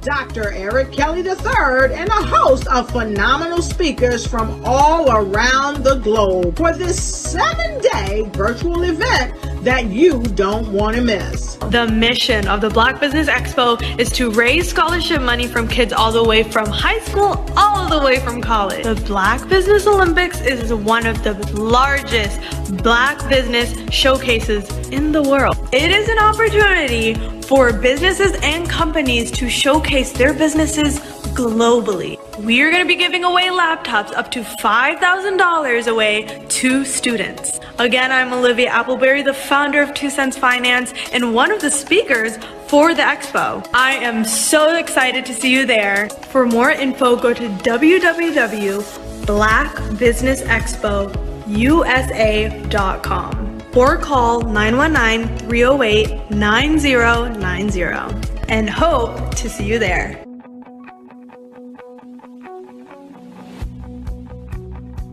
Dr. Eric Kelly III and a host of phenomenal speakers from all around the globe for this 7-day virtual event that you don't want to miss. The mission of the Black Business Expo is to raise scholarship money from kids all the way from high school all the way from college. The Black Business Olympics is one of the largest Black business showcases in the world. It is an opportunity for businesses and companies to showcase their businesses globally. We are going to be giving away laptops up to $5,000 away to students. Again, I'm Olivia Appleberry, the founder of 2 Cents Finance and one of the speakers for the expo. I am so excited to see you there. For more info, go to www.blackbusinessexpousa.com or call 919-308-9090 and hope to see you there.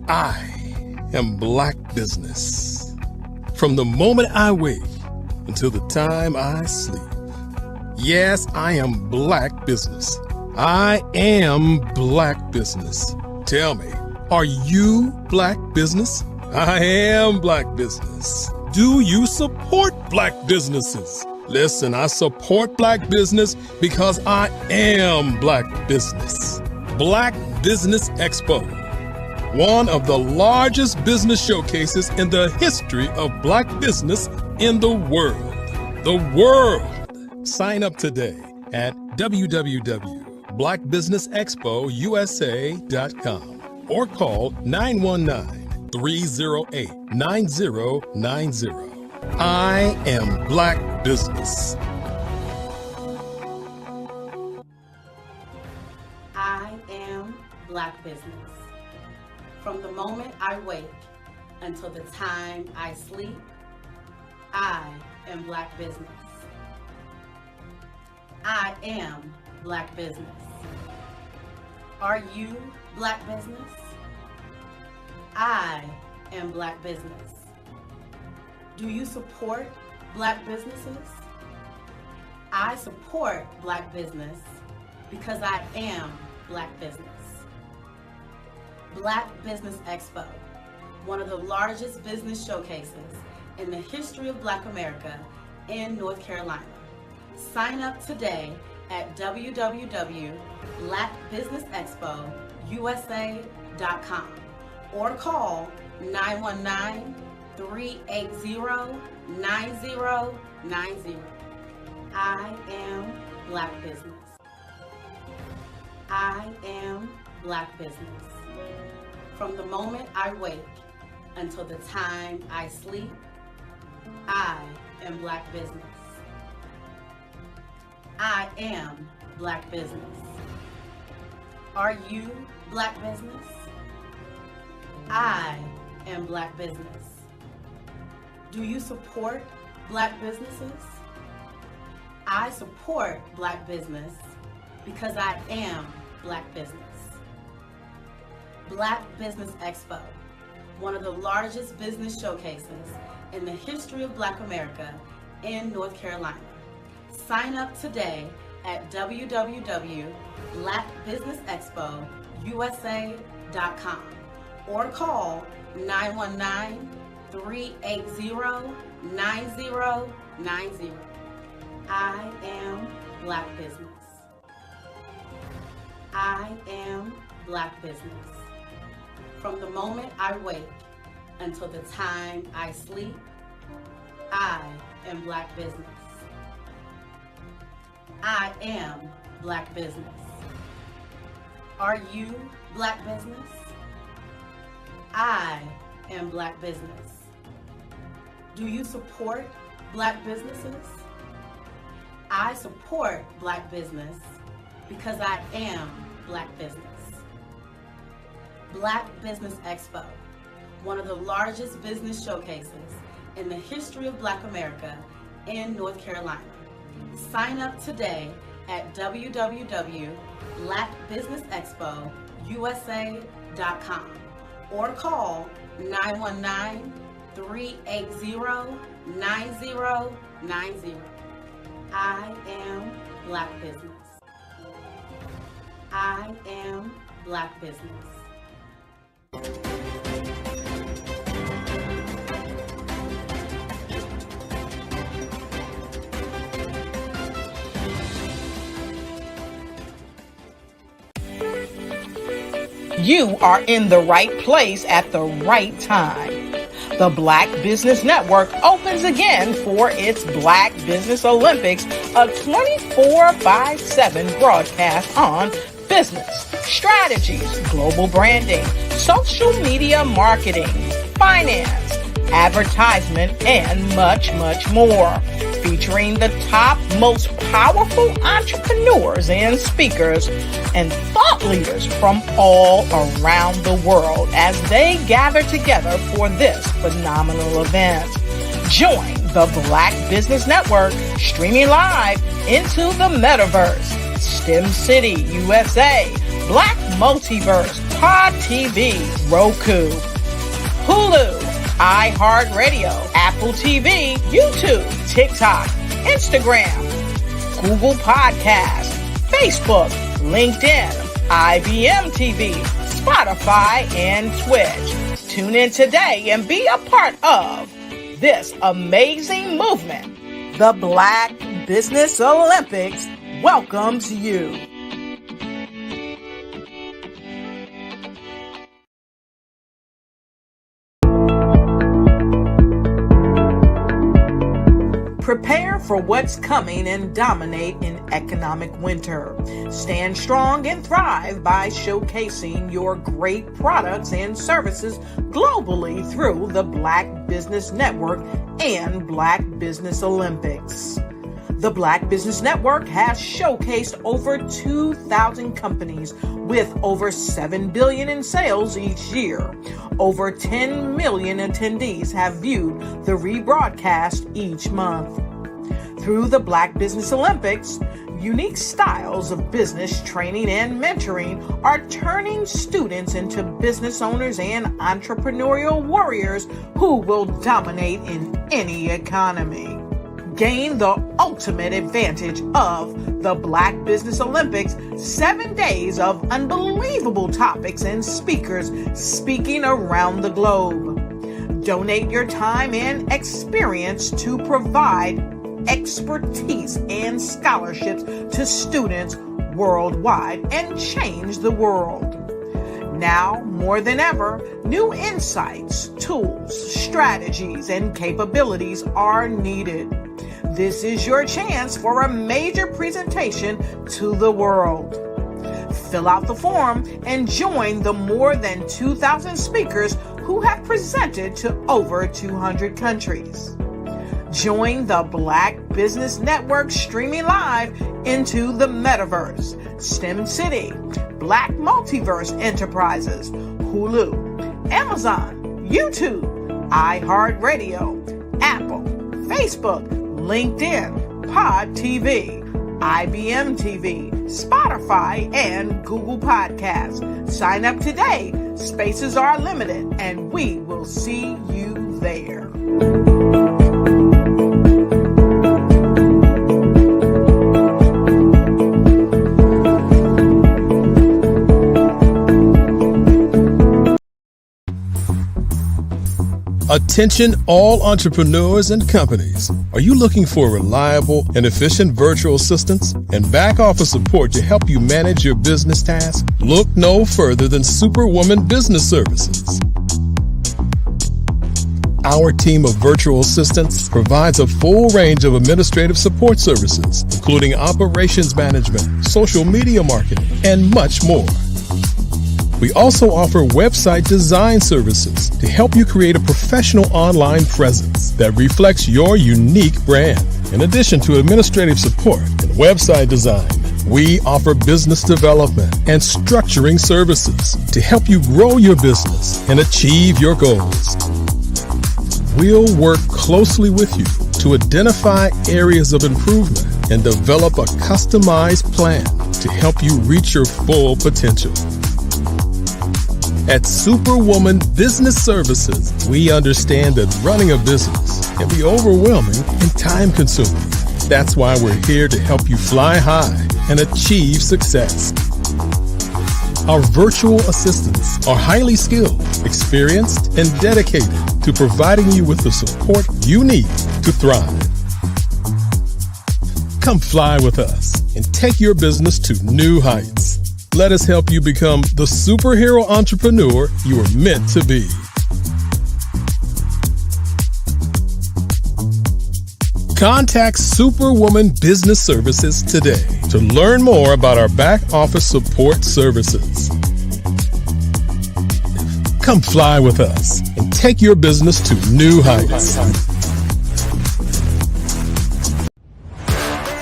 I am Black Business. From the moment I wake until the time I sleep. Yes, I am Black Business. I am Black Business. Tell me, are you Black Business? I am Black Business. Do you support Black businesses? Listen, I support Black business because I am Black Business. Black Business Expo, one of the largest business showcases in the history of Black business in the world. The world! Sign up today at www.blackbusinessexpousa.com or call 919-308-9090. I am Black Business. I am Black Business. From the moment I wake until the time I sleep, I am Black Business. I am Black Business. Are you Black Business? I am Black Business. Do you support Black businesses? I support Black business because I am Black business. Black Business Expo, one of the largest business showcases in the history of Black America in North Carolina. Sign up today at www.blackbusinessexpousa.com or call 919-380-9090. I am Black Business. I am Black Business. From the moment I wake until the time I sleep, I am Black Business. I am Black Business. Are you Black Business? I am Black Business. Do you support Black businesses? I support Black business because I am Black business. Black Business Expo, one of the largest business showcases in the history of Black America in North Carolina. Sign up today at www.blackbusinessexpousa.com or call 919-380-9090. I am Black Business. I am Black Business. From the moment I wake until the time I sleep, I am Black business. I am Black business. Are you Black business? I am Black business. Do you support Black businesses? I support Black business because I am Black business. Black Business Expo, one of the largest business showcases in the history of Black America in North Carolina. Sign up today at www.blackbusinessexpousa.com or call 919-380-9090. I am Black business. I am Black business. You are in the right place at the right time. The Black Business Network opens again for its Black Business Olympics, a 24/7 broadcast on business, strategies, global branding, social media marketing, finance, advertisement, and much, much more. Featuring the top, most powerful entrepreneurs and speakers and thought leaders from all around the world as they gather together for this phenomenal event. Join the Black Business Network streaming live into the metaverse, STEM City USA, Black Multiverse, Pod TV, Roku, Hulu, iHeartRadio, Apple TV, YouTube, TikTok, Instagram, Google Podcasts, Facebook, LinkedIn, IBM TV, Spotify, and Twitch. Tune in today and be a part of this amazing movement. The Black Business Olympics welcomes you. Prepare for what's coming and dominate in economic winter. Stand strong and thrive by showcasing your great products and services globally through the Black Business Network and Black Business Olympics. The Black Business Network has showcased over 2,000 companies with over $7 billion in sales each year. Over 10 million attendees have viewed the rebroadcast each month. Through the Black Business Olympics, unique styles of business training and mentoring are turning students into business owners and entrepreneurial warriors who will dominate in any economy. Gain the ultimate advantage of the Black Business Olympics, 7 days of unbelievable topics and speakers speaking around the globe. Donate your time and experience to provide expertise and scholarships to students worldwide and change the world. Now, more than ever, new insights, tools, strategies, and capabilities are needed. This is your chance for a major presentation to the world. Fill out the form and join the more than 2,000 speakers who have presented to over 200 countries. Join the Black Business Network streaming live into the metaverse, STEM City, Black Multiverse Enterprises, Hulu, Amazon, YouTube, iHeartRadio, Apple, Facebook, LinkedIn, Pod TV, IBM TV, Spotify, and Google Podcasts. Sign up today. Spaces are limited, and we will see you there. Attention all entrepreneurs and companies. Are you looking for reliable and efficient virtual assistants and back office support to help you manage your business tasks? Look no further than Superwoman Business Services. Our team of virtual assistants provides a full range of administrative support services, including operations management, social media marketing, and much more. We also offer website design services to help you create a professional online presence that reflects your unique brand. In addition to administrative support and website design, we offer business development and structuring services to help you grow your business and achieve your goals. We'll work closely with you to identify areas of improvement and develop a customized plan to help you reach your full potential. At Superwoman Business Services, we understand that running a business can be overwhelming and time-consuming. That's why we're here to help you fly high and achieve success. Our virtual assistants are highly skilled, experienced, and dedicated to providing you with the support you need to thrive. Come fly with us and take your business to new heights. Let us help you become the superhero entrepreneur you are meant to be. Contact Superwoman Business Services today to learn more about our back office support services. Come fly with us and take your business to new heights.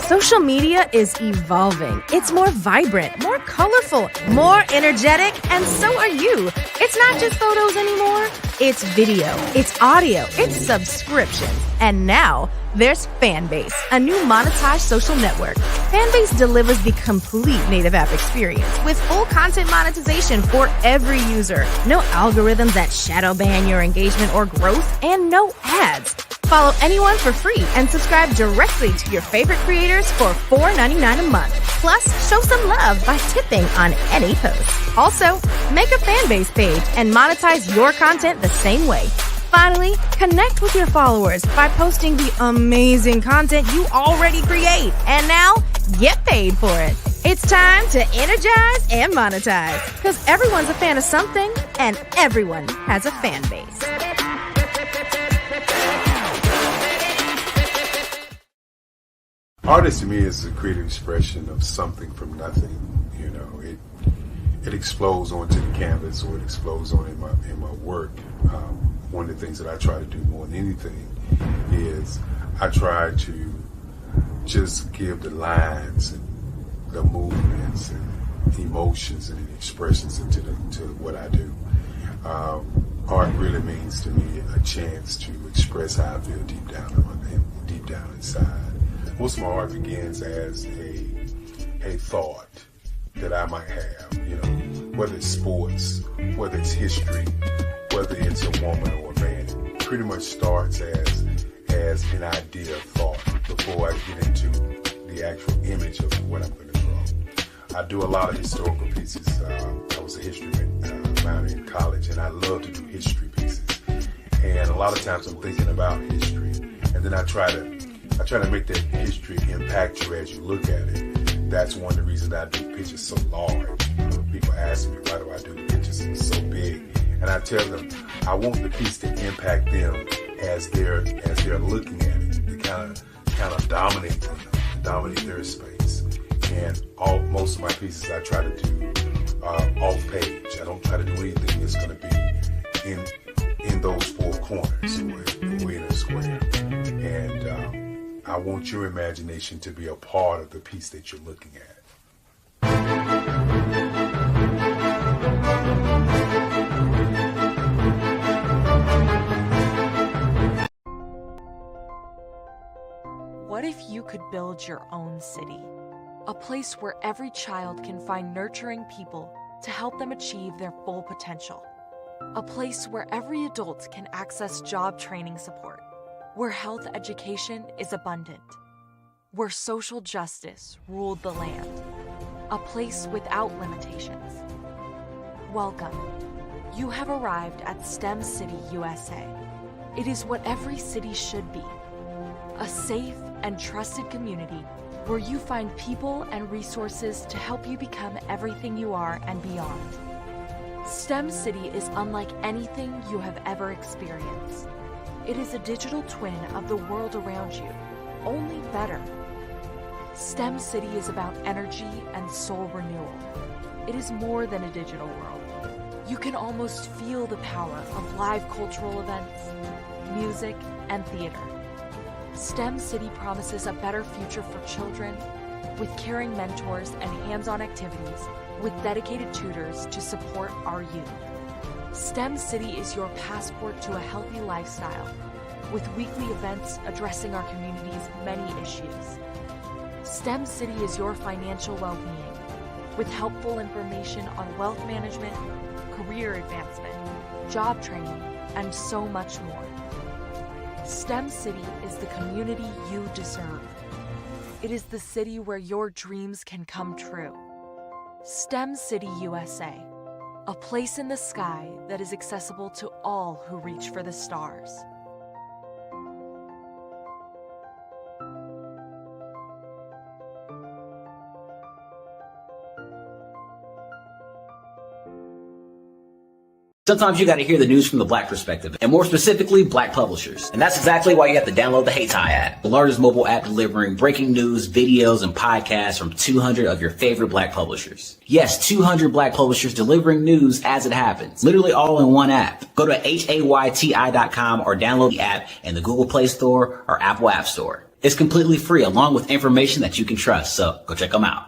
Social media is evolving. It's more vibrant, more colorful, more energetic, and so are you. It's not just photos anymore. It's video, it's audio, it's subscription. And now there's Fanbase, a new monetized social network. Fanbase delivers the complete native app experience with full content monetization for every user. No algorithms that shadow ban your engagement or growth, and no ads. Follow anyone for free and subscribe directly to your favorite creators for $4.99 a month. Plus, show some love by tipping on any post. Also, make a Fanbase page and monetize your content the same way. Finally, connect with your followers by posting the amazing content you already create. And now, get paid for it. It's time to energize and monetize. Because everyone's a fan of something, and everyone has a fan base. Artist to me is a creative expression of something from nothing. You know, it explodes onto the canvas, or it explodes on in my work. One of the things that I try to do more than anything is I try to just give the lines and the movements and emotions and expressions into what I do. Art really means to me a chance to express how I feel deep down inside. Most of my art begins as a thought that I might have, you know, whether it's sports, whether it's history, whether it's a woman or a man. It pretty much starts as an idea of thought before I get into the actual image of what I'm going to draw. I do a lot of historical pieces. I was a history minor in college, and I love to do history pieces. And a lot of times I'm thinking about history, and then I try to make that history impact you as you look at it. That's one of the reasons I do pictures so large. People ask me, why do I do the pictures so big? And I tell them, I want the piece to impact them as they're looking at it. To kind of dominate them, dominate their space. And most of my pieces I try to do off page. I don't try to do anything that's going to be in those four corners or in a square. And I want your imagination to be a part of the piece that you're looking at. What if you could build your own city? A place where every child can find nurturing people to help them achieve their full potential. A place where every adult can access job training support. Where health education is abundant. Where social justice ruled the land. A place without limitations. Welcome. You have arrived at STEM City USA. It is what every city should be. A safe and trusted community where you find people and resources to help you become everything you are and beyond. STEM City is unlike anything you have ever experienced. It is a digital twin of the world around you, only better. STEM City is about energy and soul renewal. It is more than a digital world. You can almost feel the power of live cultural events, music, and theater. STEM City promises a better future for children, with caring mentors and hands-on activities, with dedicated tutors to support our youth. STEM City is your passport to a healthy lifestyle, with weekly events addressing our community's many issues. STEM City is your financial well-being, with helpful information on wealth management, career advancement, job training, and so much more. STEM City is the community you deserve. It is the city where your dreams can come true. STEM City USA, a place in the sky that is accessible to all who reach for the stars. Sometimes you got to hear the news from the Black perspective, and more specifically, Black publishers. And that's exactly why you have to download the Hey Tie app, the largest mobile app delivering breaking news, videos, and podcasts from 200 of your favorite Black publishers. Yes, 200 Black publishers delivering news as it happens, literally all in one app. Go to hayti.com or download the app in the Google Play Store or Apple App Store. It's completely free, along with information that you can trust, so go check them out.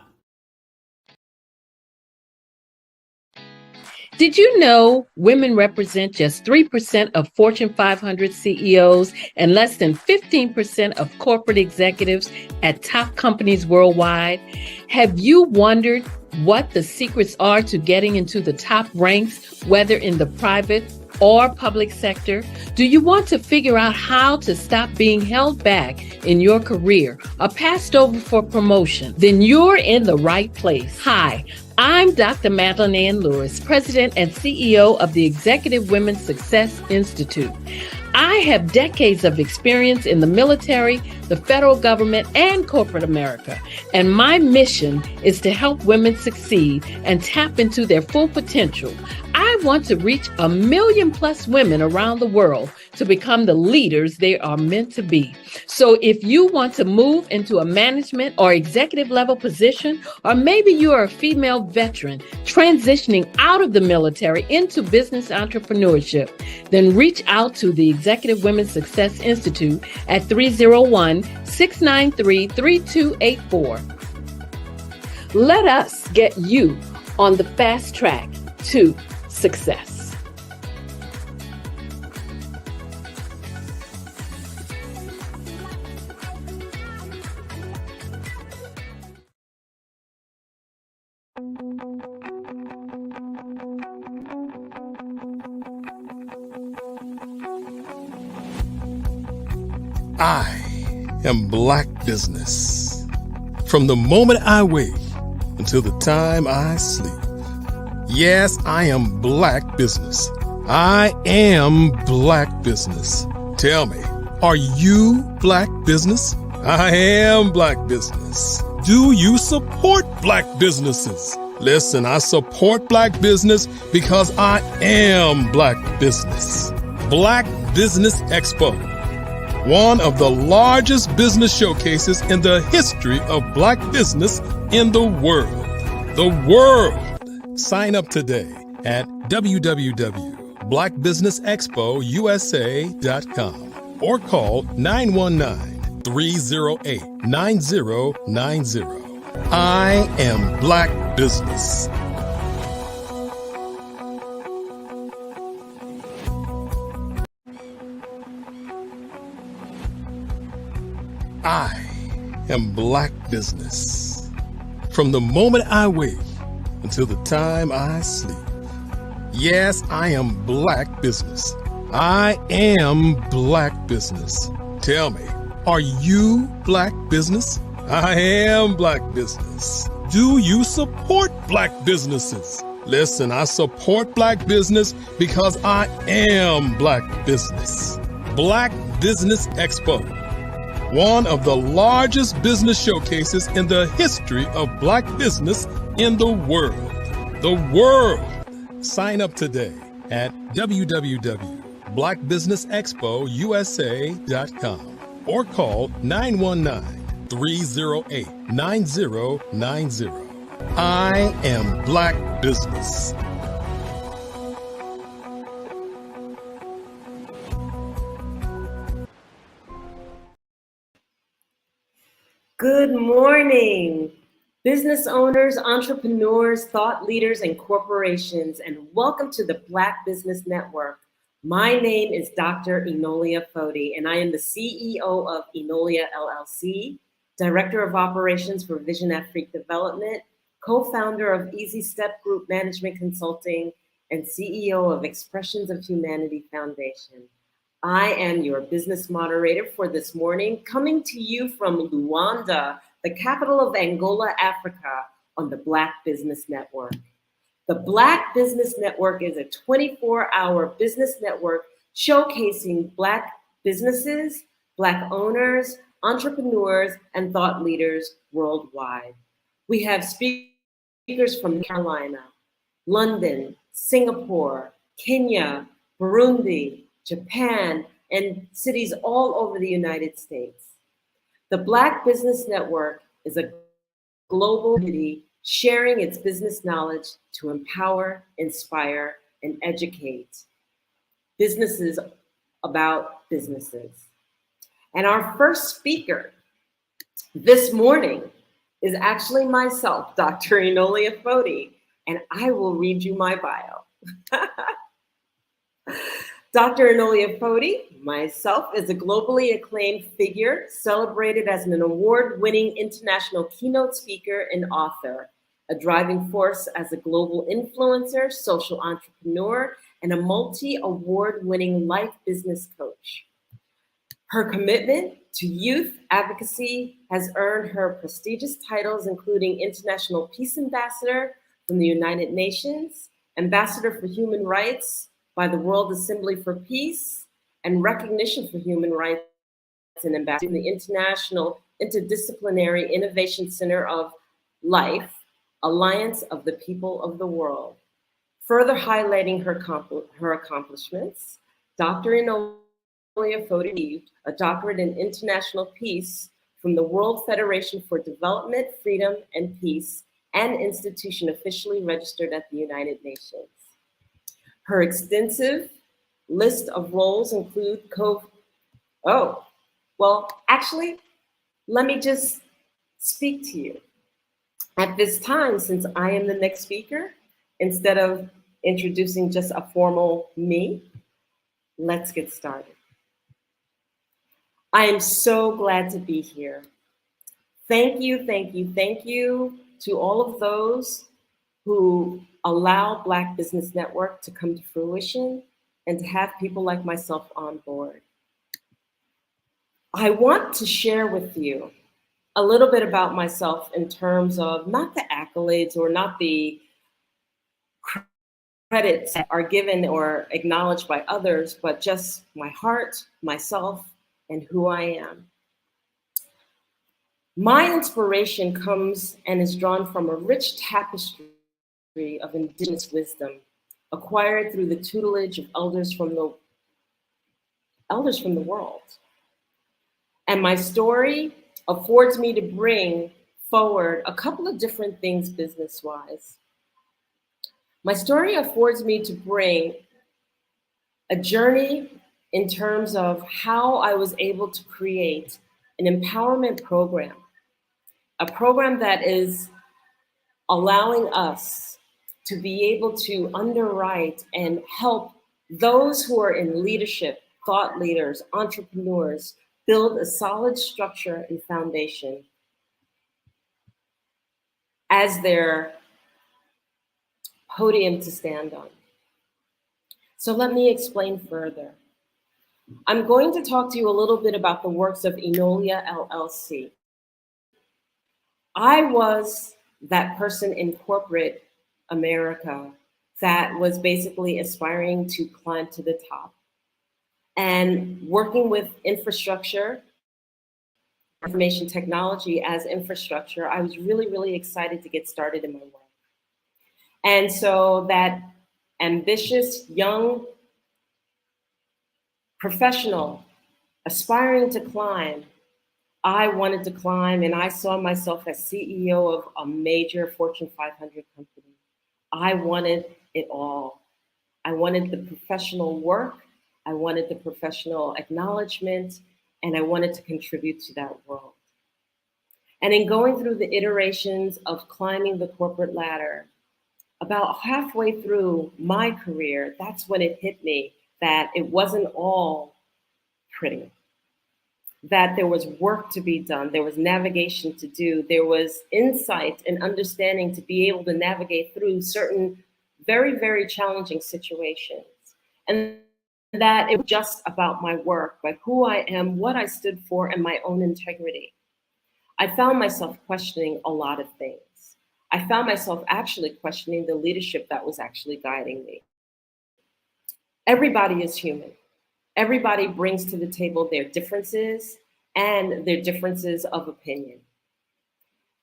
Did you know women represent just 3% of Fortune 500 CEOs and less than 15% of corporate executives at top companies worldwide? Have you wondered what the secrets are to getting into the top ranks, whether in the private or public sector? Do you want to figure out how to stop being held back in your career or passed over for promotion? Then you're in the right place. Hi, I'm Dr. Madeline Ann Lewis, President and CEO of the Executive Women's Success Institute. I have decades of experience in the military, the federal government, and corporate America, and my mission is to help women succeed and tap into their full potential. I want to reach 1 million plus women around the world to become the leaders they are meant to be. So if you want to move into a management or executive level position, or maybe you are a female veteran transitioning out of the military into business entrepreneurship, then reach out to the Executive Women's Success Institute at 301-693-3284. Let us get you on the fast track to success. I am Black Business. From the moment I wake until the time I sleep. Yes, I am Black Business. I am Black Business. Tell me, are you Black Business? I am Black Business. Do you support Black businesses? Listen, I support Black business because I am Black Business. Black Business Expo, one of the largest business showcases in the history of Black business in the world. The world! Sign up today at www.blackbusinessexpousa.com or call 919-308-9090. I am Black Business. I am Black Business. From the moment I wake until the time I sleep. Yes, I am Black Business. I am Black Business. Tell me, are you Black Business? I am Black Business. Do you support Black businesses? Listen, I support Black business because I am Black Business. Black Business Expo, one of the largest business showcases in the history of Black business in the world. The world! Sign up today at www.blackbusinessexpousa.com blackbusinessexpousa.com or call 919-308-9090. I am Black Business. Good morning, business owners, entrepreneurs, thought leaders, and corporations, and welcome to the Black Business Network. My name is Dr. Enolia Foti, and I am the CEO of Enolia LLC, Director of Operations for Vision Afrique Development, co-founder of Easy Step Group Management Consulting, and CEO of Expressions of Humanity Foundation. I am your business moderator for this morning, coming to you from Luanda, the capital of Angola, Africa, on the Black Business Network. The Black Business Network is a 24-hour business network showcasing Black businesses, Black owners, entrepreneurs, and thought leaders worldwide. We have speakers from Carolina, London, Singapore, Kenya, Burundi, Japan, and cities all over the United States. The Black Business Network is a global community sharing its business knowledge to empower, inspire, and educate businesses about businesses. And our first speaker this morning is actually myself, Dr. Enolia Foti, and I will read you my bio. Dr. Enolia Foti, myself, is a globally acclaimed figure, celebrated as an award-winning international keynote speaker and author, a driving force as a global influencer, social entrepreneur, and a multi-award-winning life business coach. Her commitment to youth advocacy has earned her prestigious titles, including International Peace Ambassador from the United Nations, Ambassador for Human Rights by the World Assembly for Peace, and Recognition for Human Rights and Ambassador from the International Interdisciplinary Innovation Center of Life, Alliance of the People of the World. Further highlighting her accomplishments, Dr. Enolia Foti received a doctorate in international peace from the World Federation for Development, Freedom, and Peace, an institution officially registered at the United Nations. Her extensive list of roles include let me just speak to you. At this time, since I am the next speaker, instead of introducing just a formal me, let's get started. I am so glad to be here. Thank you to all of those who allow Black Business Network to come to fruition and to have people like myself on board. I want to share with you a little bit about myself in terms of not the accolades or not the credits that are given or acknowledged by others, but just my heart, myself, and who I am. My inspiration comes and is drawn from a rich tapestry of indigenous wisdom acquired through the tutelage of elders from the world. And my story affords me to bring forward a couple of different things business-wise. My story affords me to bring a journey in terms of how I was able to create an empowerment program, a program that is allowing us to be able to underwrite and help those who are in leadership, thought leaders, entrepreneurs, build a solid structure and foundation as their podium to stand on. So let me explain further. I'm going to talk to you a little bit about the works of Enolia LLC. I was that person in corporate America that was basically aspiring to climb to the top. And working with infrastructure, information technology as infrastructure, I was really, really excited to get started in my work. And so that ambitious young professional, aspiring to climb. I wanted to climb, and I saw myself as CEO of a major Fortune 500 company. I wanted it all. I wanted the professional work, I wanted the professional acknowledgement, and I wanted to contribute to that world. And in going through the iterations of climbing the corporate ladder, about halfway through my career, that's when it hit me that it wasn't all pretty, that there was work to be done, there was navigation to do, there was insight and understanding to be able to navigate through certain very, very challenging situations. And that it was just about my work, but who I am, what I stood for, and my own integrity. I found myself questioning a lot of things. I found myself actually questioning the leadership that was actually guiding me. Everybody is human. Everybody brings to the table their differences and their differences of opinion.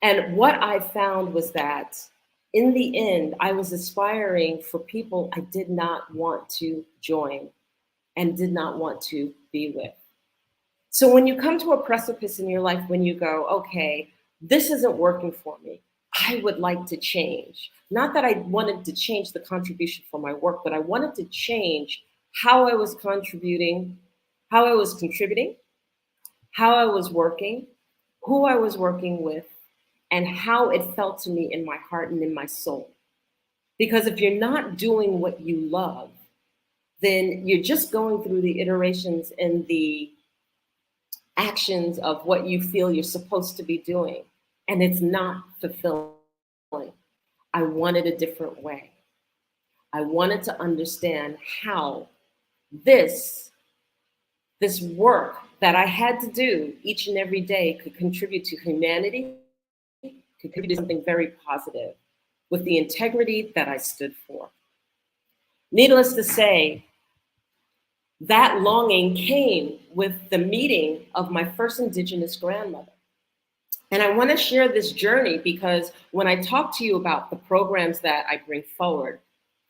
And what I found was that in the end, I was aspiring for people I did not want to join and did not want to be with. So when you come to a precipice in your life, when you go, okay, this isn't working for me, I would like to change. Not that I wanted to change the contribution for my work, but I wanted to change how I was contributing, how I was contributing, how I was working, who I was working with, and how it felt to me in my heart and in my soul. Because if you're not doing what you love, then you're just going through the iterations and the actions of what you feel you're supposed to be doing, and it's not fulfilling. I wanted a different way. I wanted to understand how this work that I had to do each and every day could contribute to humanity, could contribute to something very positive with the integrity that I stood for. Needless to say, that longing came with the meeting of my first Indigenous grandmother. And I want to share this journey because when I talk to you about the programs that I bring forward,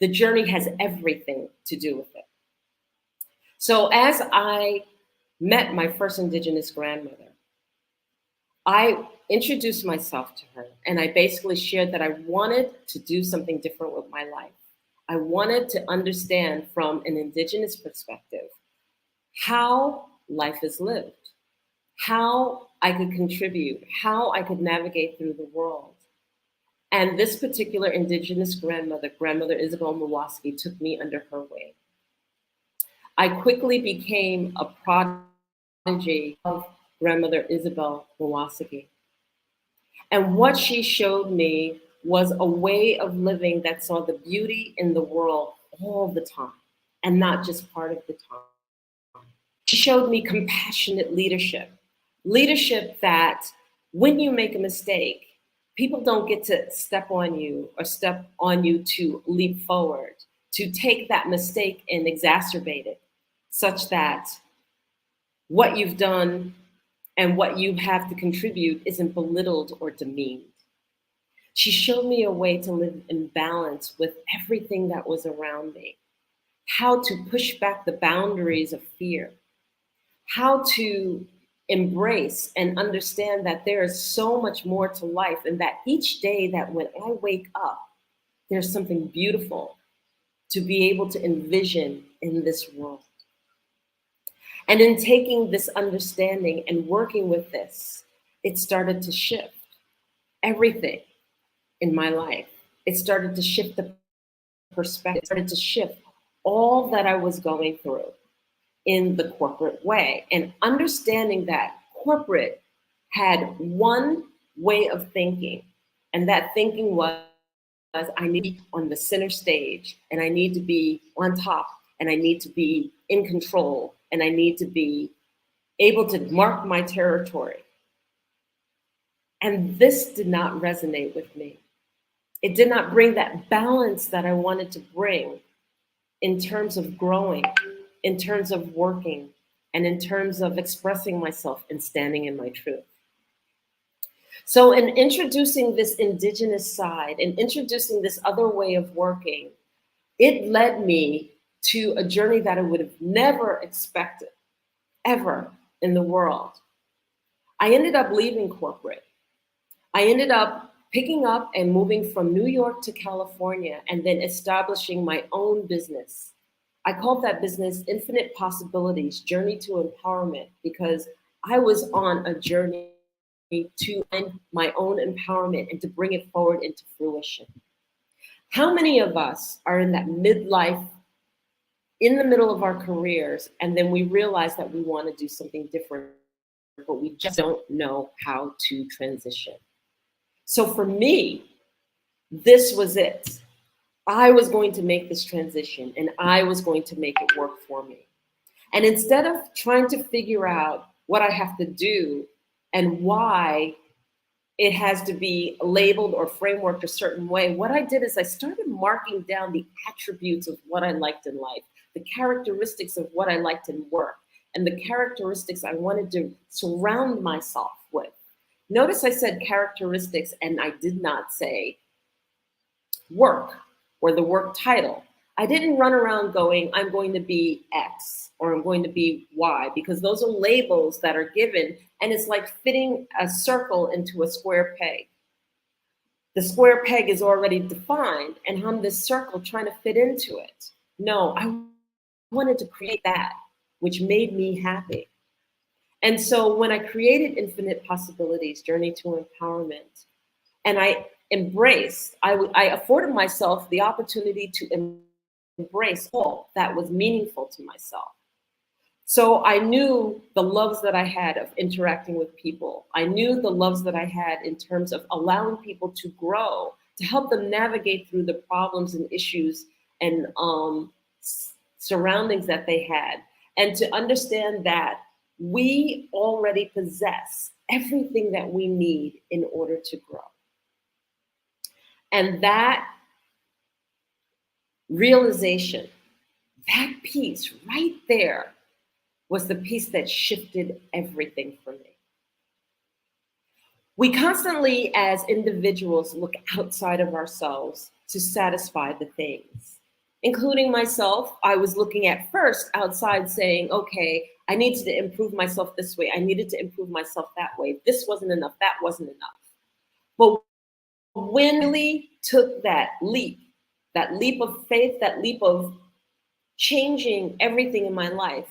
the journey has everything to do with it. So as I met my first Indigenous grandmother, I introduced myself to her and I basically shared that I wanted to do something different with my life. I wanted to understand from an Indigenous perspective how life is lived, how I could contribute, how I could navigate through the world. And this particular Indigenous grandmother, Grandmother Isabel Mwaski, took me under her wing. I quickly became a prodigy of Grandmother Isabel Mwaski. And what she showed me was a way of living that saw the beauty in the world all the time, and not just part of the time. She showed me compassionate leadership, leadership that when you make a mistake, people don't get to step on you or step on you to leap forward, to take that mistake and exacerbate it, such that what you've done and what you have to contribute isn't belittled or demeaned. She showed me a way to live in balance with everything that was around me, how to push back the boundaries of fear, how to embrace and understand that there is so much more to life, and that each day that when I wake up, there's something beautiful to be able to envision in this world. And in taking this understanding and working with this, it started to shift everything in my life. It started to shift the perspective, it started to shift all that I was going through in the corporate way, and understanding that corporate had one way of thinking, and that thinking was I need to be on the center stage, and I need to be on top, and I need to be in control, and I need to be able to mark my territory. And this did not resonate with me. It did not bring that balance that I wanted to bring in terms of growing, in terms of working, and in terms of expressing myself and standing in my truth. So in introducing this Indigenous side and introducing this other way of working, it led me to a journey that I would have never expected, ever in the world. I ended up leaving corporate. I ended up picking up and moving from New York to California and then establishing my own business. I called that business Infinite Possibilities, Journey to Empowerment, because I was on a journey to find my own empowerment and to bring it forward into fruition. How many of us are in that midlife, in the middle of our careers, and then we realize that we want to do something different, but we just don't know how to transition? So for me, this was it. I was going to make this transition and I was going to make it work for me. And instead of trying to figure out what I have to do and why it has to be labeled or frameworked a certain way, what I did is I started marking down the attributes of what I liked in life, the characteristics of what I liked in work, and the characteristics I wanted to surround myself with. Notice I said characteristics and I did not say work or the work title. I didn't run around going, I'm going to be X or I'm going to be Y, because those are labels that are given, and it's like fitting a circle into a square peg. The square peg is already defined, and I'm this circle trying to fit into it. No, I wanted to create that which made me happy. And so when I created Infinite Possibilities, Journey to Empowerment, and I afforded myself the opportunity to embrace all that was meaningful to myself. So I knew the loves that I had of interacting with people. I knew the loves that I had in terms of allowing people to grow, to help them navigate through the problems and issues and surroundings that they had, and to understand that we already possess everything that we need in order to grow. And that realization, that piece right there, was the piece that shifted everything for me. We constantly, as individuals, look outside of ourselves to satisfy the things. Including myself, I was looking at first outside saying, okay, I needed to improve myself this way. I needed to improve myself that way. This wasn't enough, that wasn't enough. But when we took that leap of faith, that leap of changing everything in my life,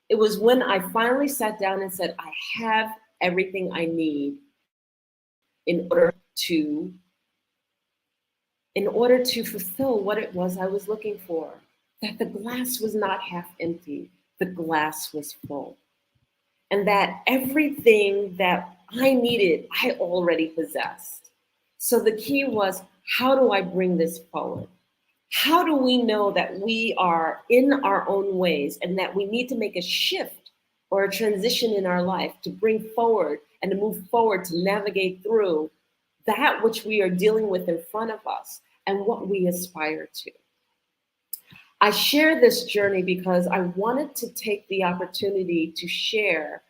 it was when I finally sat down and said, I have everything I need in order to fulfill what it was I was looking for. That the glass was not half empty, the glass was full. And that everything that I needed, I already possessed. So the key was, how do I bring this forward? How do we know that we are in our own ways and that we need to make a shift or a transition in our life to bring forward and to move forward to navigate through that which we are dealing with in front of us and what we aspire to? I share this journey because I wanted to take the opportunity to share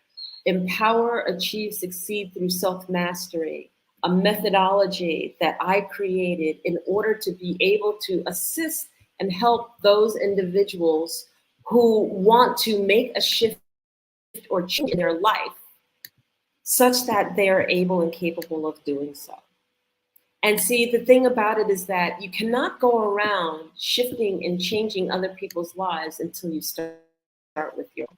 Empower, Achieve, Succeed through Self-Mastery, a methodology that I created in order to be able to assist and help those individuals who want to make a shift or change in their life such that they are able and capable of doing so. And see, the thing about it is that you cannot go around shifting and changing other people's lives until you start with your own,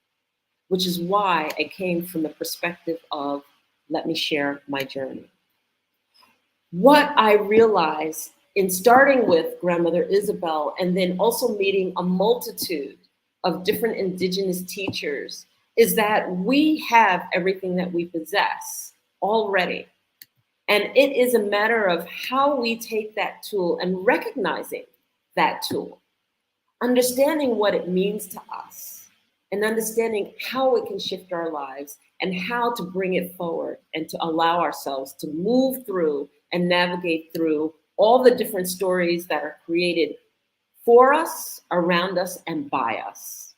which is why I came from the perspective of, let me share my journey. What I realized in starting with Grandmother Isabel and then also meeting a multitude of different indigenous teachers is that we have everything that we possess already. And it is a matter of how we take that tool and recognizing that tool, understanding what it means to us, and understanding how it can shift our lives and how to bring it forward and to allow ourselves to move through and navigate through all the different stories that are created for us, around us, and by us.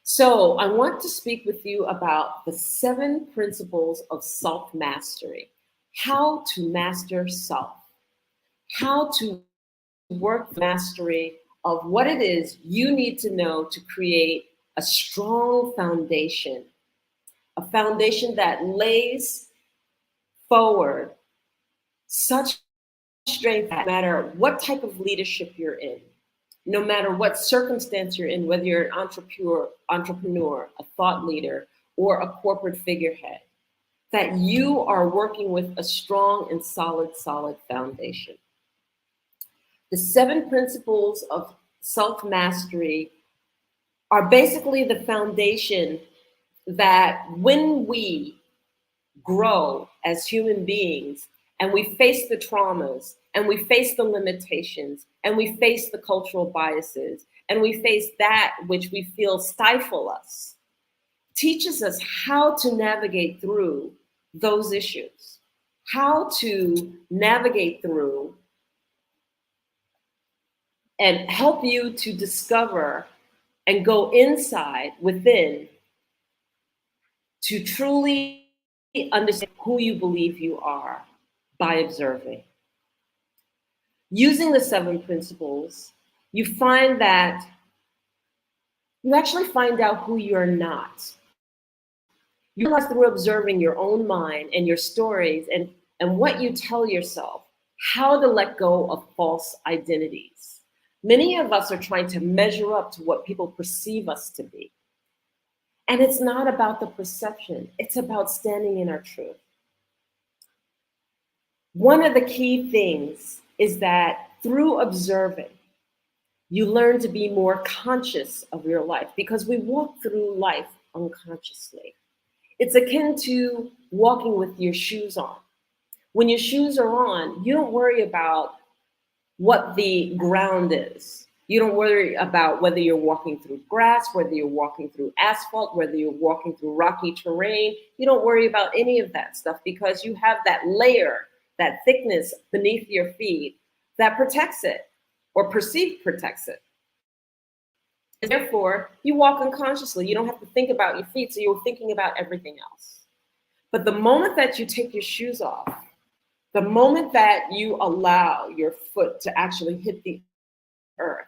So I want to speak with you about the 7 principles of self-mastery, how to master self, how to work mastery of what it is you need to know to create a strong foundation, a foundation that lays forward such strength that no matter what type of leadership you're in, no matter what circumstance you're in, whether you're an entrepreneur, a thought leader, or a corporate figurehead, that you are working with a strong and solid foundation. The 7 principles of self-mastery are basically the foundation that when we grow as human beings and we face the traumas and we face the limitations and we face the cultural biases and we face that which we feel stifle us, teaches us how to navigate through those issues, how to navigate through and help you to discover and go inside within to truly understand who you believe you are by observing. Using the 7 principles, you find that you actually find out who you're not. You realize through observing your own mind and your stories and what you tell yourself, how to let go of false identities. Many of us are trying to measure up to what people perceive us to be. And it's not about the perception, it's about standing in our truth. One of the key things is that through observing, you learn to be more conscious of your life because we walk through life unconsciously. It's akin to walking with your shoes on. When your shoes are on, you don't worry about what the ground is. You don't worry about whether you're walking through grass, whether you're walking through asphalt, whether you're walking through rocky terrain. You don't worry about any of that stuff because you have that layer, that thickness beneath your feet that protects it or perceived protects it. And therefore, you walk unconsciously. You don't have to think about your feet, so you're thinking about everything else. But the moment that you take your shoes off, the moment that you allow your foot to actually hit the earth,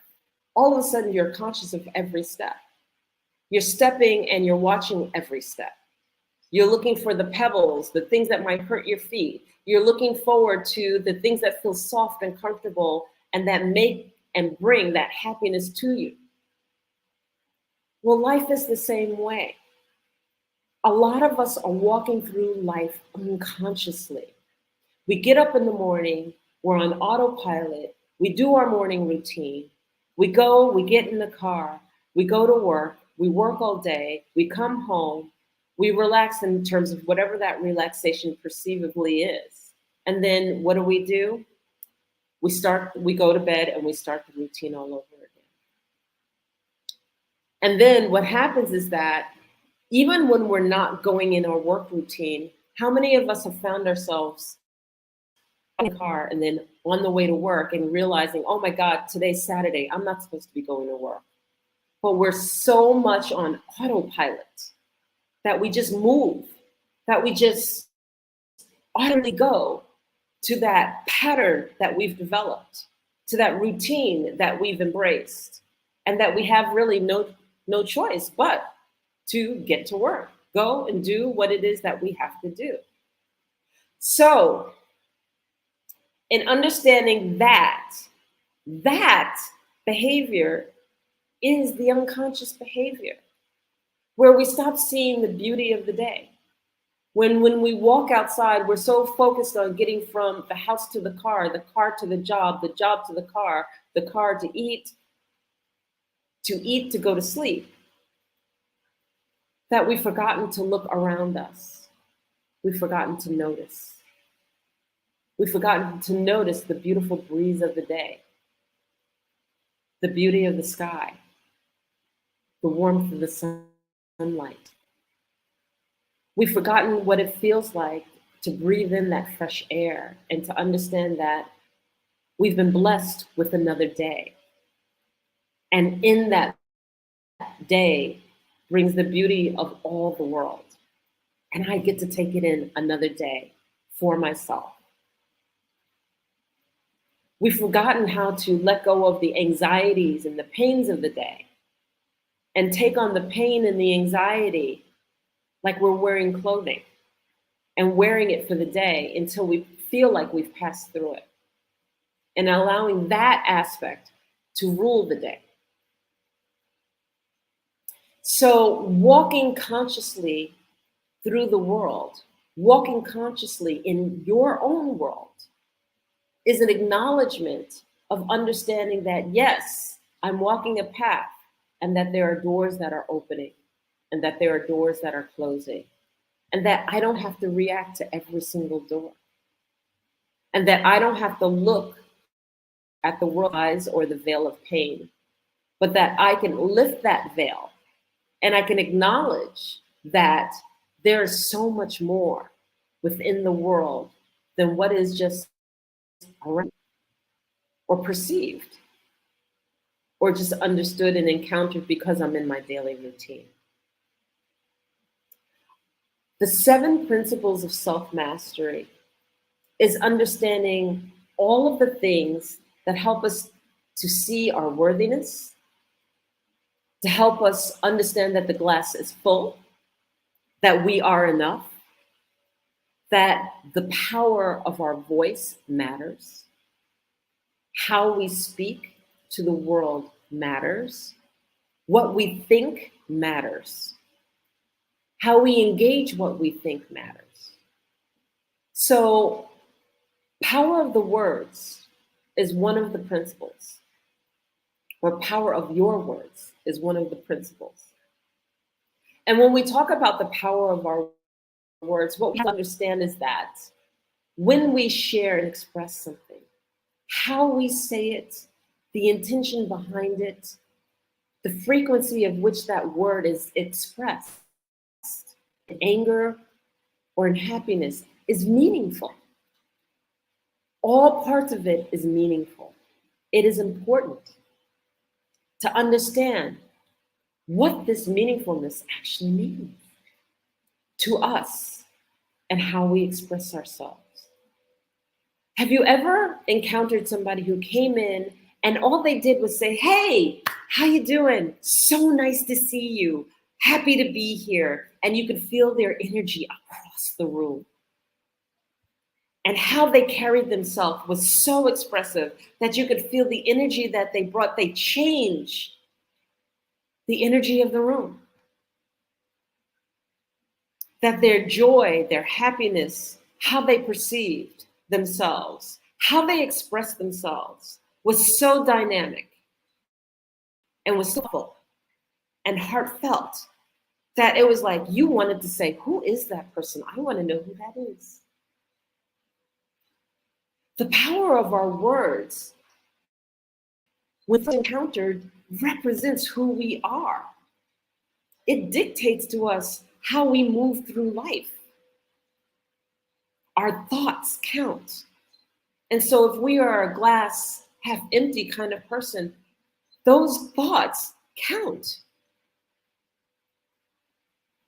all of a sudden you're conscious of every step. You're stepping and you're watching every step. You're looking for the pebbles, the things that might hurt your feet. You're looking forward to the things that feel soft and comfortable and that make and bring that happiness to you. Well, life is the same way. A lot of us are walking through life unconsciously. We get up in the morning, we're on autopilot, we do our morning routine, we get in the car, we go to work, we work all day, we come home, we relax in terms of whatever that relaxation perceivably is. And then what do? We go to bed and we start the routine all over again. And then what happens is that even when we're not going in our work routine, how many of us have found ourselves in the car and then on the way to work and realizing, oh my God, today's Saturday, I'm not supposed to be going to work. But we're so much on autopilot that we just move, that we just utterly go to that pattern that we've developed, to that routine that we've embraced, and that we have really no choice but to get to work, go and do what it is that we have to do. So, in understanding that behavior is the unconscious behavior, where we stop seeing the beauty of the day. When we walk outside, we're so focused on getting from the house to the car to the job to the car to eat, to go to sleep, that we've forgotten to look around us. We've forgotten to notice. We've forgotten to notice the beautiful breeze of the day, the beauty of the sky, the warmth of the sunlight. We've forgotten what it feels like to breathe in that fresh air and to understand that we've been blessed with another day. And in that day brings the beauty of all the world. And I get to take it in another day for myself. We've forgotten how to let go of the anxieties and the pains of the day and take on the pain and the anxiety like we're wearing clothing and wearing it for the day until we feel like we've passed through it, and allowing that aspect to rule the day. So walking consciously through the world, walking consciously in your own world, is an acknowledgement of understanding that, yes, I'm walking a path, and that there are doors that are opening, and that there are doors that are closing, and that I don't have to react to every single door, and that I don't have to look at the world's eyes or the veil of pain, but that I can lift that veil and I can acknowledge that there is so much more within the world than what is just around or perceived or just understood and encountered because I'm in my daily routine. The 7 principles of self-mastery is understanding all of the things that help us to see our worthiness, to help us understand that the glass is full, that we are enough, that the power of our voice matters, how we speak to the world matters, what we think matters, how we engage what we think matters. So, power of the words is one of the principles, or power of your words is one of the principles. And when we talk about the power of our words, what we have to understand is that when we share and express something, how we say it, the intention behind it, the frequency of which that word is expressed, in anger or in happiness, is meaningful. All parts of it is meaningful. It is important to understand what this meaningfulness actually means to us and how we express ourselves. Have you ever encountered somebody who came in and all they did was say, "Hey, how you doing? So nice to see you. Happy to be here." And you could feel their energy across the room. And how they carried themselves was so expressive that you could feel the energy that they brought. They changed the energy of the room. That their joy, their happiness, how they perceived themselves, how they expressed themselves was so dynamic and was so full and heartfelt that it was like you wanted to say, "Who is that person? I want to know who that is." The power of our words, when encountered, represents who we are. It dictates to us how we move through life. Our thoughts count. And so if we are a glass half empty kind of person, those thoughts count.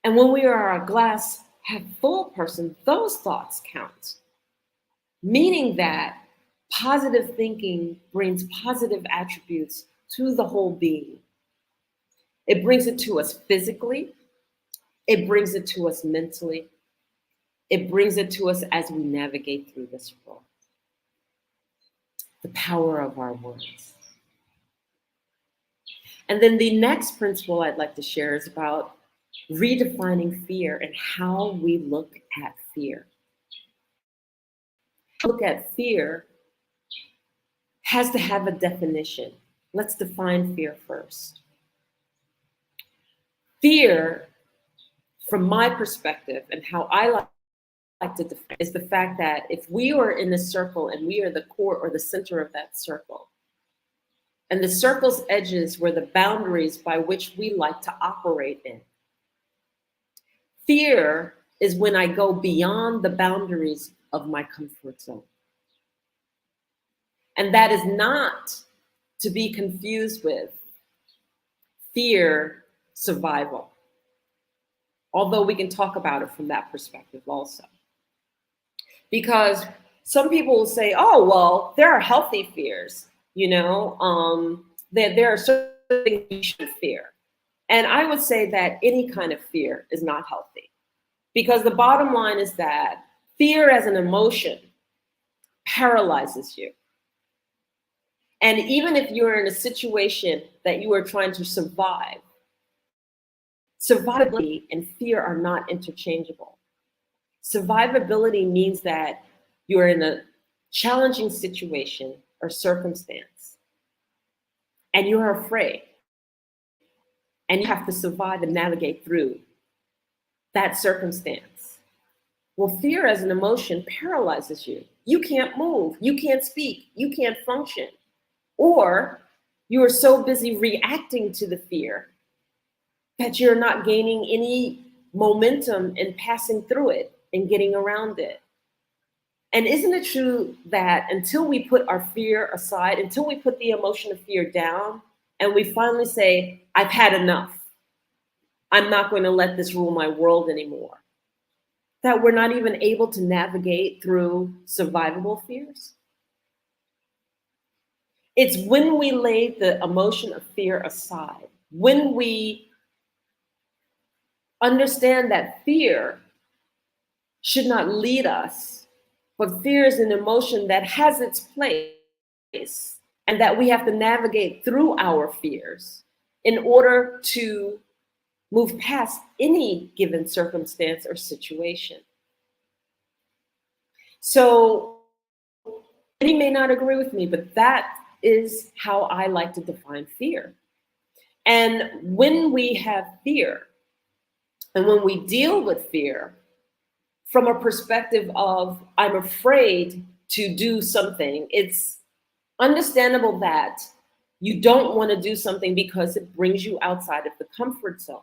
And when we are a glass half full person, those thoughts count. Meaning that positive thinking brings positive attributes to the whole being. It brings it to us physically. It brings it to us mentally. It brings it to us as we navigate through this world. The power of our words. And then the next principle I'd like to share is about redefining fear and how we look at fear. Look at fear has to have a definition. Let's define fear first. Fear, from my perspective and how I like to define, is the fact that if we are in a circle and we are the core or the center of that circle, and the circle's edges were the boundaries by which we like to operate in. Fear is when I go beyond the boundaries of my comfort zone. And that is not to be confused with fear survival, although we can talk about it from that perspective also. Because some people will say, oh, well, there are healthy fears, that there are certain things you should fear. And I would say that any kind of fear is not healthy, because the bottom line is that fear as an emotion paralyzes you. And even if you're in a situation that you are trying to survive, survivability and fear are not interchangeable. Survivability means that you're in a challenging situation or circumstance and you're afraid and you have to survive and navigate through that circumstance. Well, fear as an emotion paralyzes you. You can't move, you can't speak, you can't function. Or you are so busy reacting to the fear that you're not gaining any momentum in passing through it and getting around it. And isn't it true that until we put our fear aside, until we put the emotion of fear down, and we finally say, I've had enough, I'm not going to let this rule my world anymore, that we're not even able to navigate through survivable fears? It's when we lay the emotion of fear aside, when we understand that fear should not lead us, but fear is an emotion that has its place, and that we have to navigate through our fears in order to move past any given circumstance or situation. So many may not agree with me, but that is how I like to define fear. And when we have fear, and when we deal with fear from a perspective of, I'm afraid to do something, it's understandable that you don't want to do something because it brings you outside of the comfort zone.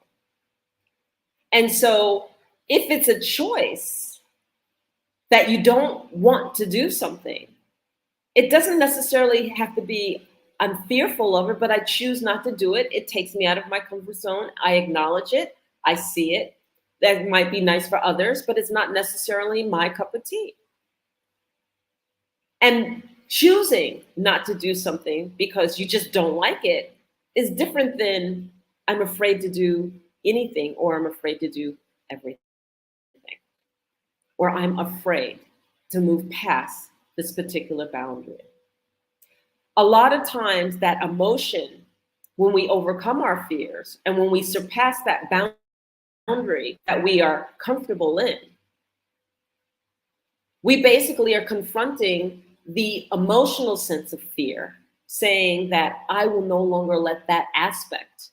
And so if it's a choice that you don't want to do something, it doesn't necessarily have to be, I'm fearful of it, but I choose not to do it. It takes me out of my comfort zone. I acknowledge it. I see it. That might be nice for others, but it's not necessarily my cup of tea. And choosing not to do something because you just don't like it is different than I'm afraid to do anything, or I'm afraid to do everything, or I'm afraid to move past this particular boundary. A lot of times that emotion, when we overcome our fears and when we surpass that boundary that we are comfortable in, we basically are confronting the emotional sense of fear, saying that I will no longer let that aspect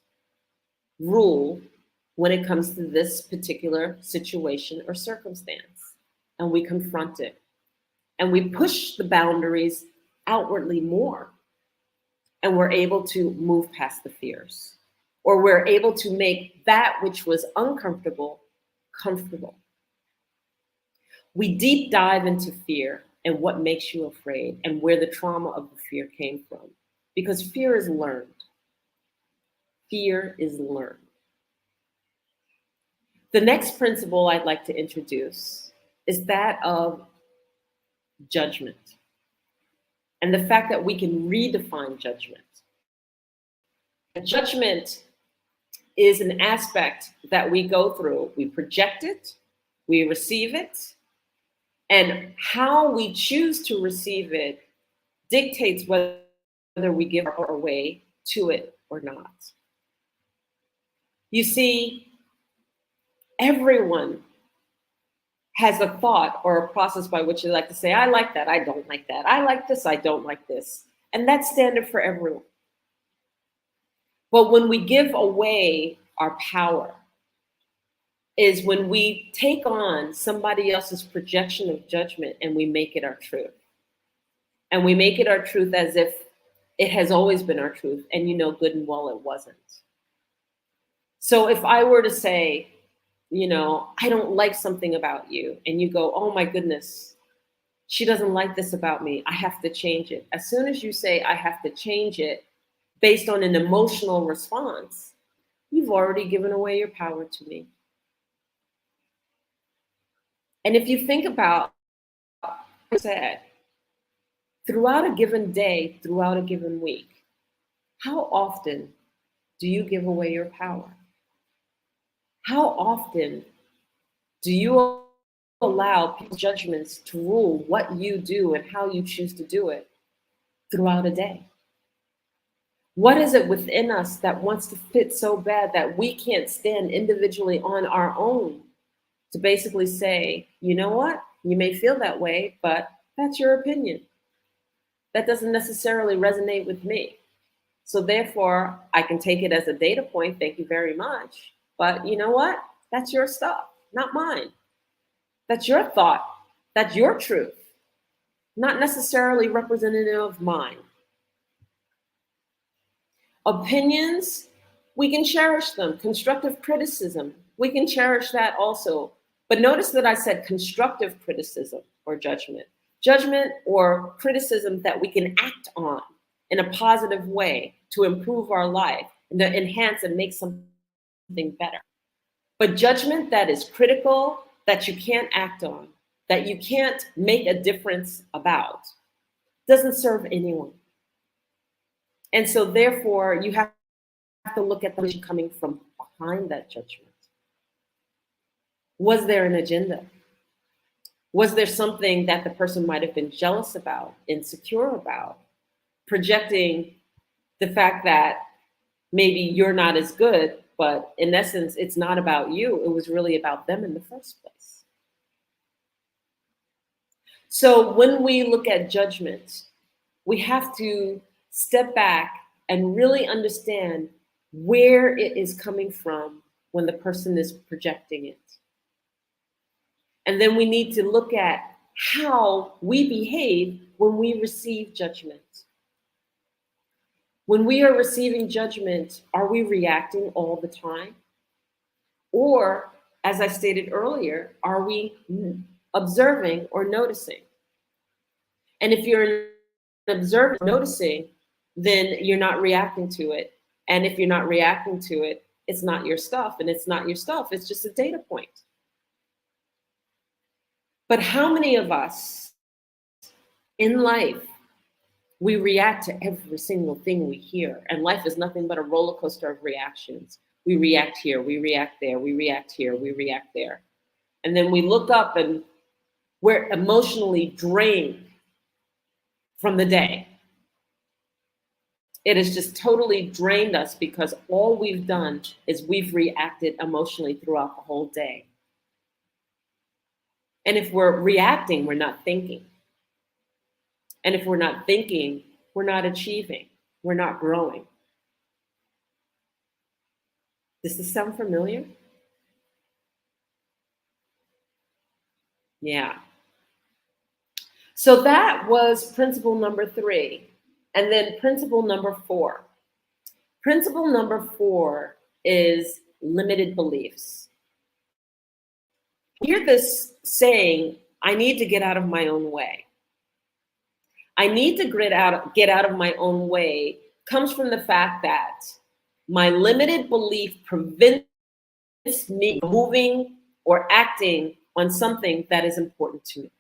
rule when it comes to this particular situation or circumstance. And we confront it. And we push the boundaries outwardly more. And we're able to move past the fears. Or we're able to make that which was uncomfortable, comfortable. We deep dive into fear and what makes you afraid and where the trauma of the fear came from. Because fear is learned. Fear is learned. The next principle I'd like to introduce is that of judgment, and the fact that we can redefine judgment. Judgment is an aspect that we go through. We project it, we receive it, and how we choose to receive it dictates whether we give our way to it or not. You see, everyone has a thought or a process by which they like to say, I like that, I don't like that. I like this, I don't like this. And that's standard for everyone. But when we give away our power is when we take on somebody else's projection of judgment and we make it our truth. And we make it our truth as if it has always been our truth, and you know good and well it wasn't. So if I were to say, I don't like something about you, and you go, oh my goodness, she doesn't like this about me, I have to change it. As soon as you say, I have to change it based on an emotional response, you've already given away your power to me. And if you think about said, throughout a given day, throughout a given week, how often do you give away your power? How often do you allow people's judgments to rule what you do and how you choose to do it throughout a day? What is it within us that wants to fit so bad that we can't stand individually on our own to basically say, you know what, you may feel that way, but that's your opinion. That doesn't necessarily resonate with me. So therefore, I can take it as a data point, thank you very much. But you know what? That's your stuff, not mine. That's your thought. That's your truth, not necessarily representative of mine. Opinions, we can cherish them. Constructive criticism, we can cherish that also. But notice that I said constructive criticism or judgment. Judgment or criticism that we can act on in a positive way to improve our life and to enhance and make something better. But judgment that is critical, that you can't act on, that you can't make a difference about, doesn't serve anyone. And so therefore, you have to look at the vision coming from behind that judgment. Was there an agenda? Was there something that the person might have been jealous about, insecure about, projecting the fact that maybe you're not as good, but in essence, it's not about you. It was really about them in the first place. So when we look at judgment, we have to step back and really understand where it is coming from when the person is projecting it. And then we need to look at how we behave when we receive judgment. When we are receiving judgment, are we reacting all the time? Or, as I stated earlier, are we observing or noticing? And if you're observing, noticing, then you're not reacting to it. And if you're not reacting to it, it's not your stuff. And it's not your stuff, it's just a data point. But how many of us in life, we react to every single thing we hear? And life is nothing but a roller coaster of reactions. We react here, we react there, we react here, we react there. And then we look up and we're emotionally drained from the day. It has just totally drained us because all we've done is we've reacted emotionally throughout the whole day. And if we're reacting, we're not thinking. And if we're not thinking, we're not achieving, we're not growing. Does this sound familiar? Yeah. So that was principle number 3. And then principle number 4. Principle number 4 is limited beliefs. You hear this saying, I need to get out of my own way. I need to get out of my own way comes from the fact that my limited belief prevents me from moving or acting on something that is important to me.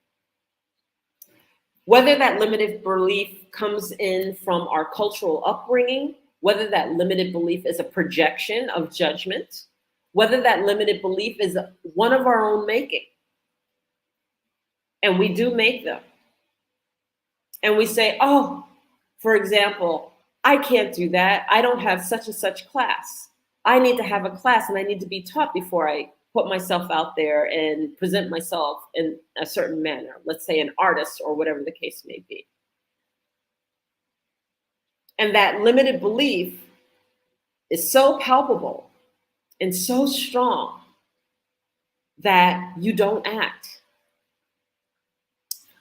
Whether that limited belief comes in from our cultural upbringing, whether that limited belief is a projection of judgment, whether that limited belief is one of our own making. And we do make them. And we say, oh, for example, I can't do that. I don't have such and such class. I need to have a class and I need to be taught before I put myself out there and present myself in a certain manner. Let's say an artist or whatever the case may be. And that limited belief is so palpable and so strong that you don't act.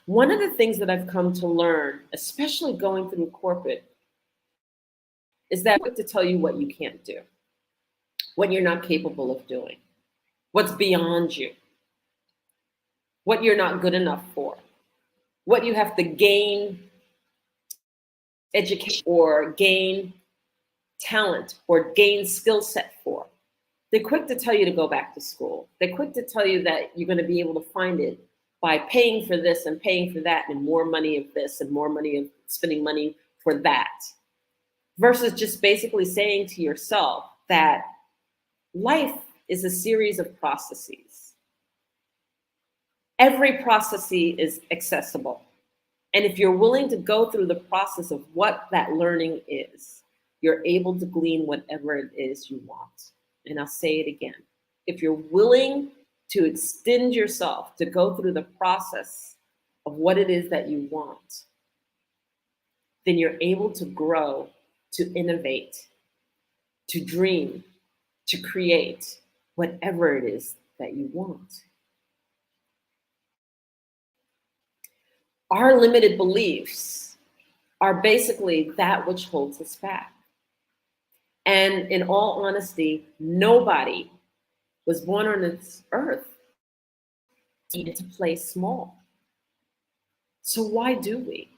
One of the things that I've come to learn, especially going through corporate, is that I'm quick to tell you what you can't do, what you're not capable of doing, what's beyond you, what you're not good enough for, what you have to gain education or gain talent or gain skill set for. They're quick to tell you to go back to school. They're quick to tell you that you're going to be able to find it by paying for this and paying for that and more money of this and more money of spending money for that, versus just basically saying to yourself that life is a series of processes. Every process is accessible. And if you're willing to go through the process of what that learning is, you're able to glean whatever it is you want. And I'll say it again. If you're willing to extend yourself to go through the process of what it is that you want, then you're able to grow, to innovate, to dream, to create whatever it is that you want. Our limited beliefs are basically that which holds us back. And in all honesty, nobody was born on this earth to play small. So why do we?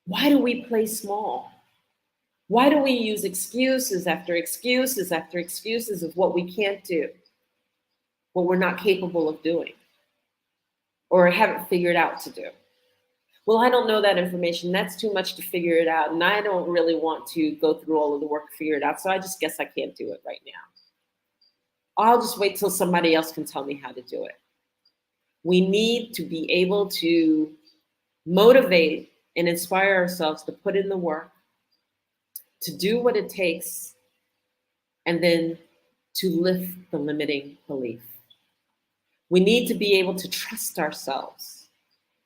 Why do we play small? Why do we use excuses after excuses after excuses of what we can't do, what we're not capable of doing, or haven't figured out to do? Well, I don't know that information. That's too much to figure it out. And I don't really want to go through all of the work to figure it out. So I just guess I can't do it right now. I'll just wait till somebody else can tell me how to do it. We need to be able to motivate and inspire ourselves to put in the work, to do what it takes, and then to lift the limiting belief. We need to be able to trust ourselves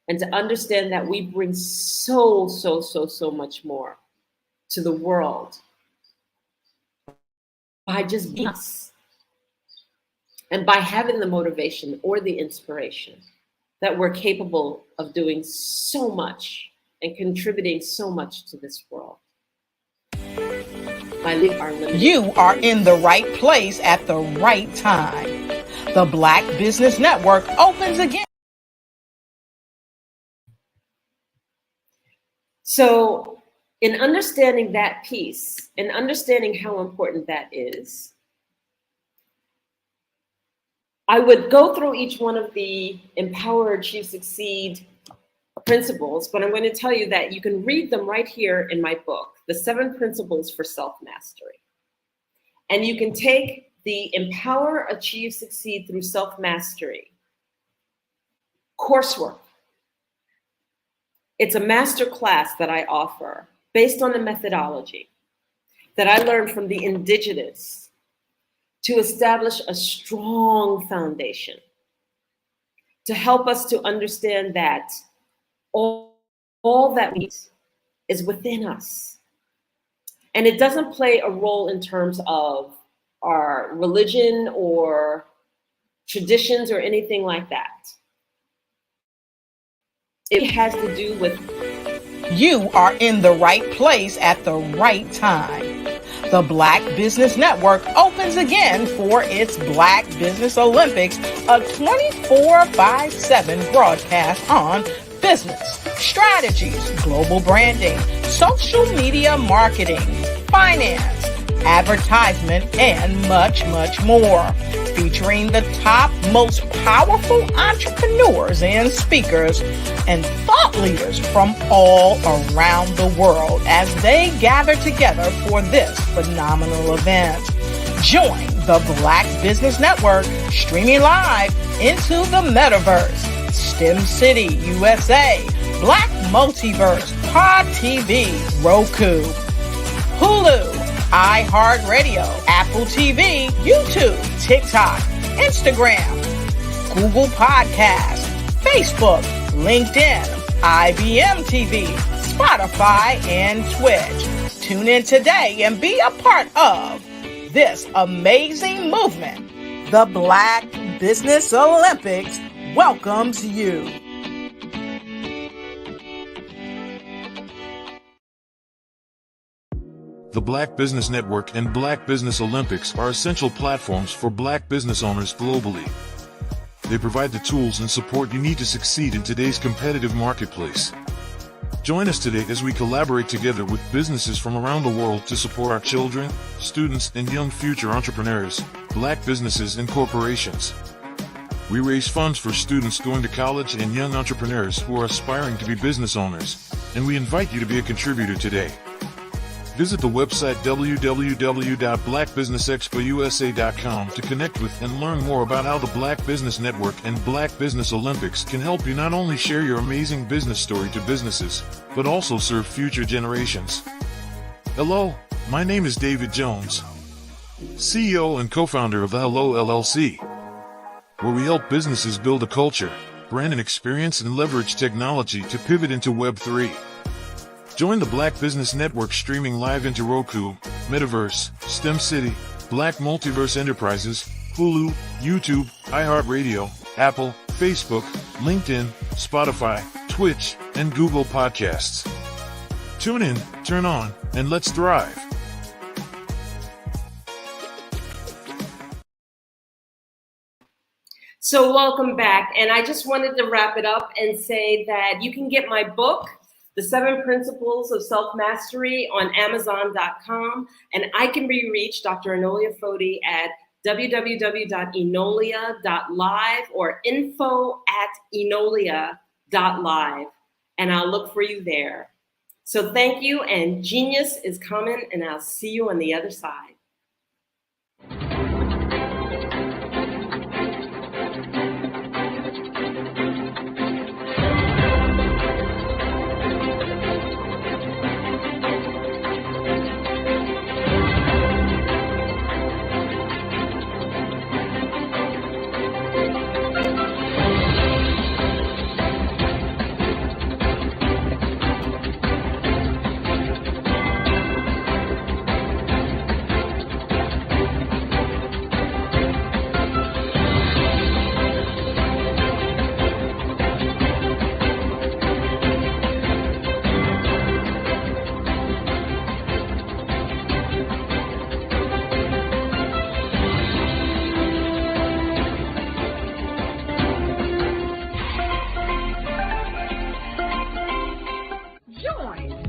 and to understand that we bring so much more to the world by just being us and by having the motivation or the inspiration that we're capable of doing so much and contributing so much to this world. You are in the right place at the right time. The Black Business Network opens again. So in understanding that piece and understanding how important that is, I would go through each one of the Empower, Achieve, Succeed principles, but I'm going to tell you that you can read them right here in my book, The 7 Principles for Self-Mastery. And you can take the Empower, Achieve, Succeed through Self-Mastery coursework. It's a master class that I offer based on the methodology that I learned from the indigenous to establish a strong foundation to help us to understand that all that we need is within us. And it doesn't play a role in terms of our religion or traditions or anything like that. It has to do with you are in the right place at the right time. The Black Business Network opens again for its Black Business Olympics, a 24/7 broadcast on business, strategies, global branding, social media marketing, finance, advertisement, and much more. Featuring the top, most powerful entrepreneurs and speakers and thought leaders from all around the world as they gather together for this phenomenal event. Join the Black Business Network streaming live into the metaverse, STEM City USA, Black Multiverse, Pod TV, Roku, Hulu, iHeartRadio, Apple TV, YouTube, TikTok, Instagram, Google Podcasts, Facebook, LinkedIn, IBM TV, Spotify, and Twitch. Tune in today and be a part of this amazing movement. The Black Business Olympics welcomes you. The Black Business Network and Black Business Olympics are essential platforms for Black business owners globally. They provide the tools and support you need to succeed in today's competitive marketplace. Join us today as we collaborate together with businesses from around the world to support our children, students, and young future entrepreneurs, Black businesses and corporations. We raise funds for students going to college and young entrepreneurs who are aspiring to be business owners, and we invite you to be a contributor today. Visit the website www.blackbusinessexpousa.com to connect with and learn more about how the Black Business Network and Black Business Olympics can help you not only share your amazing business story to businesses, but also serve future generations. Hello, my name is David Jones, CEO and co-founder of the Hello LLC, where we help businesses build a culture, brand an experience, and leverage technology to pivot into Web3. Join the Black Business Network streaming live into Roku, Metaverse, STEM City, Black Multiverse Enterprises, Hulu, YouTube, iHeartRadio, Apple, Facebook, LinkedIn, Spotify, Twitch, and Google Podcasts. Tune in, turn on, and let's thrive. So welcome back. And I just wanted to wrap it up and say that you can get my book, The 7 Principles of Self-Mastery, on Amazon.com. And I can be reached, Dr. Enolia Foti, at www.enolia.live or info@enolia.live. And I'll look for you there. So thank you, and genius is coming, and I'll see you on the other side.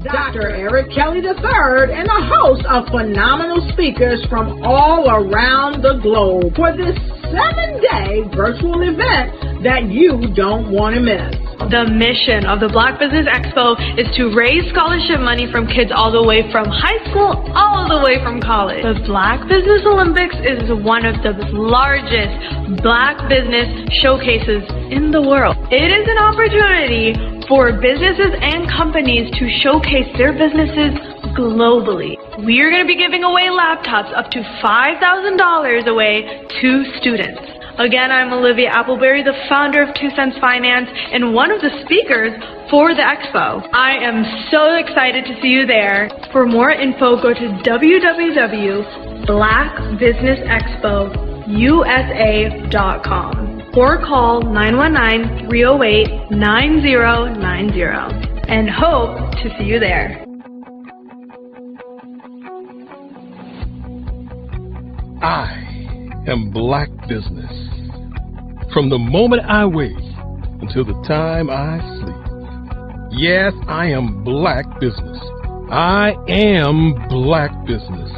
Dr. Eric Kelly III and a host of phenomenal speakers from all around the globe for this 7-day virtual event that you don't want to miss. The mission of the Black Business Expo is to raise scholarship money from kids all the way from high school, all the way from college. The Black Business Olympics is one of the largest Black business showcases in the world. It is an opportunity for businesses and companies to showcase their businesses globally. We are going to be giving away laptops up to $5,000 away to students. Again, I'm Olivia Appleberry, the founder of 2 Cents Finance and one of the speakers for the expo. I am so excited to see you there. For more info, go to www.blackbusinessexpousa.com or call 919-308-9090 and hope to see you there. I am Black Business. From the moment I wake until the time I sleep. Yes, I am Black Business. I am Black Business.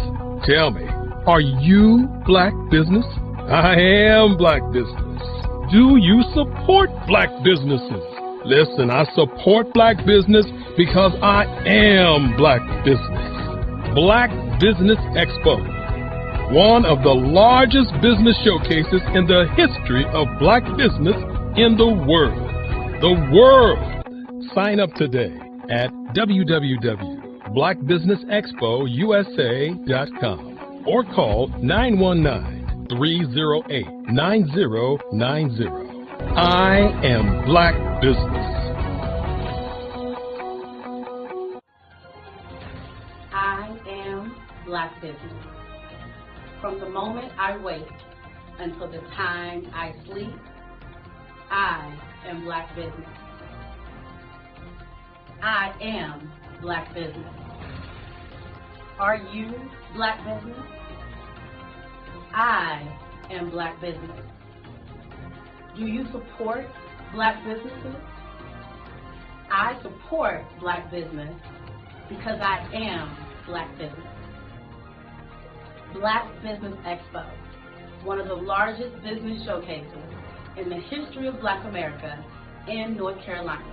Tell me, are you Black Business? I am Black Business. Do you support Black businesses? Listen, I support Black business because I am Black Business. Black Business Expo, one of the largest business showcases in the history of Black business in the world. The world! Sign up today at www.blackbusinessexpousa.com or call 919-308-9090. I am Black Business. I am Black Business. From the moment I wake until the time I sleep, I am Black Business. I am Black Business. Are you Black Business? I am Black Business. Do you support Black businesses? I support Black business because I am Black Business. Black Business Expo, one of the largest business showcases in the history of Black America in North Carolina.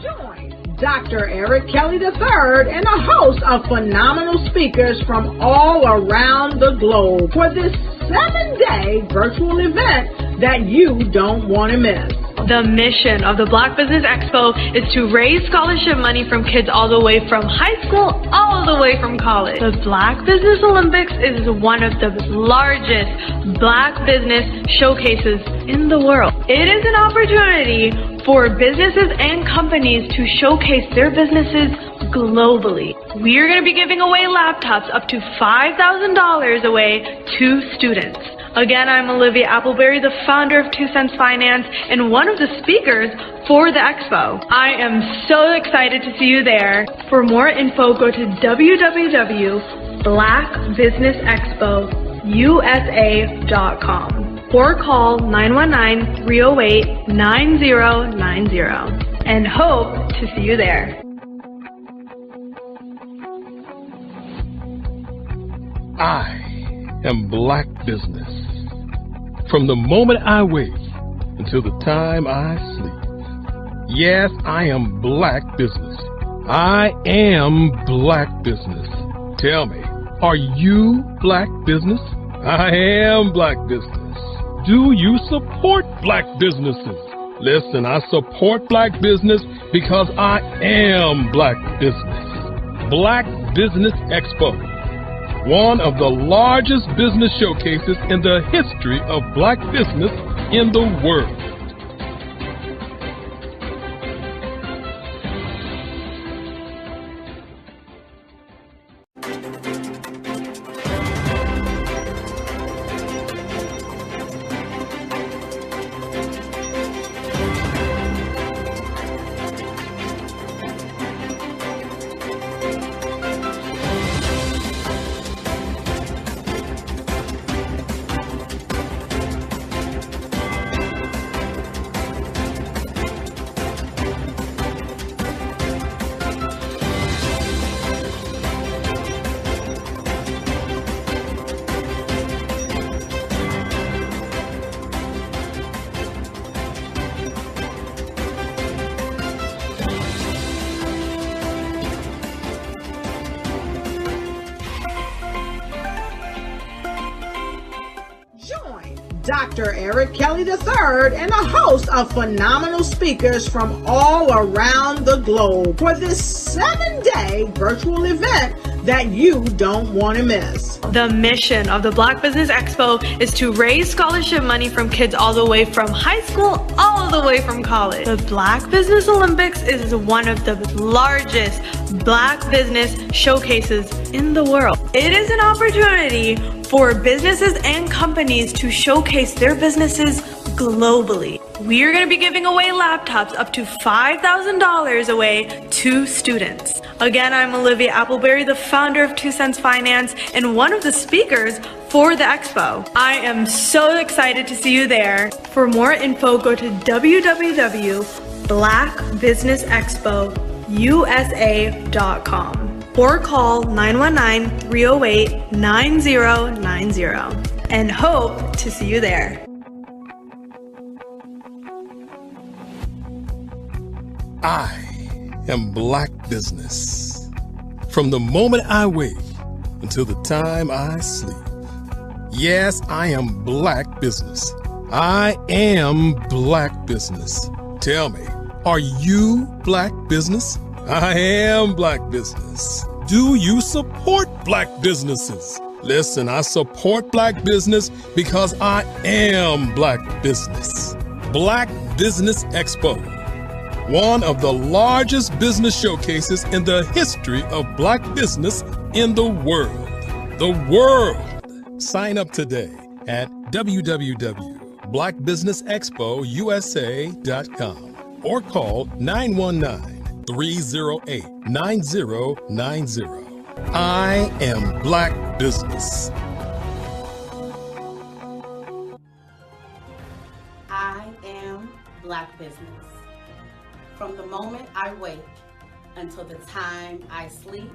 Join Dr. Eric Kelly III and a host of phenomenal speakers from all around the globe for this 7-day virtual event that you don't want to miss. The mission of the Black Business Expo is to raise scholarship money from kids all the way from high school, all the way from college. The Black Business Olympics is one of the largest Black business showcases in the world. It is an opportunity for businesses and companies to showcase their businesses globally. We are going to be giving away laptops up to $5,000 away to students. Again, I'm Olivia Appleberry, the founder of 2 Cents Finance and one of the speakers for the expo. I am so excited to see you there. For more info, go to www.blackbusinessexpousa.com or call 919-308-9090 and hope to see you there. I am Black Business. From the moment I wake until the time I sleep. Yes, I am Black Business. I am Black Business. Tell me, are you Black Business? I am Black Business. Do you support Black businesses? Listen, I support Black business because I am Black Business. Black Business Expo, one of the largest business showcases in the history of Black business in the world. Dr. Eric Kelly III and a host of phenomenal speakers from all around the globe for this 7-day virtual event that you don't want to miss. The mission of the Black Business Expo is to raise scholarship money from kids all the way from high school, all the way from college. The Black Business Olympics is one of the largest Black business showcases in the world. It is an opportunity for businesses and companies to showcase their businesses globally. We are going to be giving away laptops up to $5,000 away to students. Again, I'm Olivia Appleberry, the founder of 2 Cents Finance and one of the speakers for the expo. I am so excited to see you there. For more info, go to www.blackbusinessexpousa.com or call 919-308-9090 and hope to see you there. I am Black Business. From the moment I wake until the time I sleep. Yes, I am Black Business. I am Black Business. Tell me, are you Black Business? I am Black Business. Do you support Black businesses? Listen, I support Black business because I am Black Business. Black Business Expo, one of the largest business showcases in the history of Black business in the world. The world. Sign up today at www.blackbusinessexpousa.com or call 919-308-9090. I am Black Business. I am Black Business. From the moment I wake until the time I sleep,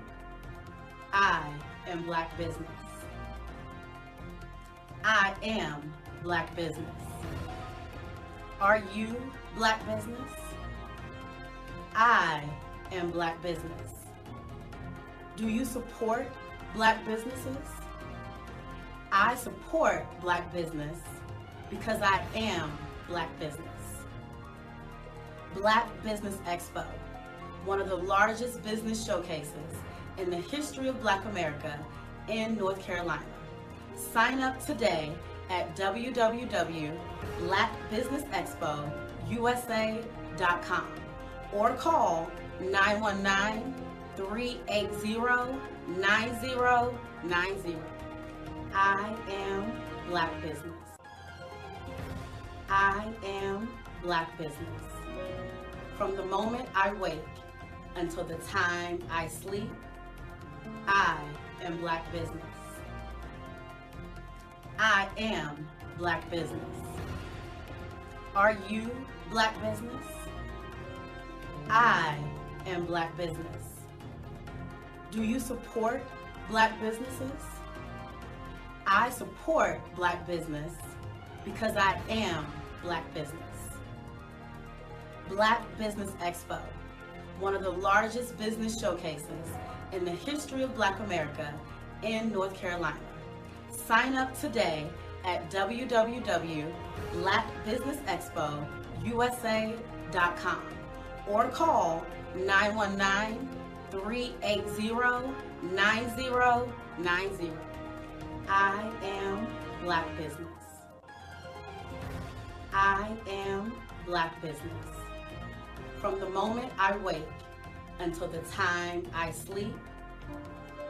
I am Black Business. I am Black Business. Are you Black business? I am Black business. Do you support Black businesses? I support Black business because I am Black business. Black Business Expo, one of the largest business showcases in the history of Black America in North Carolina. Sign up today at www.blackbusinessexpousa.com or call 919-380-9090. I am Black business. I am Black business. From the moment I wake until the time I sleep, I am Black business. I am Black business. Are you Black business? I am Black business. Do you support Black businesses? I support Black business because I am Black business. Black Business Expo, one of the largest business showcases in the history of Black America in North Carolina. Sign up today at www.blackbusinessexpousa.com or call 919-380-9090. I am Black business. I am Black business. From the moment I wake until the time I sleep,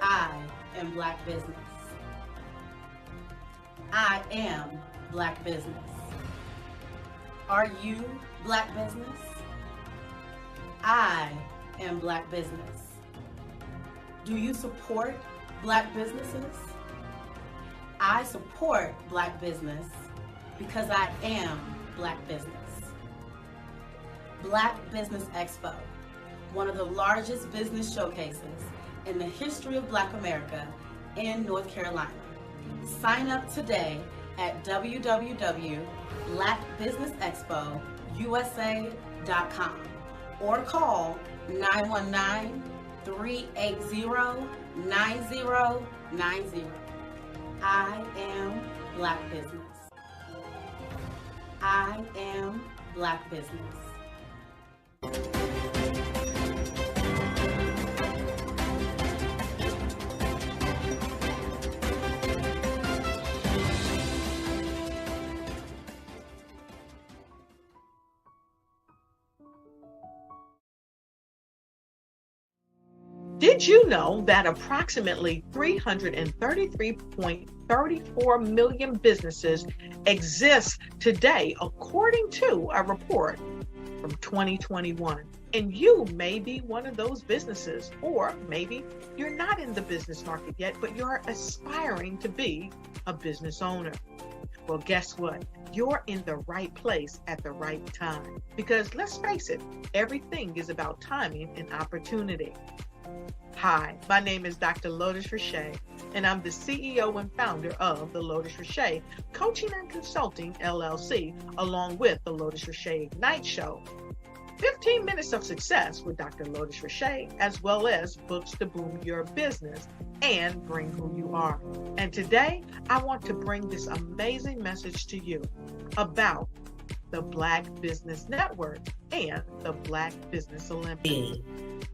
I am Black business. I am Black business. Are you Black business? I am Black business. Do you support Black businesses? I support Black business because I am Black business. Black Business Expo, one of the largest business showcases in the history of Black America in North Carolina. Sign up today at www.blackbusinessexpousa.com or call 919-380-9090. I am Black business. I am Black business. Did you know that approximately 333.34 million businesses exist today, according to a report from 2021? And you may be one of those businesses, or maybe you're not in the business market yet, but you're aspiring to be a business owner. Well, guess what? You're in the right place at the right time. Because let's face it, everything is about timing and opportunity. Hi, my name is Dr. Lotus Richey, and I'm the CEO and founder of the Lotus Richey Coaching and Consulting LLC, along with the Lotus Richey Ignite Show. 15 minutes of success with Dr. Lotus Richey, as well as books to boom your business and bring who you are. And today, I want to bring this amazing message to you about the Black Business Network and the Black Business Olympics.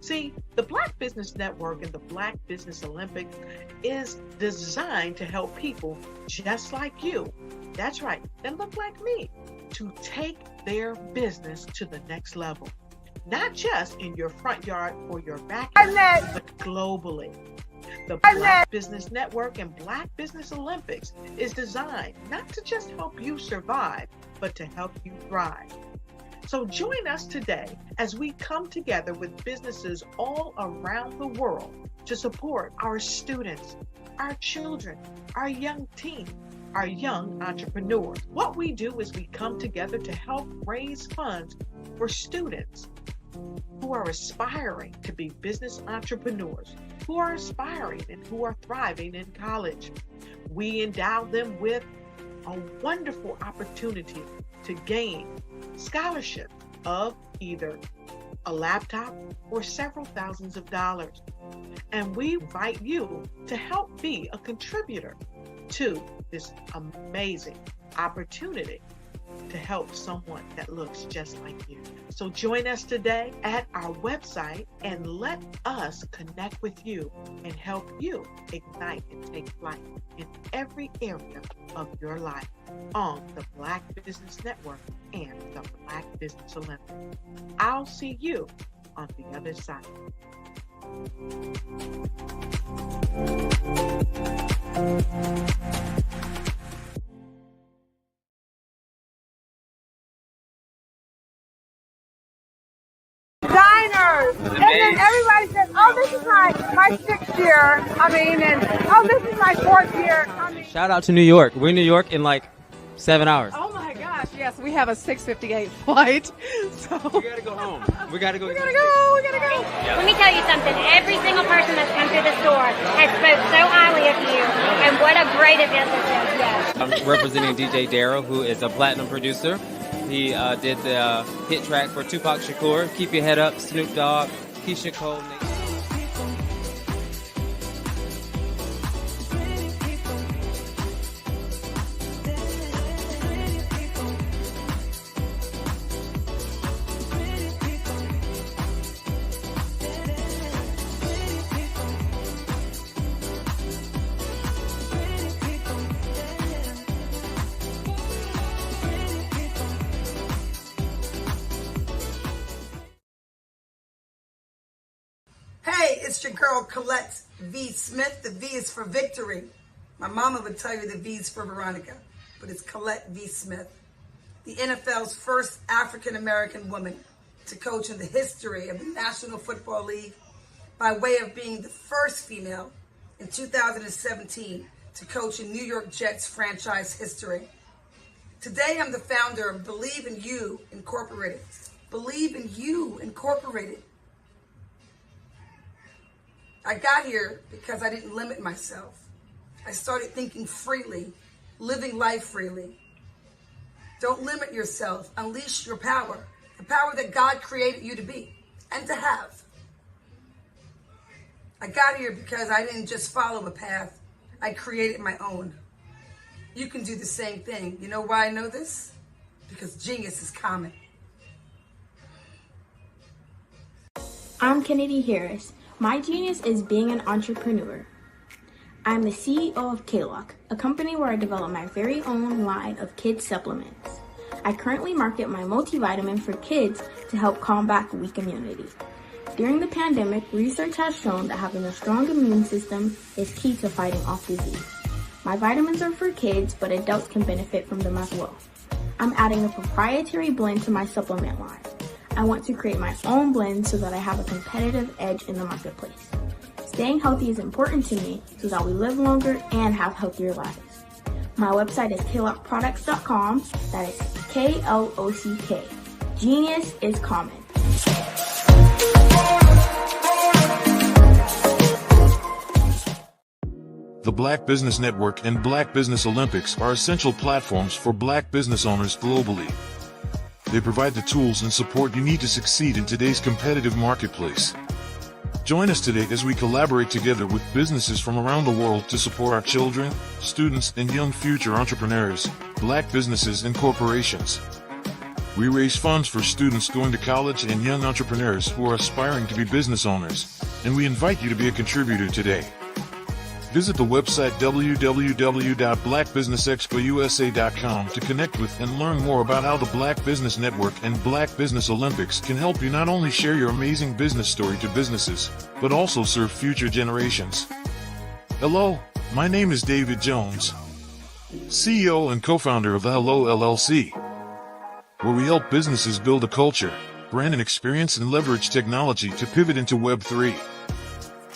See, the Black Business Network and the Black Business Olympics is designed to help people just like you, that's right, that look like me, to take their business to the next level. Not just in your front yard or your backyard, but globally. The Black Business Network and Black Business Olympics is designed not to just help you survive, but to help you thrive. So join us today as we come together with businesses all around the world to support our students, our children, our young teens, our young entrepreneurs. What we do is we come together to help raise funds for students who are aspiring to be business entrepreneurs, who are aspiring and who are thriving in college. We endow them with a wonderful opportunity to gain scholarship of either a laptop or several thousands of dollars. And we invite you to help be a contributor to this amazing opportunity to help someone that looks just like you. So join us today at our website and let us connect with you and help you ignite and take flight in every area of your life on the Black Business Network and the Black Business Olympics. I'll see you on the other side. Diners, and then everybody says, "Oh, this is my sixth year." And "Oh, this is my fourth year." Shout out to New York. We're in New York in like 7 hours. Oh my gosh, yes, we have a 6:58 flight. So we gotta go home. We gotta go. We gotta go. Let me tell you something. Every single person that's come through the store has spoke so highly of you, and what a great event this is. Yes. I'm representing DJ Darryl, who is a platinum producer. He did the hit track for Tupac Shakur, Keep Your Head Up, Snoop Dogg, Keisha Cole. Hey, it's your girl Colette V. Smith. The V is for victory. My mama would tell you the V is for Veronica, but it's Colette V. Smith, the NFL's first African-American woman to coach in the history of the National Football League by way of being the first female in 2017 to coach in New York Jets franchise history. Today, I'm the founder of Believe in You Incorporated. Believe in You Incorporated. I got here because I didn't limit myself. I started thinking freely, living life freely. Don't limit yourself. Unleash your power, the power that God created you to be and to have. I got here because I didn't just follow a path. I created my own. You can do the same thing. You know why I know this? Because genius is common. I'm Kennedy Harris. My genius is being an entrepreneur. I'm the CEO of K-Lock, a company where I develop my very own line of kids supplements. I currently market my multivitamin for kids to help combat weak immunity. During the pandemic, research has shown that having a strong immune system is key to fighting off disease. My vitamins are for kids, but adults can benefit from them as well. I'm adding a proprietary blend to my supplement line. I want to create my own blend so that I have a competitive edge in the marketplace. Staying healthy is important to me so that we live longer and have healthier lives. My website is klockproducts.com. That is K-L-O-C-K. Genius is common. The Black Business Network and Black Business Olympics are essential platforms for Black business owners globally. They provide the tools and support you need to succeed in today's competitive marketplace. Join us today as we collaborate together with businesses from around the world to support our children, students, and young future entrepreneurs, Black businesses and corporations. We raise funds for students going to college and young entrepreneurs who are aspiring to be business owners, and we invite you to be a contributor today. Visit the website www.blackbusinessexpousa.com to connect with and learn more about how the Black Business Network and Black Business Olympics can help you not only share your amazing business story to businesses, but also serve future generations. Hello, my name is David Jones, CEO and co-founder of the Hello LLC, where we help businesses build a culture, brand and experience and leverage technology to pivot into Web3.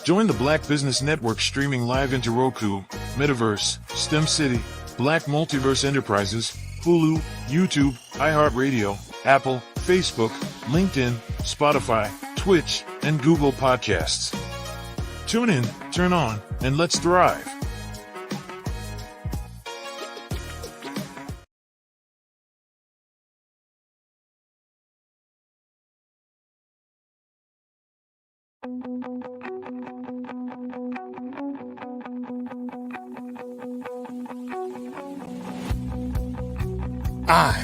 Join the Black Business Network streaming live into Roku, Metaverse, STEM City, Black Multiverse Enterprises, Hulu, YouTube, iHeartRadio, Apple, Facebook, LinkedIn, Spotify, Twitch, and Google Podcasts. Tune in, turn on, and let's thrive. I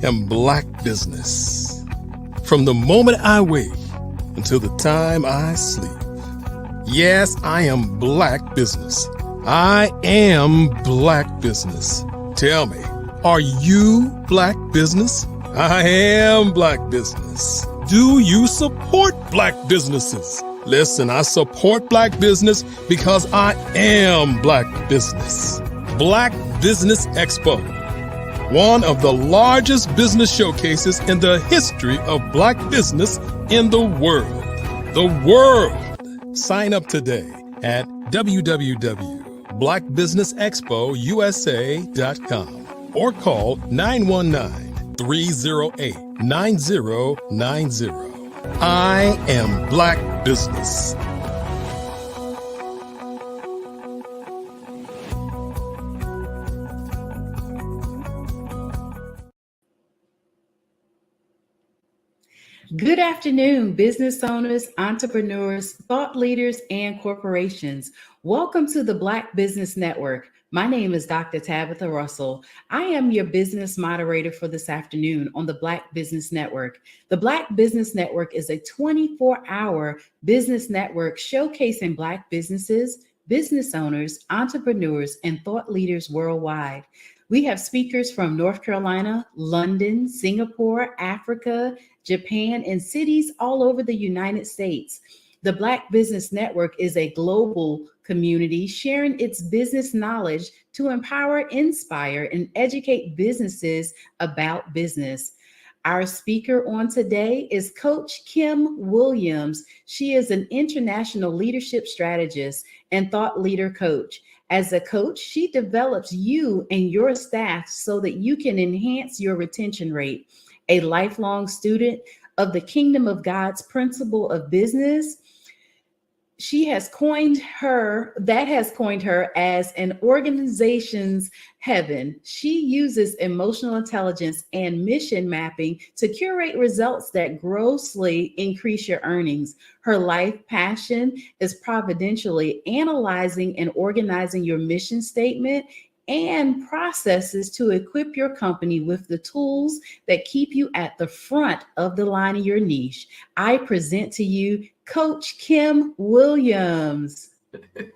am Black Business. From the moment I wake until the time I sleep. Yes, I am Black Business. I am Black Business. Tell me, are you Black Business? I am Black Business. Do you support Black businesses? Listen, I support Black business because I am Black Business. Black Business Expo, one of the largest business showcases in the history of Black business in the world. The world! Sign up today at www.blackbusinessexpousa.com or call 919-308-9090. I am Black Business. Good afternoon, business owners, entrepreneurs, thought leaders, and corporations. Welcome to the Black Business Network. My name is Dr. Tabitha Russell. I am your business moderator for this afternoon on the Black Business Network. The Black Business Network is a 24-hour business network showcasing Black businesses, business owners, entrepreneurs, and thought leaders worldwide. We have speakers from North Carolina, London, Singapore, Africa, Japan, and cities all over the United States. The Black Business Network is a global community sharing its business knowledge to empower, inspire, and educate businesses about business. Our speaker on today is Coach Kim Williams. She is an international leadership strategist and thought leader coach. As a coach, she develops you and your staff so that you can enhance your retention rate. A lifelong student of the Kingdom of God's principle of business, that has coined her as an organization's heaven. She uses emotional intelligence and mission mapping to curate results that grossly increase your earnings. Her life passion is providentially analyzing and organizing your mission statement and processes to equip your company with the tools that keep you at the front of the line of your niche. I present to you Coach Kim Williams. It's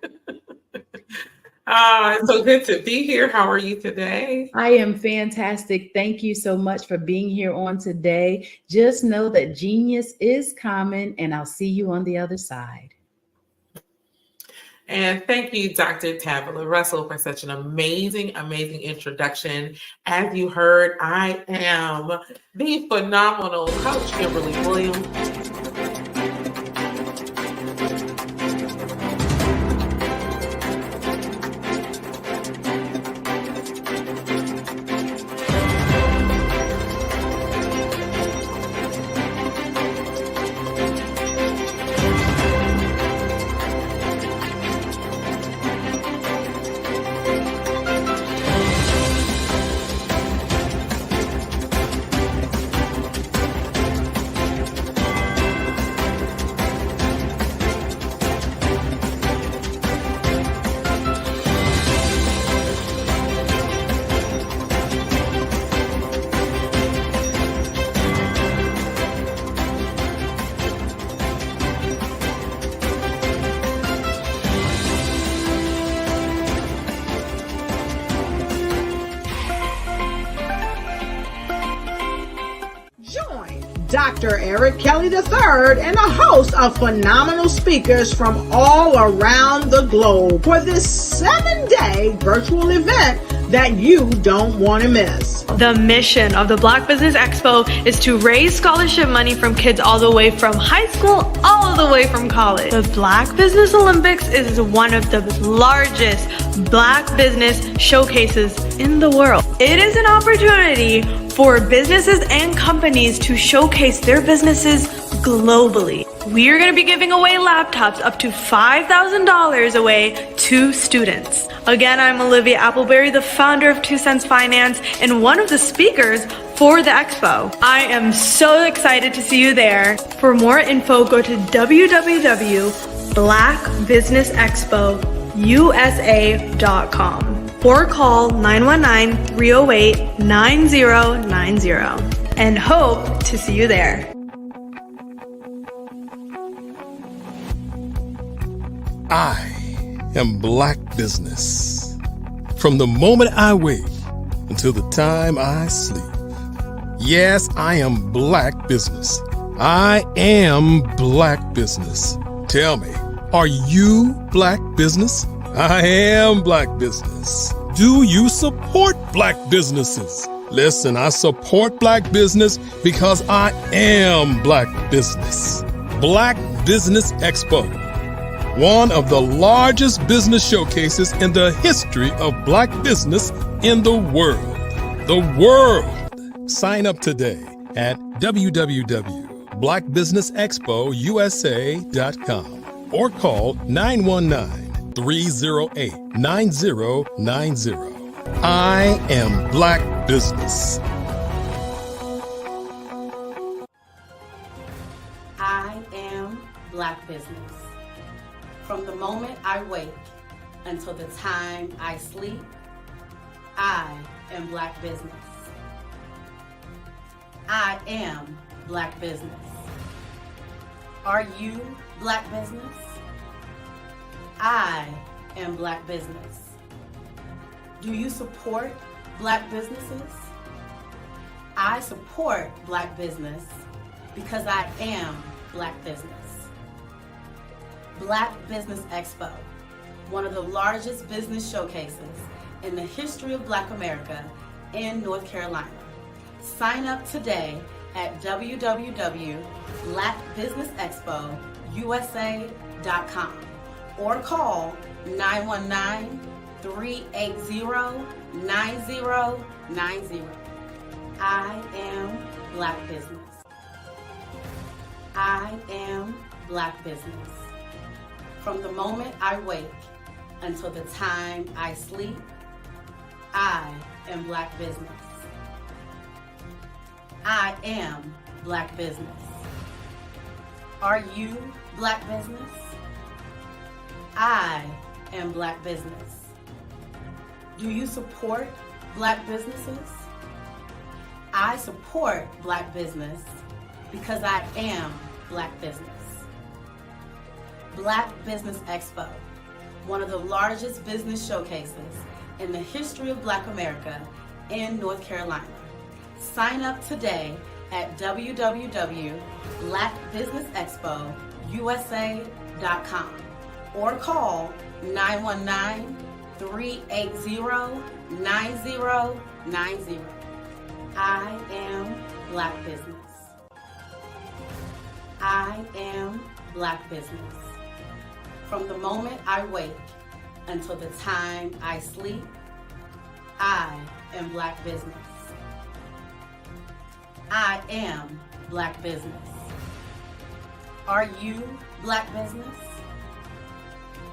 so good to be here. How are you today? I am fantastic. Thank you so much for being here on today. Just know that genius is common, and I'll see you on the other side. And thank you, Dr. Tabitha Russell, for such an amazing introduction. As you heard, I am the phenomenal Coach Kimberly Williams. Dr. Eric Kelly III and a host of phenomenal speakers from all around the globe for this 7-day virtual event that you don't want to miss. The mission of the Black Business Expo is to raise scholarship money from kids all the way from high school, all the way from college. The Black Business Olympics is one of the largest Black business showcases in the world. It is an opportunity for businesses and companies to showcase their businesses globally. We are going to be giving away laptops up to $5,000 away to students. Again, I'm Olivia Appleberry, the founder of 2 Cents Finance and one of the speakers for the expo. I am so excited to see you there. For more info, go to www.blackbusinessexpousa.com. or call 919-308-9090 and hope to see you there. I am Black Business. From the moment I wake until the time I sleep. Yes, I am Black Business. I am Black Business. Tell me, are you Black Business? I am Black Business. Do you support Black businesses? Listen, I support Black business because I am Black Business. Black Business Expo, one of the largest business showcases in the history of Black business in the world. The world! Sign up today at www.blackbusinessexpousa.com or call 919-308-9090. I am Black Business. I am Black Business. From the moment I wake until the time I sleep, I am Black Business. I am Black Business. Are you Black Business? I am Black Business. Do you support Black businesses? I support Black business because I am Black business. Black Business Expo, one of the largest business showcases in the history of Black America in North Carolina. Sign up today at www.blackbusinessexpousa.com or call 919-380-9090. I am Black Business. I am Black Business. From the moment I wake until the time I sleep, I am Black Business. I am Black Business. Are you Black Business? I am Black Business. Do you support Black businesses? I support Black business because I am Black business. Black Business Expo, one of the largest business showcases in the history of Black America in North Carolina. Sign up today at www.blackbusinessexpousa.com or call 919-380-9090. I am Black Business. I am Black Business. From the moment I wake until the time I sleep, I am Black Business. I am Black Business. Are you Black Business?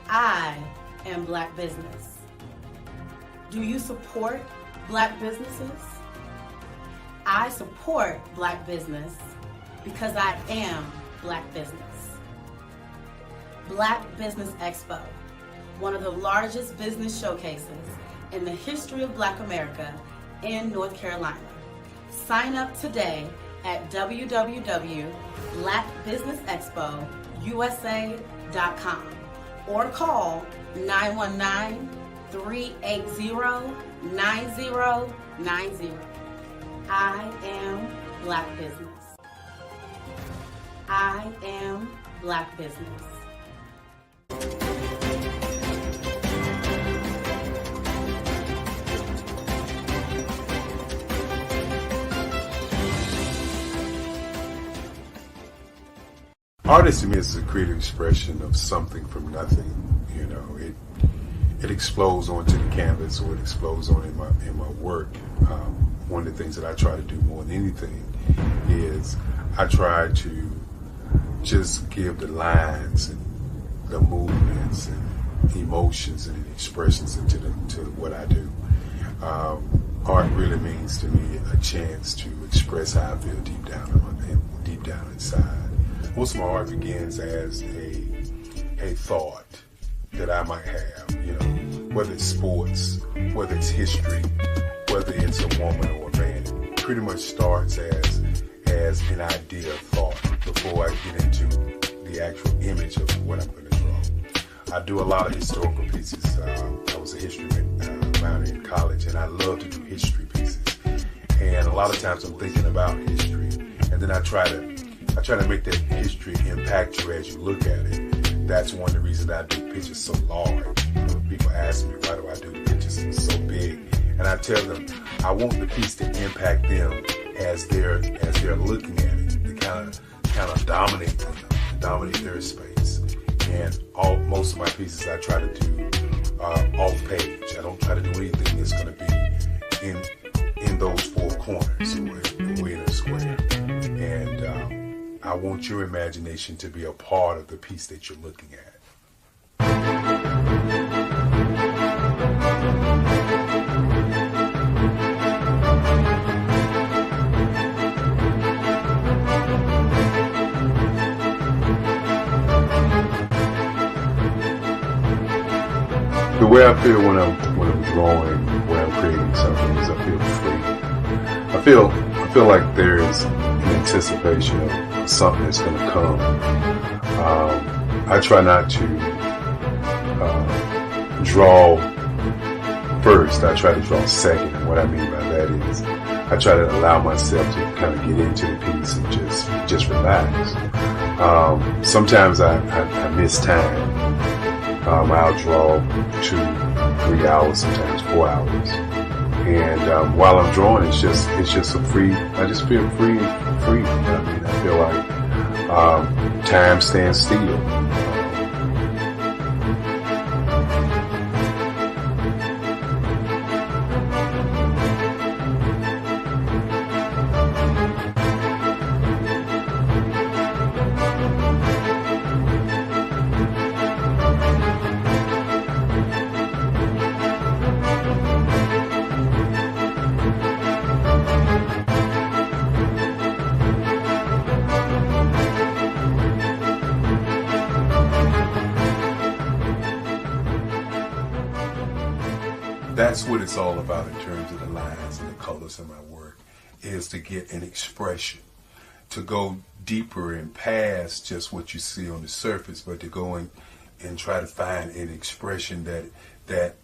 I am Black Business. Do you support Black businesses? I support Black business because I am Black business. Black Business Expo, one of the largest business showcases in the history of Black America in North Carolina. Sign up today at www.blackbusinessexpousa.com or call 919-380-9090. I am Black Business. I am Black Business. Artist to me is a creative expression of something from nothing. You know, it explodes onto the canvas, or it explodes on in my work. One of the things that I try to do more than anything is I try to just give the lines and the movements and emotions and expressions into what I do. Art really means to me a chance to express how I feel deep down inside. Most of my art begins as a thought that I might have, you know. whether it's sports, whether it's history, whether it's a woman or a man. It pretty much starts as an idea of thought before I get into the actual image of what I'm going to draw. I do a lot of historical pieces. I was a history minor in college, and I love to do history pieces. And a lot of times I'm thinking about history, and then I try to make that history impact you as you look at it. That's one of the reasons I do pictures so large. People ask me, why do I do pictures so big? And I tell them, I want the piece to impact them as they're looking at it, to kind of dominate them, dominate their space. And most of my pieces I try to do off page. I don't try to do anything that's going to be in those four corners or in a square. And I want your imagination to be a part of the piece that you're looking at. The way I feel when I'm drawing, when I'm creating something, is I feel free. I feel like there is an anticipation of something that's going to come. I try not to draw first. I try to draw second. And what I mean by that is I try to allow myself to kind of get into the piece and just relax. Sometimes I miss time. I'll draw 2-3 hours, sometimes 4 hours. And while I'm drawing, it's just a free. I just feel free. I mean, I feel like time stands still. That's what it's all about in terms of the lines and the colors of my work, is to get an expression, to go deeper and past just what you see on the surface, but to go in and try to find an expression that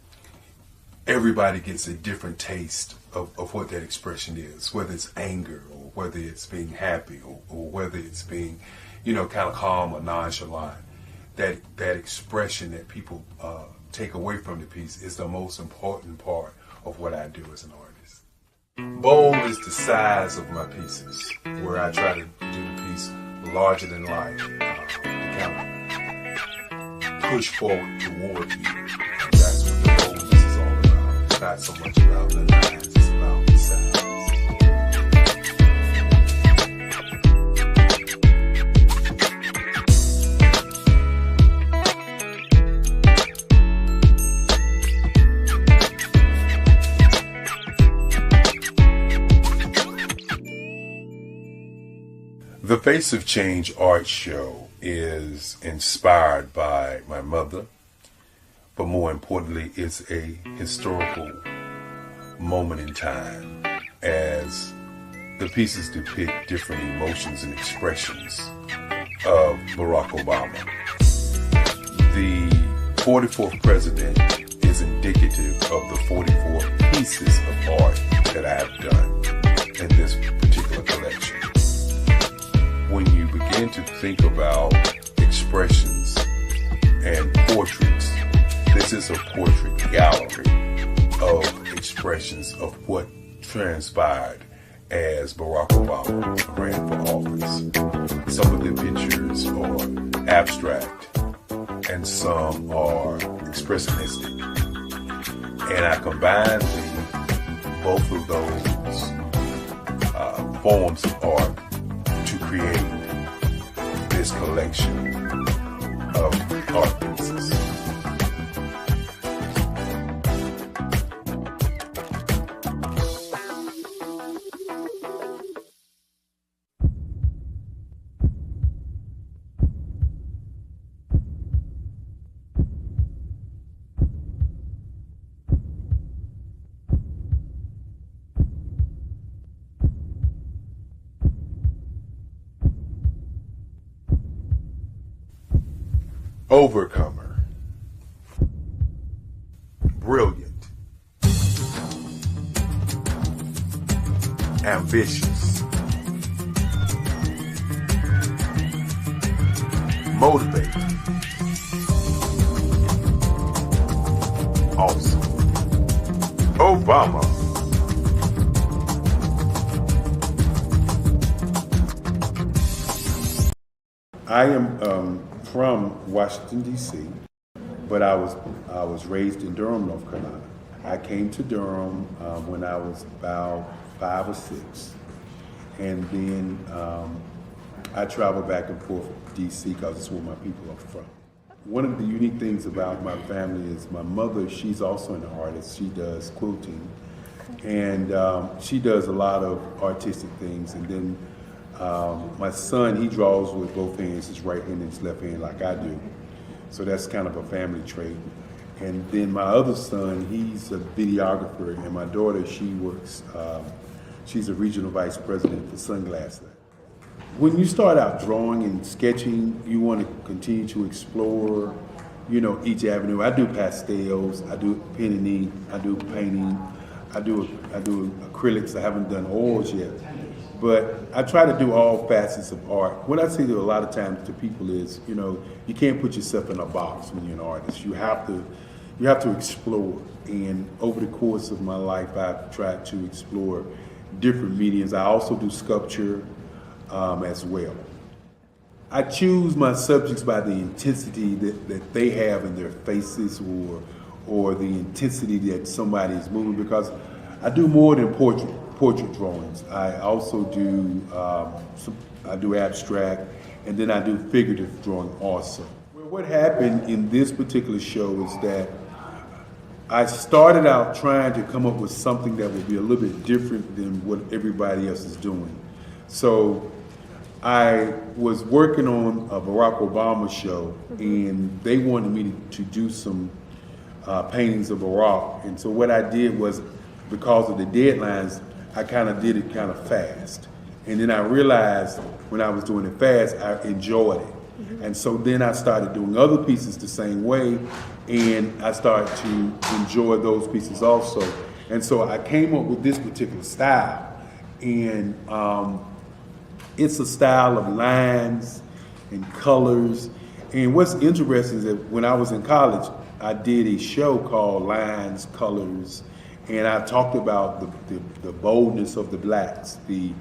everybody gets a different taste of what that expression is, whether it's anger or whether it's being happy or whether it's being, kind of calm or nonchalant. That expression that people take away from the piece is the most important part of what I do as an artist. Bold is the size of my pieces, where I try to do the piece larger than life, to kind of push forward toward you. That's what the boldness is all about. It's not so much about the lines, it's about the size. The Face of Change art show is inspired by my mother, but more importantly, it's a historical moment in time as the pieces depict different emotions and expressions of Barack Obama. The 44th president is indicative of the 44 pieces of art that I have done in this particular collection. When you begin to think about expressions and portraits, this is a portrait gallery of expressions of what transpired as Barack Obama ran for office. Some of the pictures are abstract and some are expressionistic. And I combined both of those forms of art to create this collection of art pieces. overcomer, brilliant, ambitious, motivated, awesome, Obama. I am from Washington, D.C., but I was raised in Durham, North Carolina. I came to Durham when I was about 5 or 6, and then I traveled back and forth to D.C. because it's where my people are from. One of the unique things about my family is my mother, she's also an artist. She does quilting, and she does a lot of artistic things. And then my son, he draws with both hands, his right hand and his left hand, like I do. So that's kind of a family trait. And then my other son, he's a videographer, and my daughter, she works, she's a regional vice president for Sunglass Lab. When you start out drawing and sketching, you want to continue to explore, you know, each avenue. I do pastels, I do pen and ink, I do painting, I do acrylics. I haven't done oils yet, but I try to do all facets of art. What I say to a lot of times to people is, you know, you can't put yourself in a box when you're an artist. You have to explore. And over the course of my life, I've tried to explore different mediums. I also do sculpture as well. I choose my subjects by the intensity that they have in their faces, or the intensity that somebody is moving, because I do more than portrait drawings. I also do I do abstract, and then I do figurative drawing also. What happened in this particular show is that I started out trying to come up with something that would be a little bit different than what everybody else is doing. So I was working on a Barack Obama show, and they wanted me to do some paintings of Barack. And so what I did was, because of the deadlines, I kind of did it kind of fast. And then I realized when I was doing it fast, I enjoyed it. And so then I started doing other pieces the same way, and I started to enjoy those pieces also. And so I came up with this particular style, and it's a style of lines and colors. And what's interesting is that when I was in college, I did a show called Lines, Colors, and I talked about the boldness of the blacks, the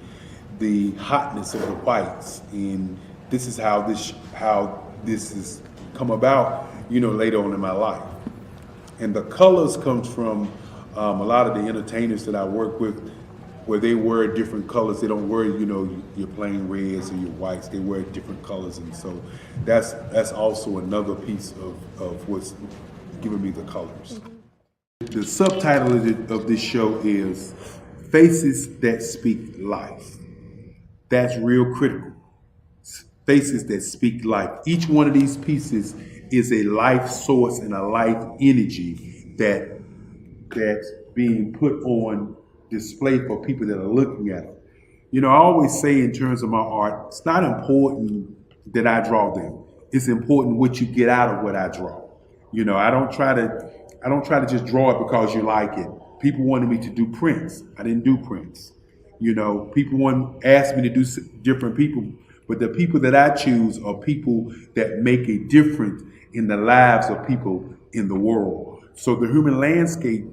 hotness of the whites, and this is how this has come about, you know, later on in my life. And the colors comes from a lot of the entertainers that I work with, where they wear different colors. They don't wear, you know, your plain reds or your whites. They wear different colors, and so that's also another piece of what's giving me the colors. The subtitle of this show is Faces That Speak Life. That's real critical. Faces that speak life. Each one of these pieces is a life source and a life energy that's being put on display for people that are looking at it. You know, I always say in terms of my art, it's not important that I draw them. It's important what you get out of what I draw. You know, I don't try to just draw it because you like it. People wanted me to do prints. I didn't do prints. You know, people asked me to do different people, but the people that I choose are people that make a difference in the lives of people in the world. So the human landscape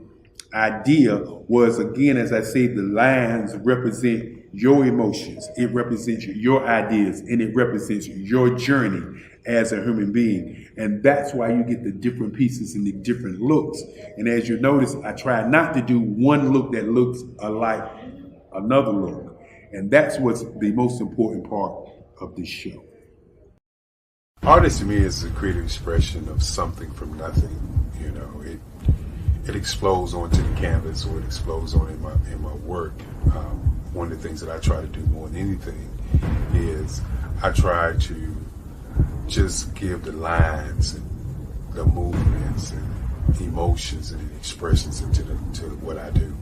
idea was, again, as I say, the lines represent your emotions, it represents your ideas, and it represents your journey as a human being. And that's why you get the different pieces and the different looks. And as you notice, I try not to do one look that looks alike another look. And that's what's the most important part of this show. Art to me is a creative expression of something from nothing. You know, it explodes onto the canvas, or it explodes on in my work. One of the things that I try to do more than anything is I try to just give the lines and the movements and emotions and expressions into what I do.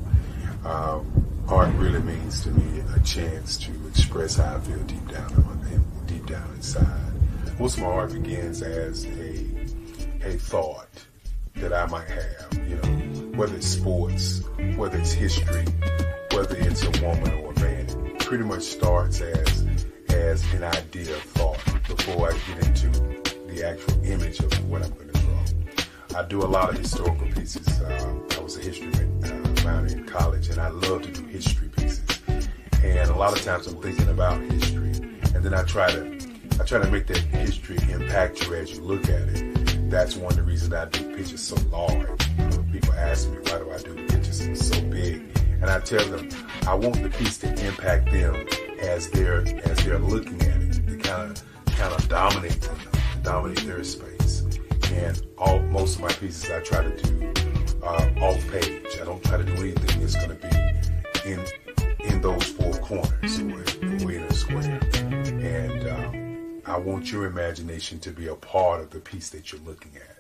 Art really means to me a chance to express how I feel deep down inside. most of my art begins as a thought that I might have, whether it's sports, whether it's history, whether it's a woman or a man. It pretty much starts as an idea of thought before I get into the actual image of what I'm going to draw. I do a lot of historical pieces. I was a history minor in college, and I love to do history pieces. And a lot of times I'm thinking about history, and then I try to make that history impact you as you look at it. That's one of the reasons I do pictures so large. People ask me, why do I do the pictures so big? And I tell them, I want the piece to impact them as they're looking at it, to kind of dominate them, dominate their space. And most of my pieces I try to do off page. I don't try to do anything that's going to be in those four corners or in a square. And I want your imagination to be a part of the piece that you're looking at.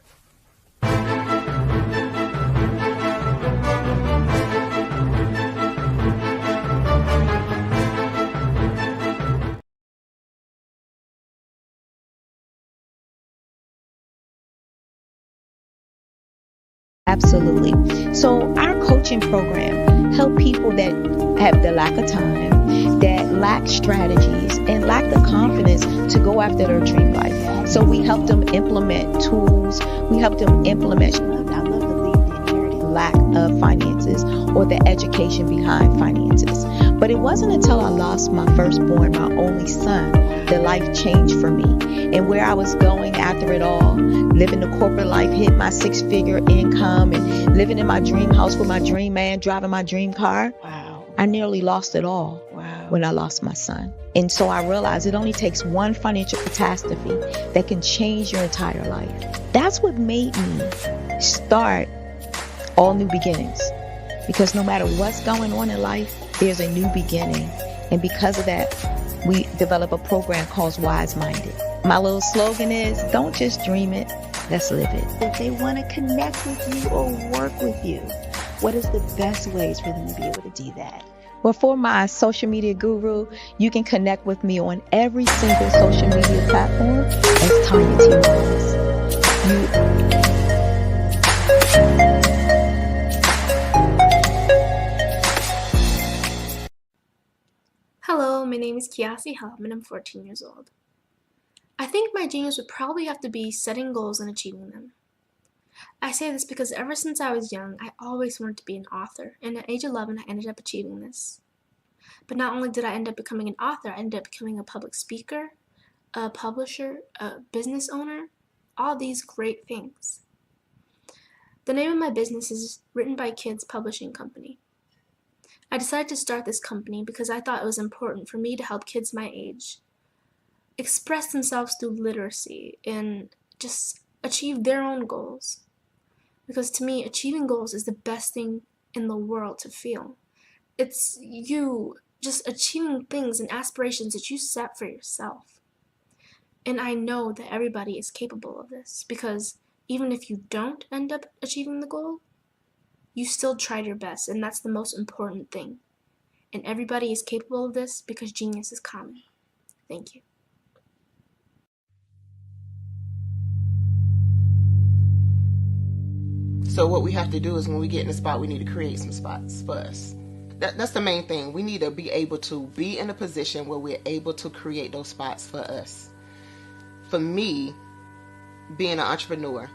Absolutely. So our coaching program help people that have the lack of time, that lack strategies, and lack the confidence to go after their dream life. So we help them implement tools. We help them implement, I love to leave the inherited lack of finances or the education behind finances. But it wasn't until I lost my firstborn, my only son, that life changed for me. And where I was going after it all, living the corporate life, hit my 6-figure income, and living in my dream house with my dream man, driving my dream car. Wow. I nearly lost it all when I lost my son. And so I realized it only takes one financial catastrophe that can change your entire life. That's what made me start All New Beginnings. Because no matter what's going on in life, there's a new beginning. And because of that, we develop a program called Wise Minded. My little slogan is, don't just dream it, let's live it. If they want to connect with you or work with you, what is the best ways for them to be able to do that? Well, for my social media guru, you can connect with me on every single social media platform as Tanya T. Wallace. Hello, my name is Kiasi Helm and I'm 14 years old. I think my genius would probably have to be setting goals and achieving them. I say this because ever since I was young, I always wanted to be an author, and at age 11, I ended up achieving this. But not only did I end up becoming an author, I ended up becoming a public speaker, a publisher, a business owner, all these great things. The name of my business is Written by Kids Publishing Company. I decided to start this company because I thought it was important for me to help kids my age express themselves through literacy and just achieve their own goals. Because to me, achieving goals is the best thing in the world to feel. It's you just achieving things and aspirations that you set for yourself. And I know that everybody is capable of this, because even if you don't end up achieving the goal, you still tried your best, and that's the most important thing. And everybody is capable of this because genius is common. Thank you. So what we have to do is when we get in the spot, we need to create some spots for us. That's the main thing. We need to be able to be in a position where we're able to create those spots for us. For me, being an entrepreneur,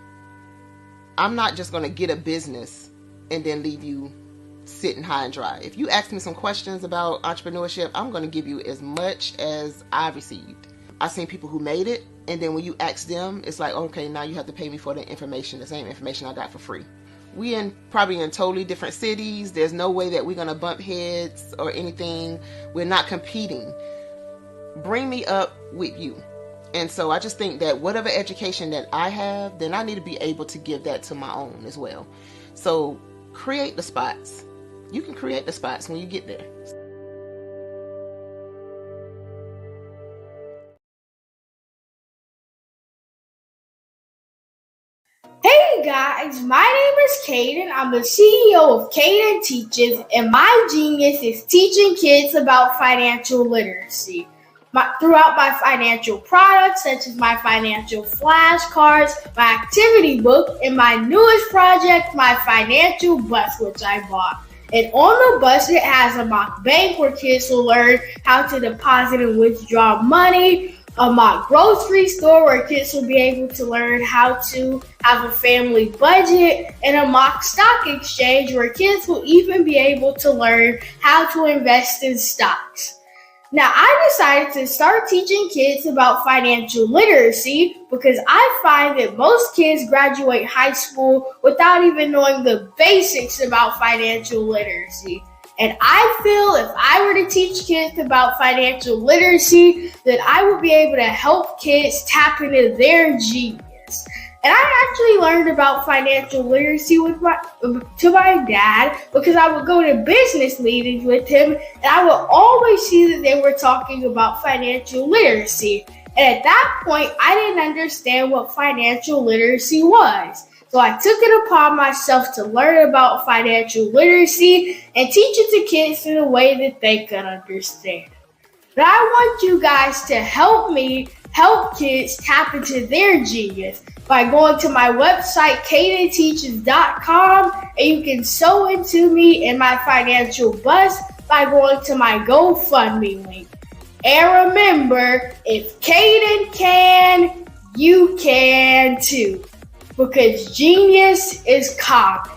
I'm not just going to get a business and then leave you sitting high and dry. If you ask me some questions about entrepreneurship, I'm going to give you as much as I received. I've seen people who made it, and then when you ask them, it's like, okay, now you have to pay me for the information, the same information I got for free. We probably in totally different cities. There's no way that we're going to bump heads or anything. We're not competing. Bring me up with you. And so I just think that whatever education that I have, then I need to be able to give that to my own as well. So create the spots. You can create the spots when you get there. Hey guys, my name is Caden. I'm the CEO of Caden Teaches, and my genius is teaching kids about financial literacy. throughout my financial products, such as my financial flashcards, my activity book, and my newest project, my financial bus, which I bought. And on the bus, it has a mock bank where kids will learn how to deposit and withdraw money, a mock grocery store where kids will be able to learn how to have a family budget, and a mock stock exchange where kids will even be able to learn how to invest in stocks. Now, I decided to start teaching kids about financial literacy because I find that most kids graduate high school without even knowing the basics about financial literacy. And I feel if I were to teach kids about financial literacy, that I would be able to help kids tap into their genius. And I actually learned about financial literacy to my dad because I would go to business meetings with him and I would always see that they were talking about financial literacy. And at that point, I didn't understand what financial literacy was. So I took it upon myself to learn about financial literacy and teach it to kids in a way that they could understand. But I want you guys to help me help kids tap into their genius by going to my website, cadenteaches.com, and you can sew into me in my financial bus by going to my GoFundMe link. And remember, if Caden can, you can too, because genius is common.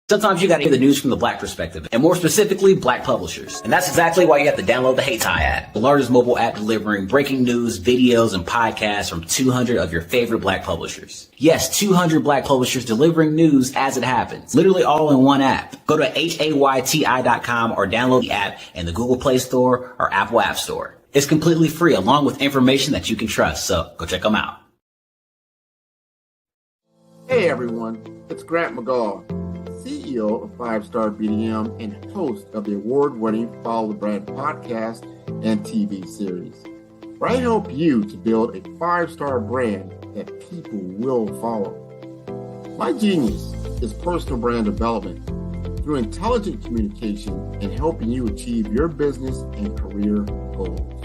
Sometimes you gotta hear the news from the Black perspective, and more specifically, Black publishers. And that's exactly why you have to download the Hey Tie app, the largest mobile app delivering breaking news, videos, and podcasts from 200 of your favorite Black publishers. Yes, 200 Black publishers delivering news as it happens, literally all in one app. Go to hayti.com or download the app in the Google Play Store or Apple App Store. It's completely free, along with information that you can trust, so go check them out. Hey everyone, it's Grant McGaw, CEO of 5-Star BDM and host of the award-winning Follow the Brand podcast and TV series, where I help you to build a 5-star brand that people will follow. My genius is personal brand development through intelligent communication and helping you achieve your business and career goals.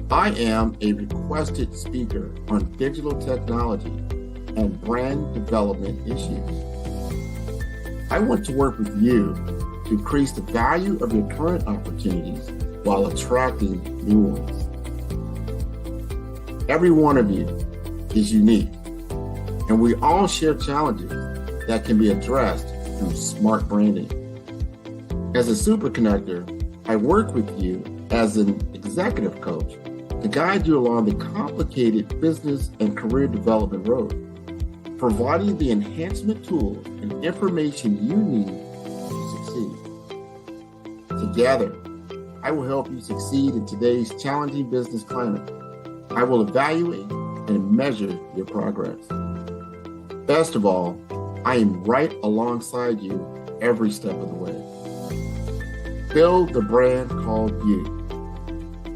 I am a requested speaker on digital technology and brand development issues. I want to work with you to increase the value of your current opportunities while attracting new ones. Every one of you is unique, and we all share challenges that can be addressed through smart branding. As a super connector, I work with you as an executive coach to guide you along the complicated business and career development road, providing the enhancement tools and information you need to succeed. Together, I will help you succeed in today's challenging business climate. I will evaluate and measure your progress. Best of all, I am right alongside you every step of the way. Build the brand called you.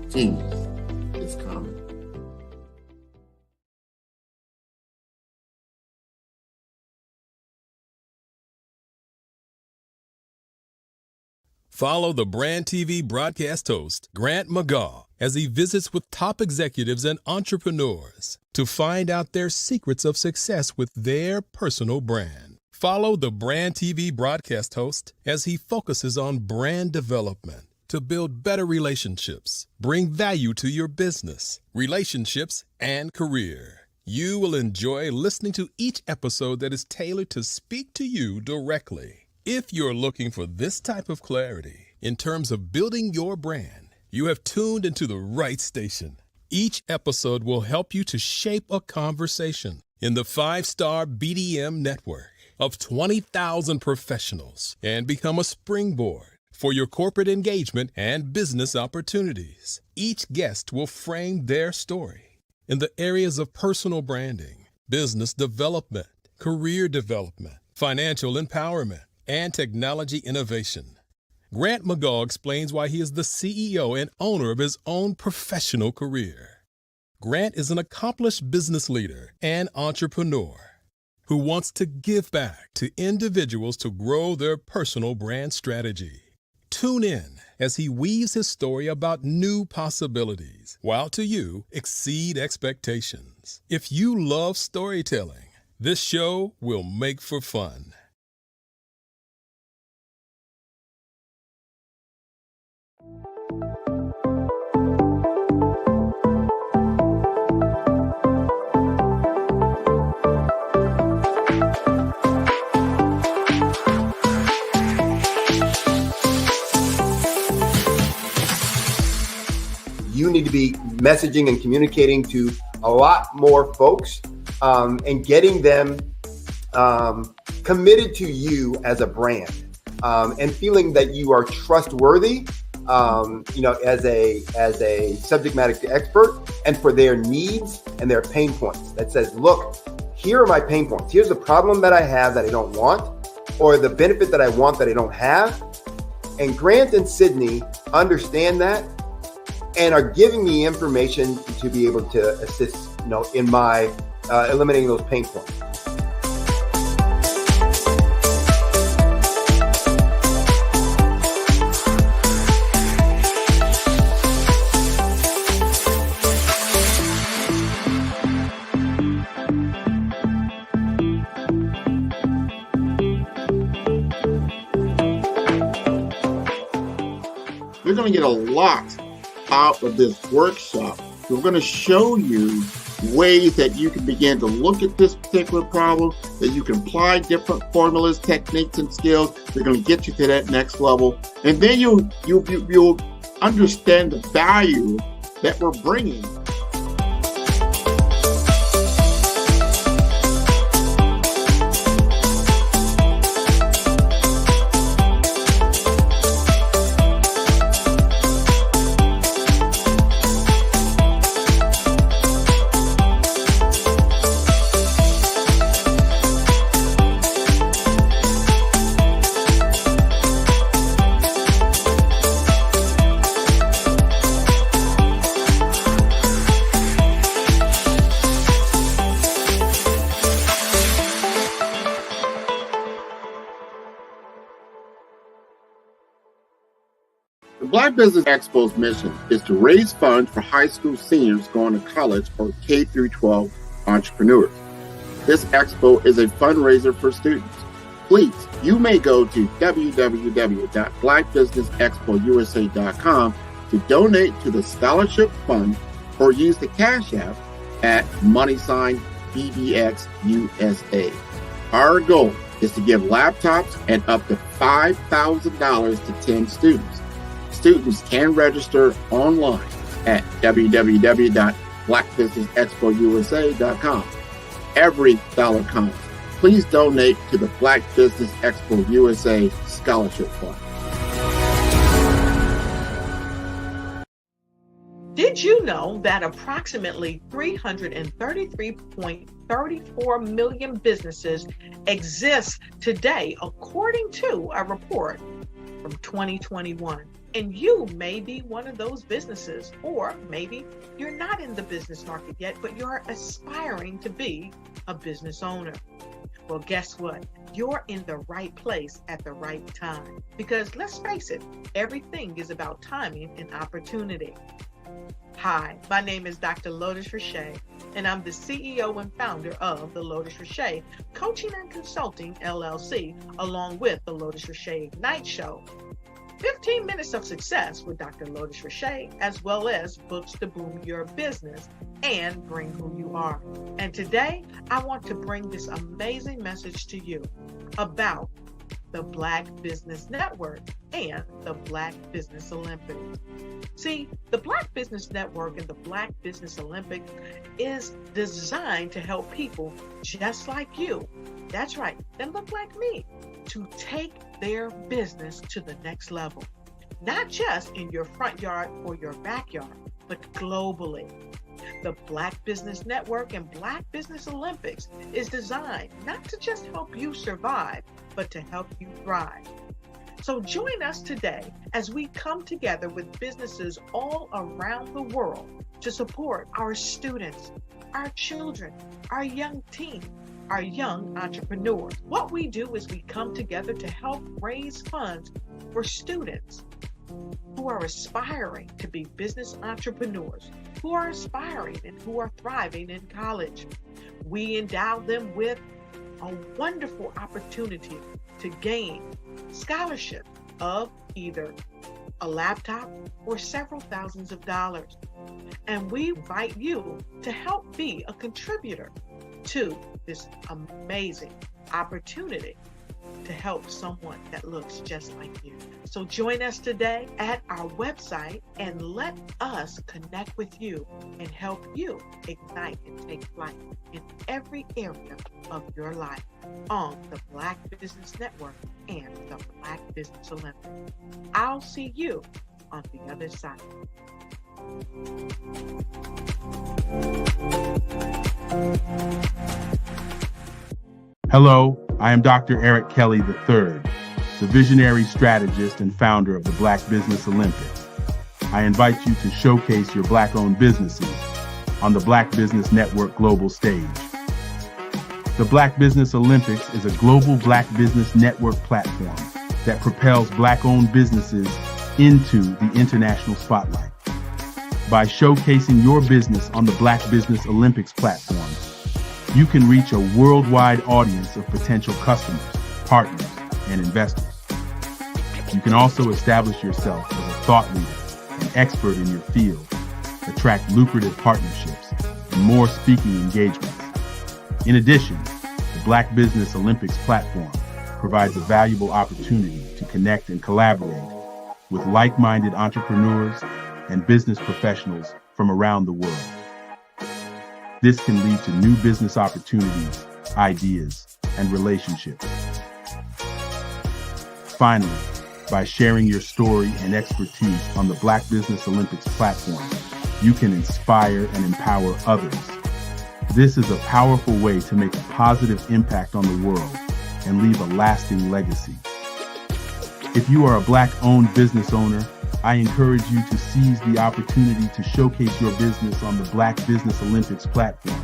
Genius is common. Follow the Brand TV broadcast host, Grant McGaw, as he visits with top executives and entrepreneurs to find out their secrets of success with their personal brand. Follow the Brand TV broadcast host as he focuses on brand development to build better relationships, bring value to your business, relationships, and career. You will enjoy listening to each episode that is tailored to speak to you directly. If you're looking for this type of clarity in terms of building your brand, you have tuned into the right station. Each episode will help you to shape a conversation in the 5-Star BDM network of 20,000 professionals and become a springboard for your corporate engagement and business opportunities. Each guest will frame their story in the areas of personal branding, business development, career development, financial empowerment, and technology innovation. Grant McGaugh explains why he is the CEO and owner of his own professional career. Grant is an accomplished business leader and entrepreneur who wants to give back to individuals to grow their personal brand strategy. Tune in as he weaves his story about new possibilities, while to you exceed expectations. If you love storytelling, this show will make for fun. You need to be messaging and communicating to a lot more folks and getting them committed to you as a brand and feeling that you are trustworthy, as a subject matter expert, and for their needs and their pain points. That says, look, here are my pain points. Here's the problem that I have that I don't want, or the benefit that I want that I don't have. And Grant and Sydney understand that and are giving me information to be able to assist, in my eliminating those pain points. You're going to get a lot out of this workshop. We're going to show you ways that you can begin to look at this particular problem, that you can apply different formulas, techniques, and skills. We're going to get you to that next level. And then you'll understand the value that we're bringing. The Black Business Expo's mission is to raise funds for high school seniors going to college or K through 12 entrepreneurs. This expo is a fundraiser for students. Please, you may go to www.blackbusinessexpousa.com to donate to the scholarship fund or use the Cash App at $BBXUSA. Our goal is to give laptops and up to $5,000 to 10 students. Students can register online at www.blackbusinessexpousa.com. Every dollar counts. Please donate to the Black Business Expo USA Scholarship Fund. Did you know that approximately 333.34 million businesses exist today, according to a report from 2021? And you may be one of those businesses, or maybe you're not in the business market yet, but you're aspiring to be a business owner. Well, guess what? You're in the right place at the right time. Because let's face it, everything is about timing and opportunity. Hi, my name is Dr. Lotus Richey, and I'm the CEO and founder of the Lotus Richey Coaching and Consulting LLC, along with the Lotus Richey Ignite Show. 15 minutes of success with Dr. Lotus Richey, as well as books to boom your business and bring who you are. And today, I want to bring this amazing message to you about the Black Business Network and the Black Business Olympics. See, the Black Business Network and the Black Business Olympics is designed to help people just like you, that's right, that look like me, to take their business to the next level. Not just in your front yard or your backyard, but globally. The Black Business Network and Black Business Olympics is designed not to just help you survive, but to help you thrive. So join us today as we come together with businesses all around the world to support our students, our children, our young teens, our young entrepreneurs. What we do is we come together to help raise funds for students who are aspiring to be business entrepreneurs, who are aspiring and who are thriving in college. We endow them with a wonderful opportunity to gain scholarship of either a laptop or several thousands of dollars. And we invite you to help be a contributor to this amazing opportunity to help someone that looks just like you. So join us today at our website and let us connect with you and help you ignite and take flight in every area of your life on the Black Business Network and the Black Business Olympics. I'll see you on the other side. Hello, I am Dr. Eric Kelly III, the visionary strategist and founder of the Black Business Olympics. I invite you to showcase your Black-owned businesses on the Black Business Network global stage. The Black Business Olympics is a global Black Business Network platform that propels Black-owned businesses into the international spotlight. By showcasing your business on the Black Business Olympics platform, you can reach a worldwide audience of potential customers, partners, and investors. You can also establish yourself as a thought leader and expert in your field, attract lucrative partnerships, and more speaking engagements. In addition, the Black Business Olympics platform provides a valuable opportunity to connect and collaborate with like-minded entrepreneurs and business professionals from around the world. This can lead to new business opportunities, ideas, and relationships. Finally, by sharing your story and expertise on the Black Business Olympics platform, you can inspire and empower others. This is a powerful way to make a positive impact on the world and leave a lasting legacy. If you are a Black-owned business owner, I encourage you to seize the opportunity to showcase your business on the Black Business Olympics platform.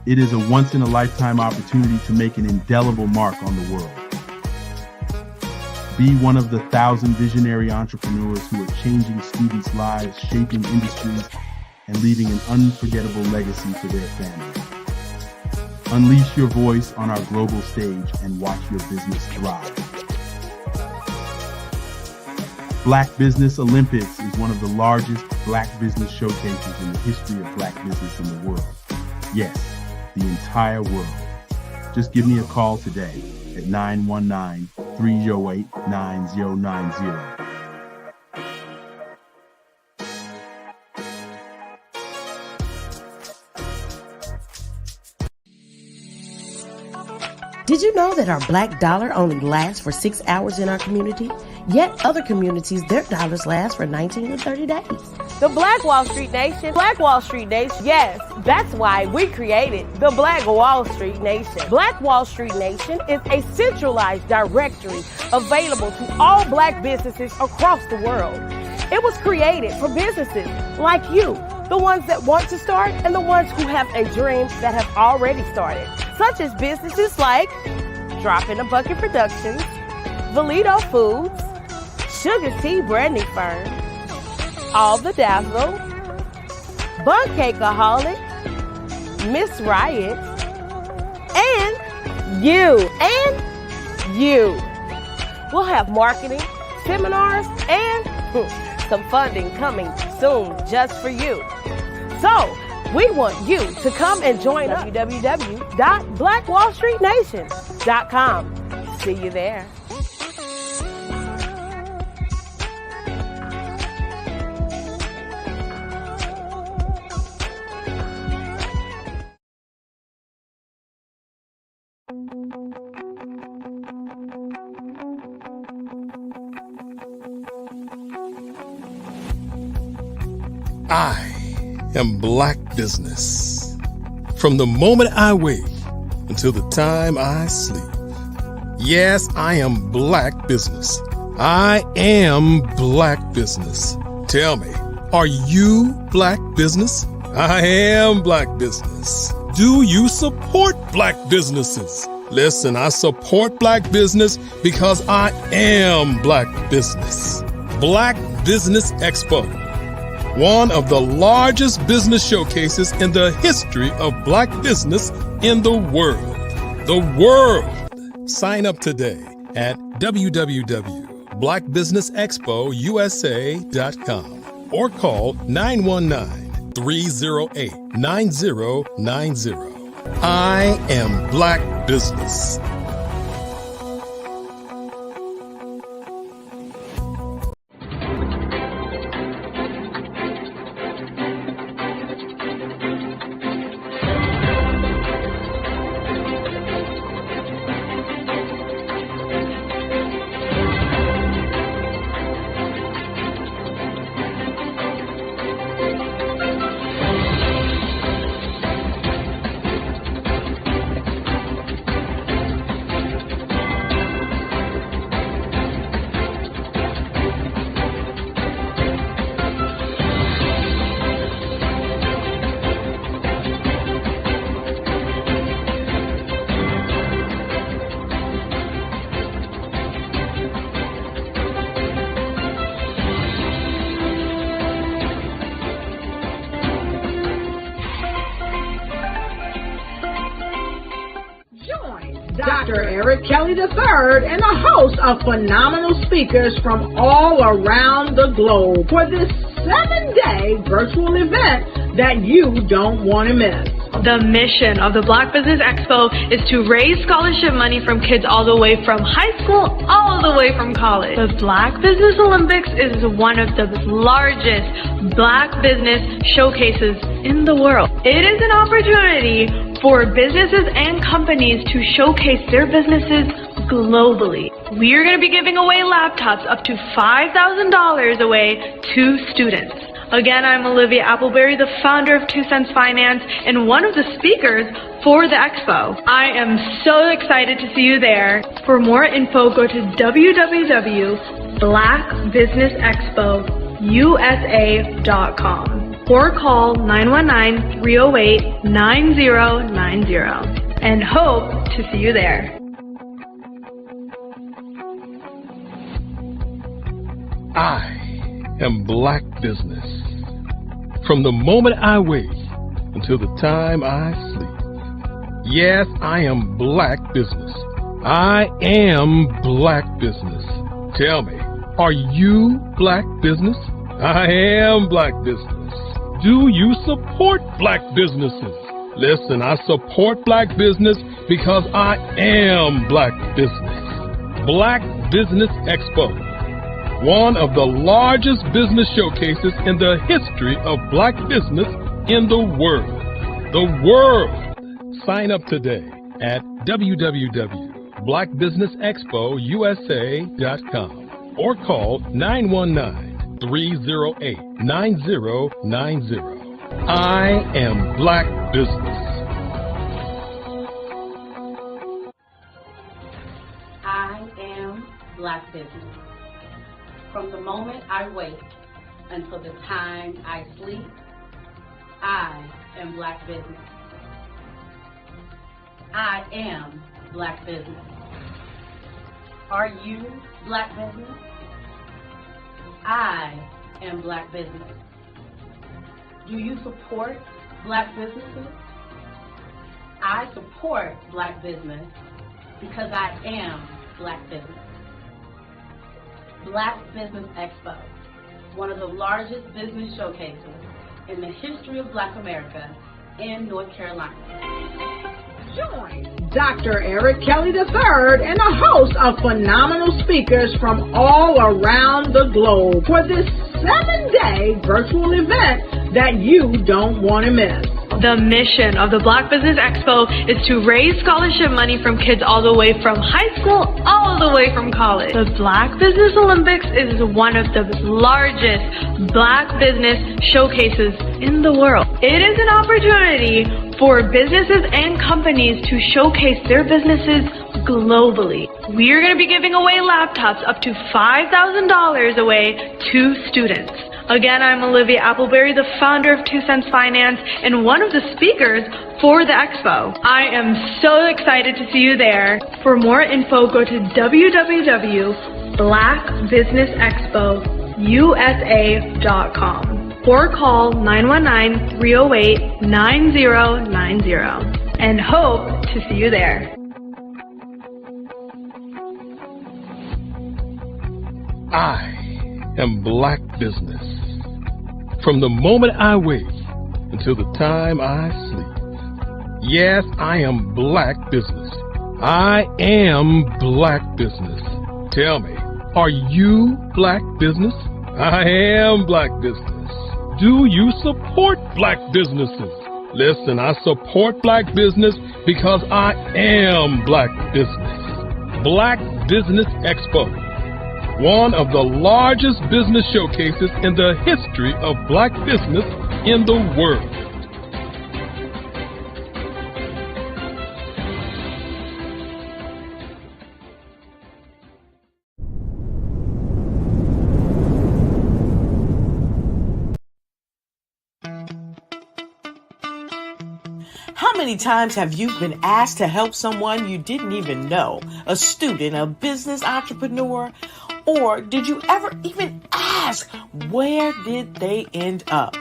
It is a once-in-a-lifetime opportunity to make an indelible mark on the world. Be one of the 1,000 visionary entrepreneurs who are changing students' lives, shaping industries, and leaving an unforgettable legacy for their families. Unleash your voice on our global stage and watch your business thrive. Black Business Olympics is one of the largest Black business showcases in the history of Black business in the world. Yes, the entire world. Just give me a call today at 919-308-9090. Did you know that our Black dollar only lasts for 6 hours in our community? Yet other communities, their dollars last for 19 to 30 days. The Black Wall Street Nation. Black Wall Street Nation. Yes, that's why we created the Black Wall Street Nation. Black Wall Street Nation is a centralized directory available to all Black businesses across the world. It was created for businesses like you, the ones that want to start and the ones who have a dream that have already started, such as businesses like Drop in a Bucket Productions, Valito Foods, Sugar Tea Branding Firm, All the Dazzle, Bun Cakeaholic, Miss Riot, and you. We'll have marketing, seminars, and some funding coming soon just for you. So, we want you to come and join us. www.blackwallstreetnation.com. See you there. I am Black Business. From the moment I wake until the time I sleep. Yes, I am Black Business. I am Black Business. Tell me, are you Black Business? I am Black Business. Do you support Black businesses? Listen, I support Black business because I am Black Business. Black Business Expo, one of the largest business showcases in the history of Black business in the world. The world! Sign up today at www.blackbusinessexpousa.com or call 919-308-9090. I am Black Business. Dr. Eric Kelly III and a host of phenomenal speakers from all around the globe for this 7-day virtual event that you don't want to miss. The mission of the Black Business Expo is to raise scholarship money from kids all the way from high school, all the way from college. The Black Business Olympics is one of the largest Black business showcases in the world. It is an opportunity for businesses and companies to showcase their businesses globally. We are going to be giving away laptops up to $5,000 away to students. Again, I'm Olivia Appleberry, the founder of 2 Cents Finance and one of the speakers for the expo. I am so excited to see you there. For more info, go to www.blackbusinessexpousa.com or call 919-308-9090 and hope to see you there. I am Black Business. From the moment I wake until the time I sleep. Yes, I am Black Business. I am Black Business. Tell me, are you Black Business? I am Black Business. Do you support Black businesses? Listen, I support Black business because I am Black Business. Black Business Expo, one of the largest business showcases in the history of Black business in the world. The world! Sign up today at www.blackbusinessexpousa.com or call 919-308-9090. I am Black Business. I am Black Business. From the moment I wake until the time I sleep, I am Black Business. I am Black Business. Are you Black Business? I am Black Business. Do you support Black businesses? I support Black business because I am Black Business. Black Business Expo, one of the largest business showcases in the history of Black America in North Carolina. Join Dr. Eric Kelly III and a host of phenomenal speakers from all around the globe for this 7-day virtual event that you don't want to miss. The mission of the Black Business Expo is to raise scholarship money from kids all the way from high school, all the way from college. The Black Business Olympics is one of the largest Black business showcases in the world. It is an opportunity for businesses and companies to showcase their businesses globally. We are going to be giving away laptops up to $5,000 away to students. Again, I'm Olivia Appleberry, the founder of 2 Cents Finance and one of the speakers for the expo. I am so excited to see you there. For more info, go to www.blackbusinessexpousa.com or call 919-308-9090 and hope to see you there. I am Black Business. From the moment I wake until the time I sleep. Yes, I am Black Business. I am Black Business. Tell me, are you Black Business? I am Black Business. Do you support Black businesses? Listen, I support Black business because I am Black Business. Black Business Expo, one of the largest business showcases in the history of Black business in the world. How many times have you been asked to help someone you didn't even know? A student, a business entrepreneur? Or did you ever even ask, where did they end up?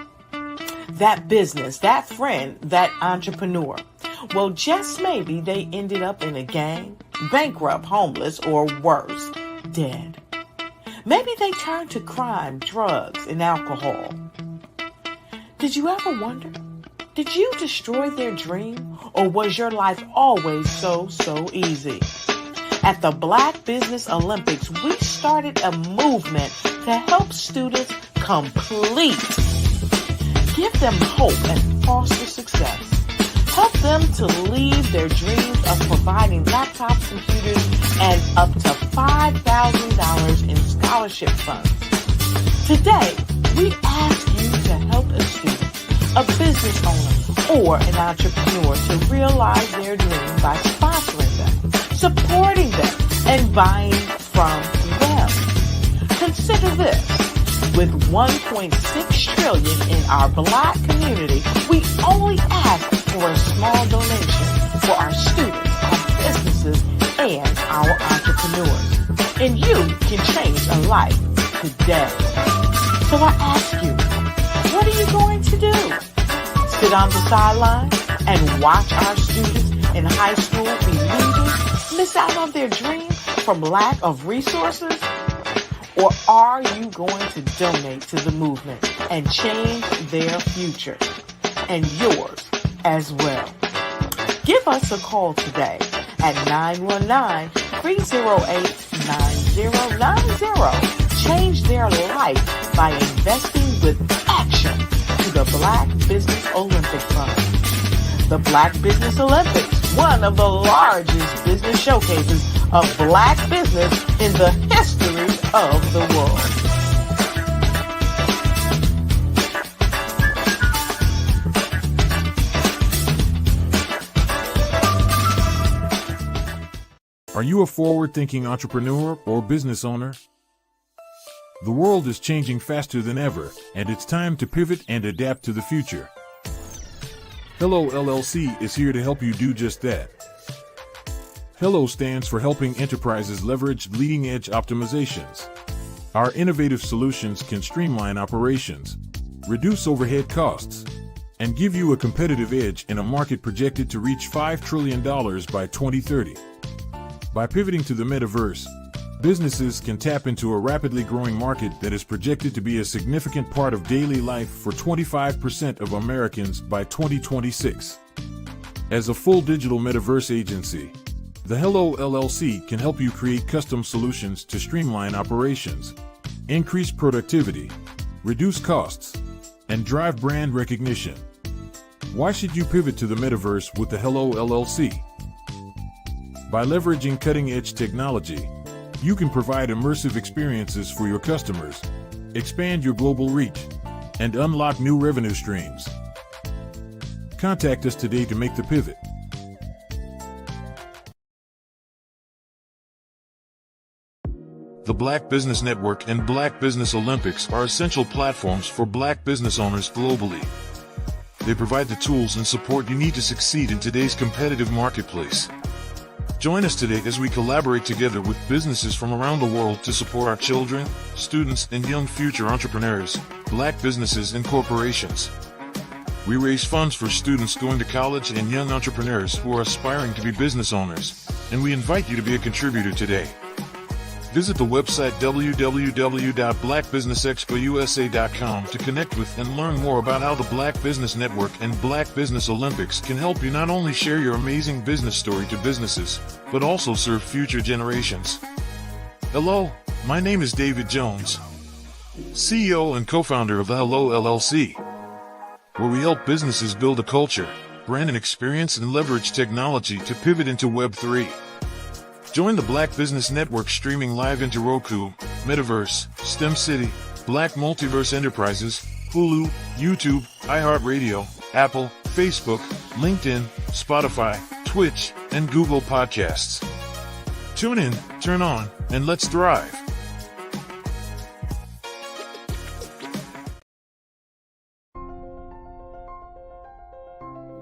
That business, that friend, that entrepreneur. Well, just maybe they ended up in a gang, bankrupt, homeless, or worse, dead. Maybe they turned to crime, drugs, and alcohol. Did you ever wonder? Did you destroy their dream, or was your life always so easy? At the Black Business Olympics, we started a movement to help students complete. Give them hope and foster success. Help them to leave their dreams of providing laptops, computers, and up to $5,000 in scholarship funds. Today, we ask you to help a student, a business owner, or an entrepreneur to realize their dream by sponsoring them, supporting them, and buying from them. Consider this. With $1.6 trillion in our Black community, we only ask for a small donation for our students, our businesses, and our entrepreneurs. And you can change a life today. So I ask you, what are you going to do? Sit on the sideline and watch our students in high school be losers, miss out on their dream from lack of resources? Or are you going to donate to the movement and change their future and yours as well? Give us a call today at 919-308-9090. Change their life by investing with action to the Black Business Olympic Fund. The Black Business Olympics, one of the largest business showcases of Black business in the history of the world. Are you a forward-thinking entrepreneur or business owner? The world is changing faster than ever, and it's time to pivot and adapt to the future. Hello LLC is here to help you do just that. Hello stands for helping enterprises leverage leading-edge optimizations. Our innovative solutions can streamline operations, reduce overhead costs, and give you a competitive edge in a market projected to reach $5 trillion by 2030. By pivoting to the metaverse, businesses can tap into a rapidly growing market that is projected to be a significant part of daily life for 25% of Americans by 2026. As a full digital metaverse agency, the Hello LLC can help you create custom solutions to streamline operations, increase productivity, reduce costs, and drive brand recognition. Why should you pivot to the metaverse with the Hello LLC? By leveraging cutting-edge technology, you can provide immersive experiences for your customers, expand your global reach, and unlock new revenue streams. Contact us today to make the pivot. The Black Business Network and Black Business Olympics are essential platforms for Black business owners globally. They provide the tools and support you need to succeed in today's competitive marketplace. Join us today as we collaborate together with businesses from around the world to support our children, students, and young future entrepreneurs, Black businesses and corporations. We raise funds for students going to college and young entrepreneurs who are aspiring to be business owners, and we invite you to be a contributor today. Visit the website www.blackbusinessexpousa.com to connect with and learn more about how the Black Business Network and Black Business Olympics can help you not only share your amazing business story to businesses, but also serve future generations. Hello, my name is David Jones, CEO and co-founder of the Hello LLC, where we help businesses build a culture, brand and experience, and leverage technology to pivot into Web3. Join the Black Business Network streaming live into Roku, Metaverse, STEM City, Black Multiverse Enterprises, Hulu, YouTube, iHeartRadio, Apple, Facebook, LinkedIn, Spotify, Twitch, and Google Podcasts. Tune in, turn on, and let's thrive.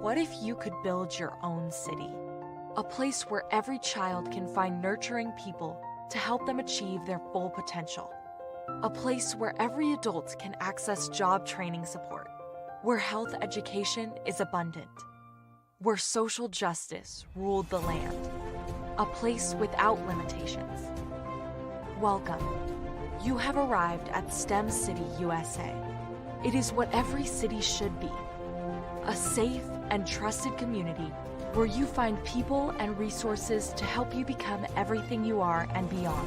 What if you could build your own city? A place where every child can find nurturing people to help them achieve their full potential. A place where every adult can access job training support, where health education is abundant, where social justice ruled the land. A place without limitations. Welcome. You have arrived at STEM City USA. It is what every city should be. A safe and trusted community where you find people and resources to help you become everything you are and beyond.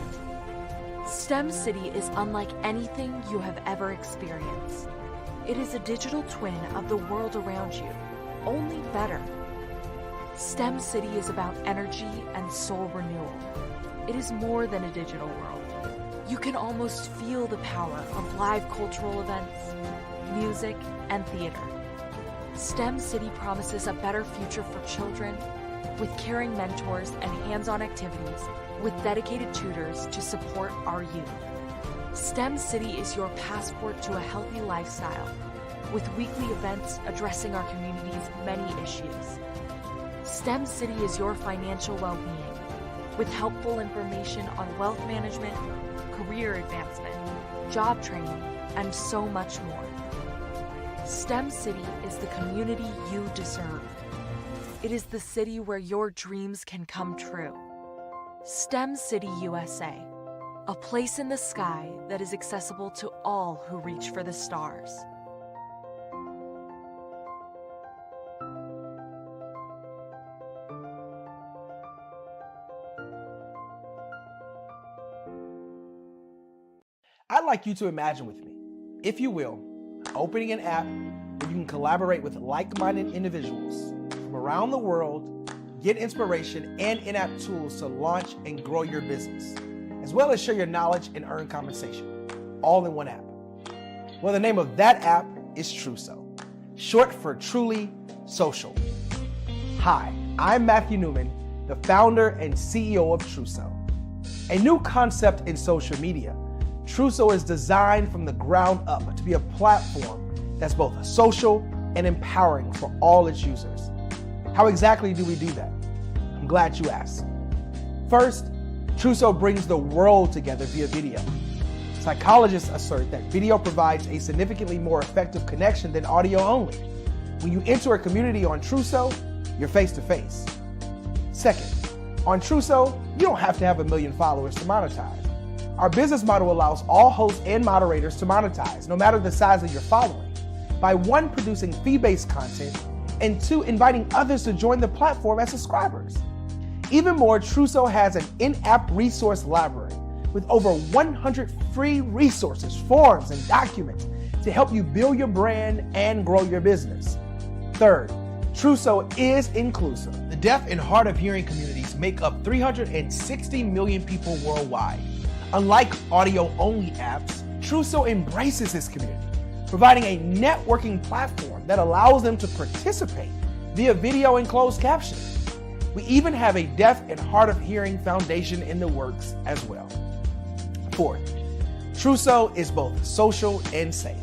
STEM City is unlike anything you have ever experienced. It is a digital twin of the world around you, only better. STEM City is about energy and soul renewal. It is more than a digital world. You can almost feel the power of live cultural events, music, and theater. STEM City promises a better future for children with caring mentors and hands-on activities with dedicated tutors to support our youth. STEM City is your passport to a healthy lifestyle with weekly events addressing our community's many issues. STEM City is your financial well-being with helpful information on wealth management, career advancement, job training, and so much more. STEM City is the community you deserve. It is the city where your dreams can come true. STEM City USA, a place in the sky that is accessible to all who reach for the stars. I'd like you to imagine with me, if you will, opening an app where you can collaborate with like-minded individuals from around the world, get inspiration and in-app tools to launch and grow your business, as well as share your knowledge and earn compensation, all in one app. Well, the name of that app is Truso, short for Truly Social. Hi, I'm Matthew Newman, the founder and CEO of Truso, a new concept in social media. Truso is designed from the ground up to be a platform that's both social and empowering for all its users. How exactly do we do that? I'm glad you asked. First, Truso brings the world together via video. Psychologists assert that video provides a significantly more effective connection than audio only. When you enter a community on Truso, you're face-to-face. Second, on Truso, you don't have to have 1 million followers to monetize. Our business model allows all hosts and moderators to monetize, no matter the size of your following, by 1, producing fee-based content, and 2, inviting others to join the platform as subscribers. Even more, Truso has an in-app resource library with over 100 free resources, forms, and documents to help you build your brand and grow your business. Third, Truso is inclusive. The deaf and hard of hearing communities make up 360 million people worldwide. Unlike audio-only apps, Truso embraces this community, providing a networking platform that allows them to participate via video and closed captioning. We even have a deaf and hard of hearing foundation in the works as well. Fourth, Trousseau is both social and safe.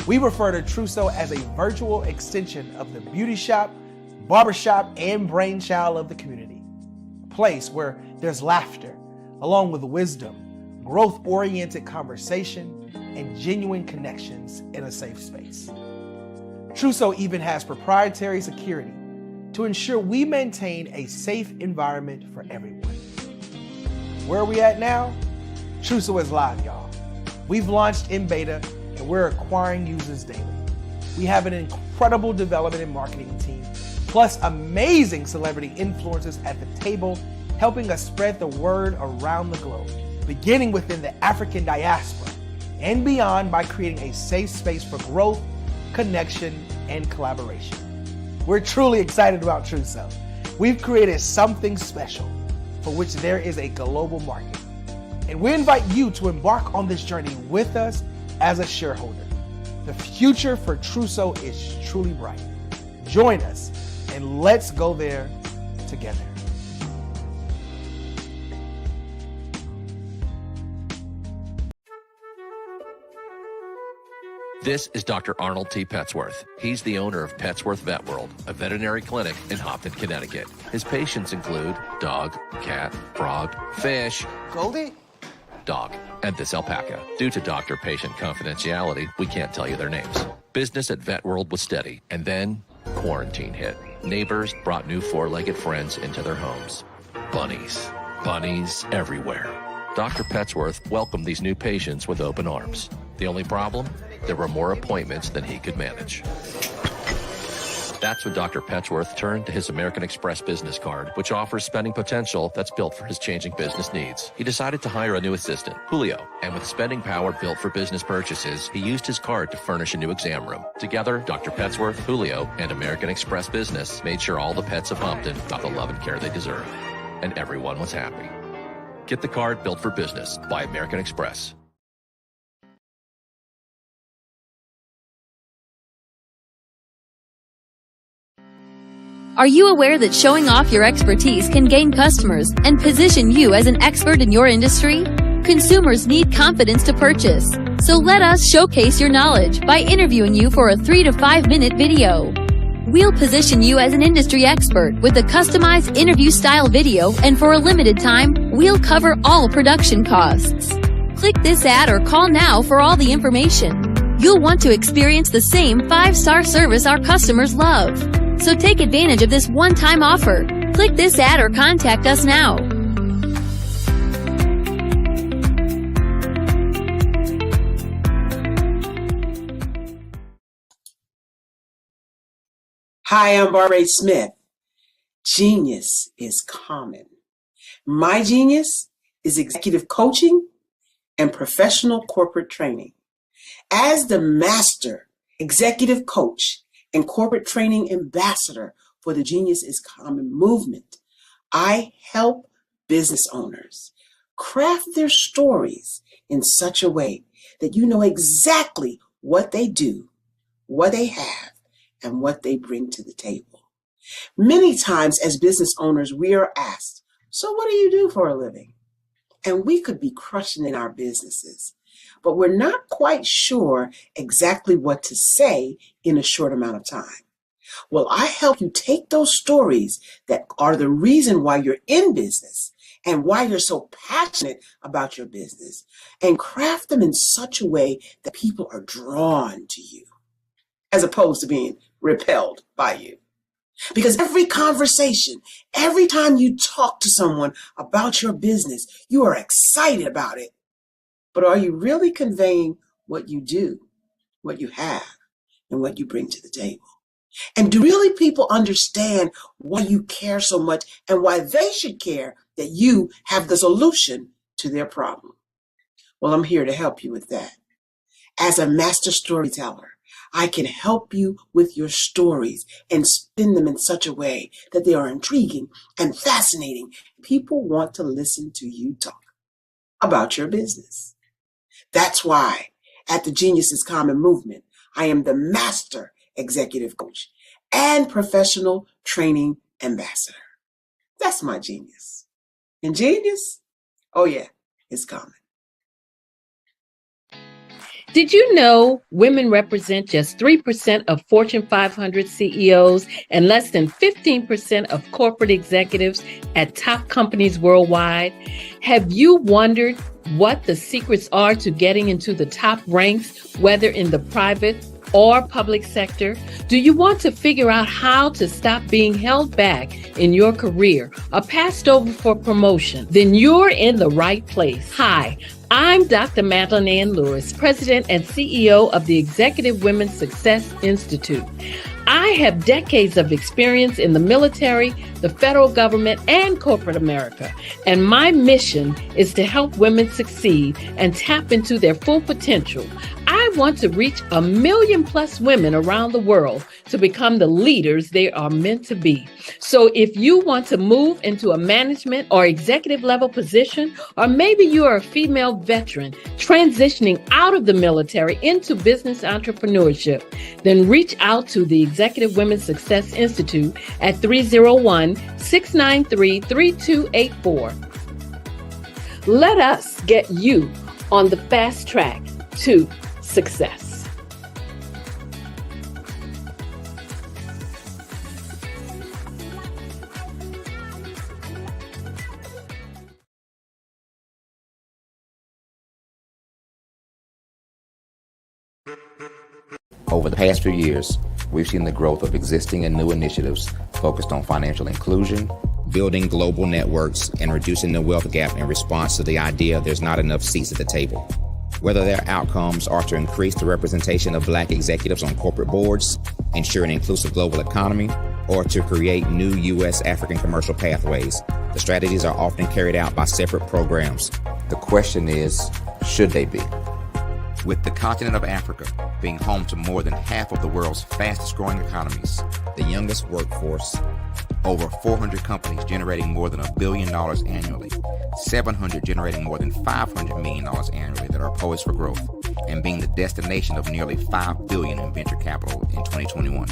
We refer to Trousseau as a virtual extension of the beauty shop, barbershop, and brainchild of the community. A place where there's laughter, along with wisdom, growth-oriented conversation, and genuine connections in a safe space. Trousseau even has proprietary security to ensure we maintain a safe environment for everyone. Where are we at now? Trousseau is live, y'all. We've launched in beta and we're acquiring users daily. We have an incredible development and marketing team, plus amazing celebrity influencers at the table, helping us spread the word around the globe, beginning within the African diaspora and beyond by creating a safe space for growth, connection, and collaboration. We're truly excited about Trousseau. We've created something special for which there is a global market. And we invite you to embark on this journey with us as a shareholder. The future for Trousseau is truly bright. Join us and let's go there together. This is Dr. Arnold T. Petsworth. He's the owner of Petsworth Vet World, a veterinary clinic in Hopton, Connecticut. His patients include dog, cat, frog, fish, Goldie, dog, and this alpaca. Due to doctor-patient confidentiality, we can't tell you their names. Business at Vet World was steady, and then quarantine hit. Neighbors brought new four-legged friends into their homes. Bunnies. Bunnies everywhere. Dr. Petsworth welcomed these new patients with open arms. The only problem? There were more appointments than he could manage. That's when Dr. Petsworth turned to his American Express business card, which offers spending potential that's built for his changing business needs. He decided to hire a new assistant, Julio, and with spending power built for business purchases, he used his card to furnish a new exam room. Together, Dr. Petsworth, Julio, and American Express Business made sure all the pets of Hopton got the love and care they deserve. And everyone was happy. Get the card built for business by American Express. Are you aware that showing off your expertise can gain customers and position you as an expert in your industry? Consumers need confidence to purchase, so let us showcase your knowledge by interviewing you for a 3 to 5 minute video. We'll position you as an industry expert with a customized interview-style video, and for a limited time, we'll cover all production costs. Click this ad or call now for all the information. You'll want to experience the same 5-star service our customers love. So take advantage of this one-time offer. Click this ad or contact us now. Hi, I'm Barbara Smith. Genius is common. My genius is executive coaching and professional corporate training. As the master executive coach and corporate training ambassador for the Genius is Common movement, I help business owners craft their stories in such a way that you know exactly what they do, what they have, and what they bring to the table. Many times as business owners, we are asked, so what do you do for a living? And we could be crushing in our businesses, but we're not quite sure exactly what to say in a short amount of time. Well, I help you take those stories that are the reason why you're in business and why you're so passionate about your business and craft them in such a way that people are drawn to you as opposed to being repelled by you. Because every conversation, every time you talk to someone about your business, you are excited about it. But are you really conveying what you do, what you have, and what you bring to the table? And do really people understand why you care so much and why they should care that you have the solution to their problem? Well, I'm here to help you with that. As a master storyteller, I can help you with your stories and spin them in such a way that they are intriguing and fascinating. People want to listen to you talk about your business. That's why At the Genius is Common movement, I am the master executive coach and professional training ambassador. That's my genius. And genius? Oh yeah, it's common. Did you know women represent just 3% of Fortune 500 CEOs and less than 15% of corporate executives at top companies worldwide? Have you wondered what the secrets are to getting into the top ranks, whether in the private or public sector? Do you want to figure out how to stop being held back in your career or passed over for promotion? Then you're in the right place. Hi, I'm Dr. Madeline Ann Lewis, President and CEO of the Executive Women's Success Institute. I have decades of experience in the military, the federal government, and corporate America, and my mission is to help women succeed and tap into their full potential. I want to reach 1 million plus women around the world to become the leaders they are meant to be. So if you want to move into a management or executive level position, or maybe you are a female veteran transitioning out of the military into business entrepreneurship, then reach out to the Executive Women's Success Institute at 301-693-3284. Let us get you on the fast track to success. Over the past few years, we've seen the growth of existing and new initiatives focused on financial inclusion, building global networks, and reducing the wealth gap in response to the idea there's not enough seats at the table. Whether their outcomes are to increase the representation of Black executives on corporate boards, ensure an inclusive global economy, or to create new U.S. African commercial pathways, the strategies are often carried out by separate programs. The question is, should they be? With the continent of Africa being home to more than half of the world's fastest growing economies, the youngest workforce, over 400 companies generating more than $1 billion annually, 700 generating more than $500 million annually that are poised for growth, and being the destination of nearly $5 billion in venture capital in 2021.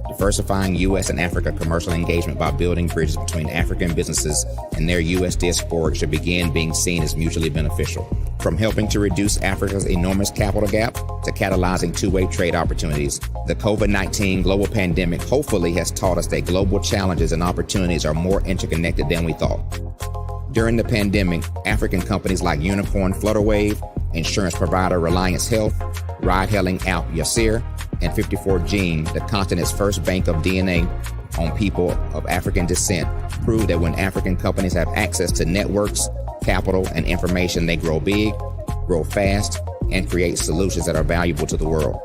Diversifying U.S. and Africa commercial engagement by building bridges between African businesses and their U.S. diaspora should begin being seen as mutually beneficial. From helping to reduce Africa's enormous capital gap to catalyzing two-way trade opportunities, the COVID-19 global pandemic hopefully has taught us that global challenges and opportunities are more interconnected than we thought. During the pandemic, African companies like Unicorn Flutterwave, insurance provider Reliance Health, ride-hailing app Yasir, and 54Gene, the continent's first bank of DNA on people of African descent, proved that when African companies have access to networks, capital, and information, they grow big, grow fast, and create solutions that are valuable to the world.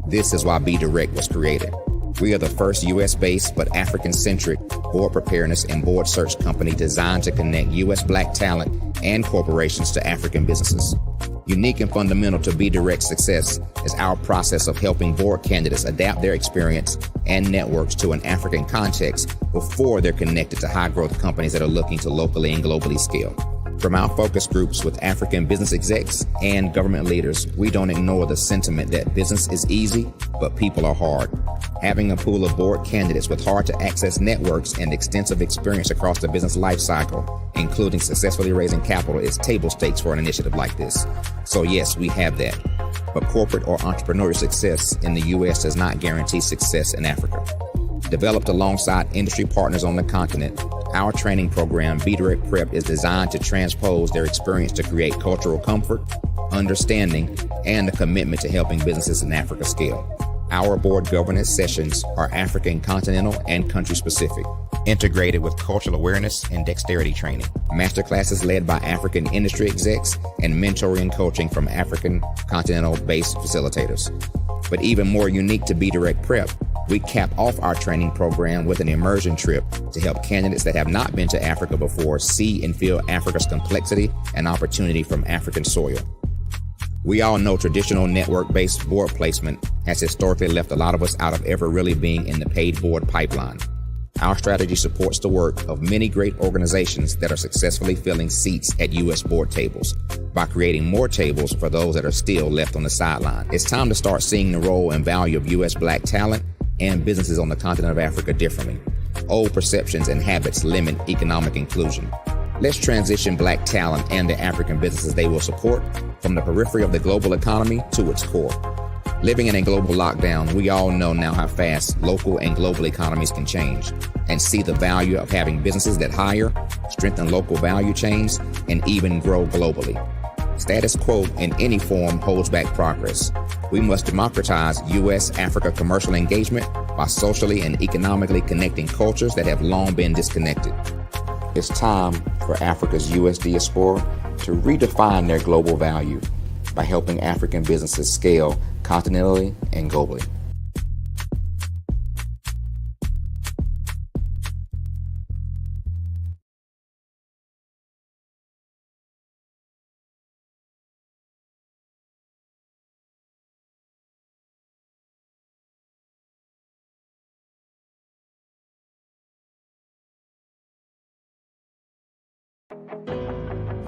This is why Be Direct was created. We are the first U.S.-based but African-centric board preparedness and board search company designed to connect U.S. Black talent and corporations to African businesses. Unique and fundamental to Be Direct's success is our process of helping board candidates adapt their experience and networks to an African context before they're connected to high-growth companies that are looking to locally and globally scale. From our focus groups with African business execs and government leaders, we don't ignore the sentiment that business is easy, but people are hard. Having a pool of board candidates with hard-to-access networks and extensive experience across the business life cycle, including successfully raising capital, is table stakes for an initiative like this. So yes, we have that. But corporate or entrepreneurial success in the U.S. does not guarantee success in Africa. Developed alongside industry partners on the continent, our training program, Be Direct Prep, is designed to transpose their experience to create cultural comfort, understanding, and a commitment to helping businesses in Africa scale. Our board governance sessions are African continental and country specific, integrated with cultural awareness and dexterity training, masterclasses led by African industry execs, and mentoring and coaching from African continental-based facilitators. But even more unique to Be Direct Prep, we cap off our training program with an immersion trip to help candidates that have not been to Africa before see and feel Africa's complexity and opportunity from African soil. We all know traditional network-based board placement has historically left a lot of us out of ever really being in the paid board pipeline. Our strategy supports the work of many great organizations that are successfully filling seats at U.S. board tables by creating more tables for those that are still left on the sideline. It's time to start seeing the role and value of U.S. Black talent and businesses on the continent of Africa differently. Old perceptions and habits limit economic inclusion. Let's transition Black talent and the African businesses they will support from the periphery of the global economy to its core. Living in a global lockdown, we all know now how fast local and global economies can change and see the value of having businesses that hire, strengthen local value chains, and even grow globally. Status quo in any form holds back progress. We must democratize U.S.-Africa commercial engagement by socially and economically connecting cultures that have long been disconnected. It's time for Africa's U.S. diaspora to redefine their global value by helping African businesses scale continentally and globally.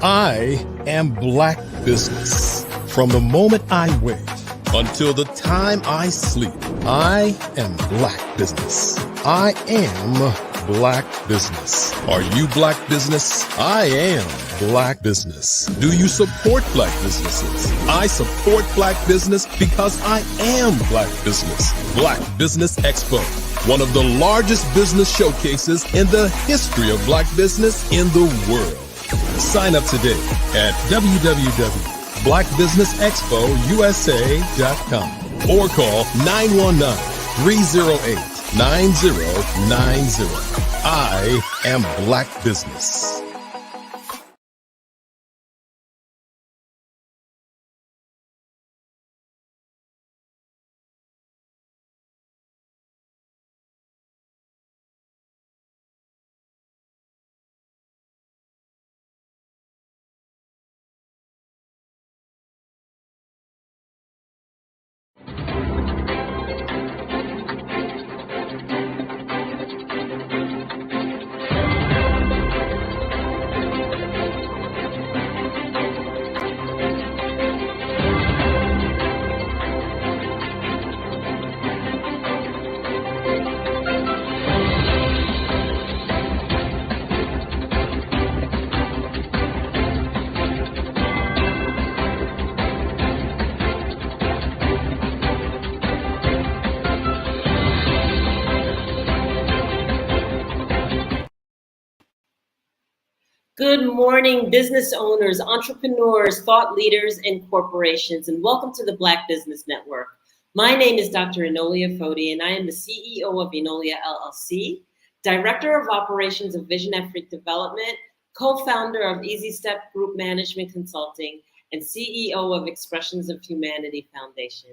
I am Black business. From the moment I wake until the time I sleep, I am Black business. I am Black business. Are you Black business? I am Black business. Do you support Black businesses? I support Black business because I am Black business. Black Business Expo, one of the largest business showcases in the history of Black business in the world. Sign up today at www.blackbusinessexpousa.com or call 919-308-9090. I am Black business. Good morning, business owners, entrepreneurs, thought leaders, and corporations, and welcome to the Black Business Network. My name is Dr. Enolia Foti, and I am the CEO of Enolia LLC, Director of Operations of Vision Africa Development, co-founder of Easy Step Group Management Consulting, and CEO of Expressions of Humanity Foundation.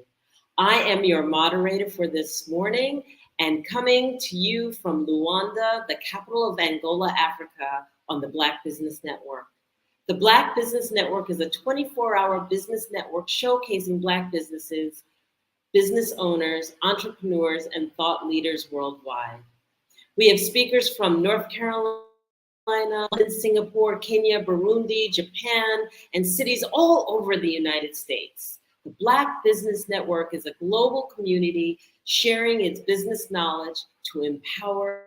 I am your moderator for this morning and coming to you from Luanda, the capital of Angola, Africa, on the Black Business Network. The Black Business Network is a 24-hour business network showcasing Black businesses, business owners, entrepreneurs, and thought leaders worldwide. We have speakers from North Carolina, Singapore, Kenya, Burundi, Japan, and cities all over the United States. The Black Business Network is a global community sharing its business knowledge to empower,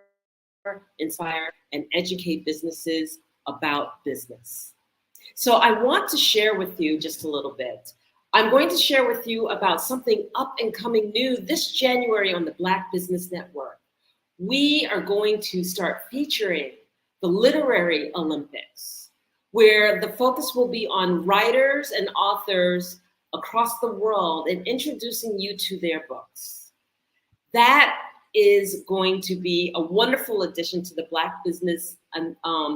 inspire, and educate businesses about business. So I want to share with you just a little bit. I'm going to share with you about something up and coming new this January on the Black Business Network. We are going to start featuring the Literary Olympics, where the focus will be on writers and authors across the world and introducing you to their books. That is going to be a wonderful addition to the Black Business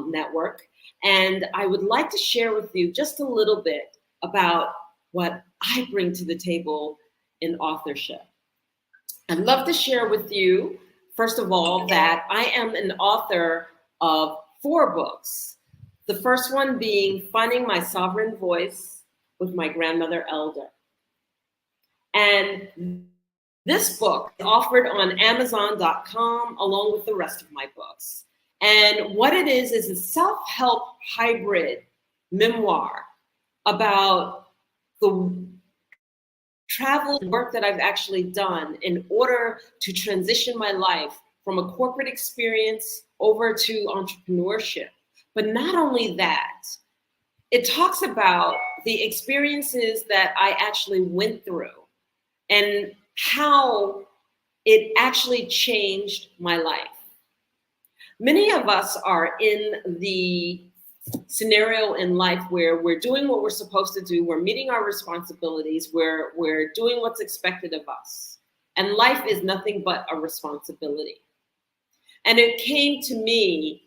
Network. And I would like to share with you just a little bit about what I bring to the table in authorship. I'd love to share with you, first of all, that I am an author of 4 books. The first one being Finding My Sovereign Voice with My Grandmother Elder. And This book is offered on Amazon.com along with the rest of my books. And what it is a self-help hybrid memoir about the travel and work that I've actually done in order to transition my life from a corporate experience over to entrepreneurship. But not only that, it talks about the experiences that I actually went through and how it actually changed my life. Many of us are in the scenario in life where we're doing what we're supposed to do, we're meeting our responsibilities, we're doing what's expected of us. And life is nothing but a responsibility. And it came to me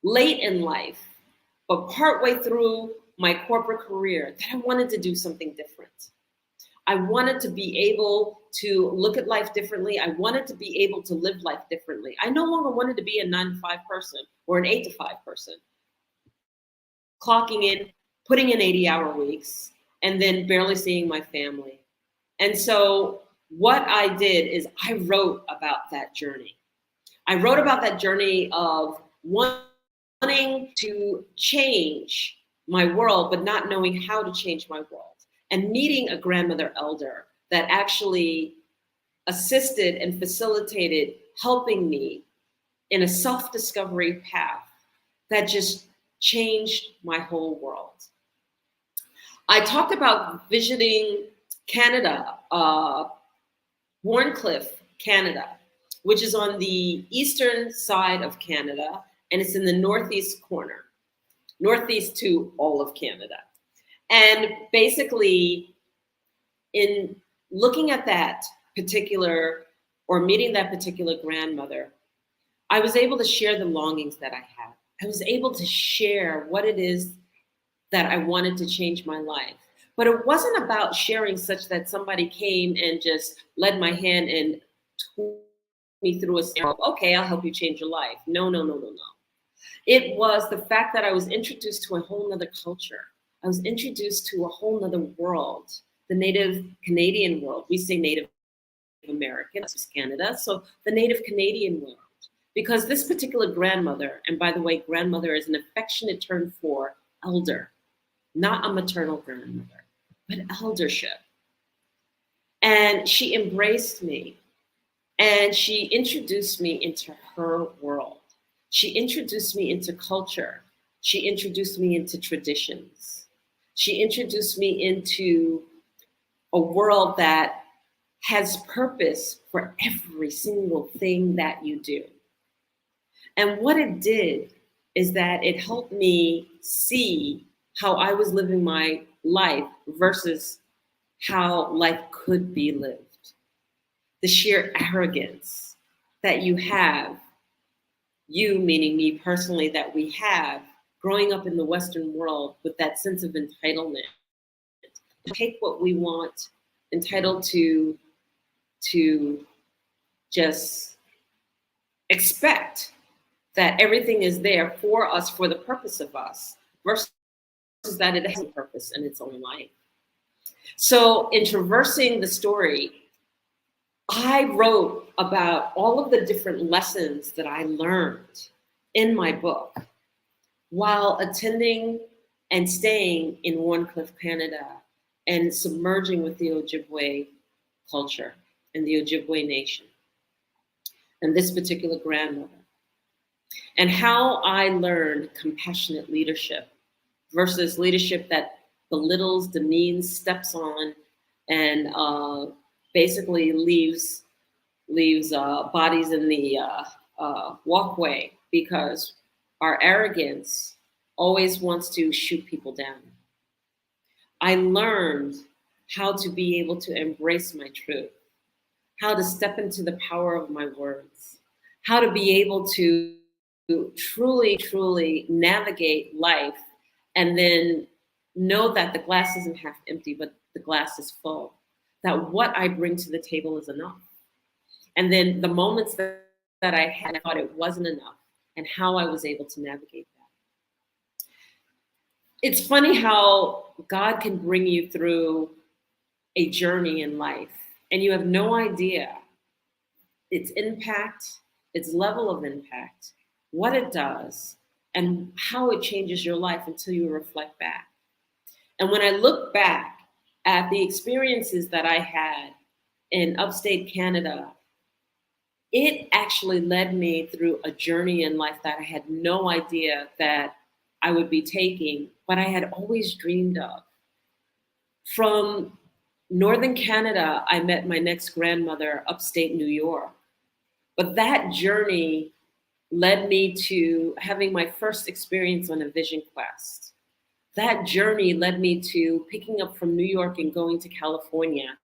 late in life, but partway through my corporate career, that I wanted to do something different. I wanted to be able to look at life differently. I wanted to be able to live life differently. I no longer wanted to be a 9-to-5 person or an 8-to-5 person, clocking in, putting in 80-hour weeks, and then barely seeing my family. And so what I did is I wrote about that journey. I wrote about that journey of wanting to change my world, but not knowing how to change my world. And meeting a grandmother elder that actually assisted and facilitated helping me in a self-discovery path that just changed my whole world. I talked about visiting Canada, Warncliffe, Canada, which is on the eastern side of Canada, and it's in the northeast corner, northeast to all of Canada. And basically, in looking at that particular, or meeting that particular grandmother, I was able to share the longings that I had. I was able to share what it is that I wanted to change my life. But it wasn't about sharing such that somebody came and just led my hand and took me through a step of, okay, I'll help you change your life. No. It was the fact that I was introduced to a whole nother culture. I was introduced to a whole nother world, the Native Canadian world. We say Native American, that's Canada, so the Native Canadian world. Because this particular grandmother, and by the way, grandmother is an affectionate term for elder, not a maternal grandmother, but eldership. And she embraced me, and she introduced me into her world. She introduced me into culture. She introduced me into traditions. She introduced me into a world that has purpose for every single thing that you do. And what it did is that it helped me see how I was living my life versus how life could be lived. The sheer arrogance that you have, you meaning me personally, that we have growing up in the Western world with that sense of entitlement, to take what we want, entitled to just expect that everything is there for us, for the purpose of us, versus that it has a purpose in its own life. So in traversing the story, I wrote about all of the different lessons that I learned in my book while attending and staying in Warncliffe, Canada, and submerging with the Ojibwe culture and the Ojibwe nation, and this particular grandmother, and how I learned compassionate leadership versus leadership that belittles, demeans, steps on, and basically leaves bodies in the walkway because our arrogance always wants to shoot people down. I learned how to be able to embrace my truth, how to step into the power of my words, how to be able to truly navigate life, and then know that the glass isn't half empty, but the glass is full, that what I bring to the table is enough. And then the moments that I had, I thought it wasn't enough, and how I was able to navigate that. It's funny how God can bring you through a journey in life and you have no idea its impact, its level of impact, what it does, and how it changes your life until you reflect back. And when I look back at the experiences that I had in upstate Canada, it actually led me through a journey in life that I had no idea that I would be taking, but I had always dreamed of. From Northern Canada, I met my next grandmother upstate New York. But that journey led me to having my first experience on a vision quest. That journey led me to picking up from New York and going to California.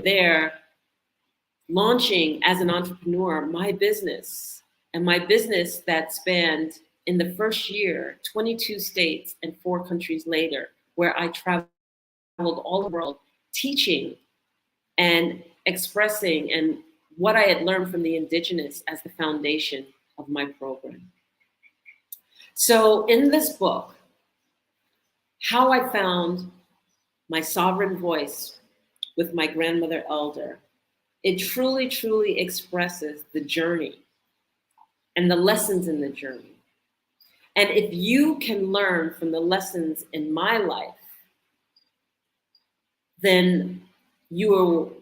There, launching as an entrepreneur my business, and my business that spanned in the first year 22 states and 4 countries later, where I traveled all the world teaching and expressing and what I had learned from the indigenous as the foundation of my program. So in this book, How I Found My Sovereign Voice with My Grandmother Elder, it truly, truly expresses the journey and the lessons in the journey. And if you can learn from the lessons in my life, then you will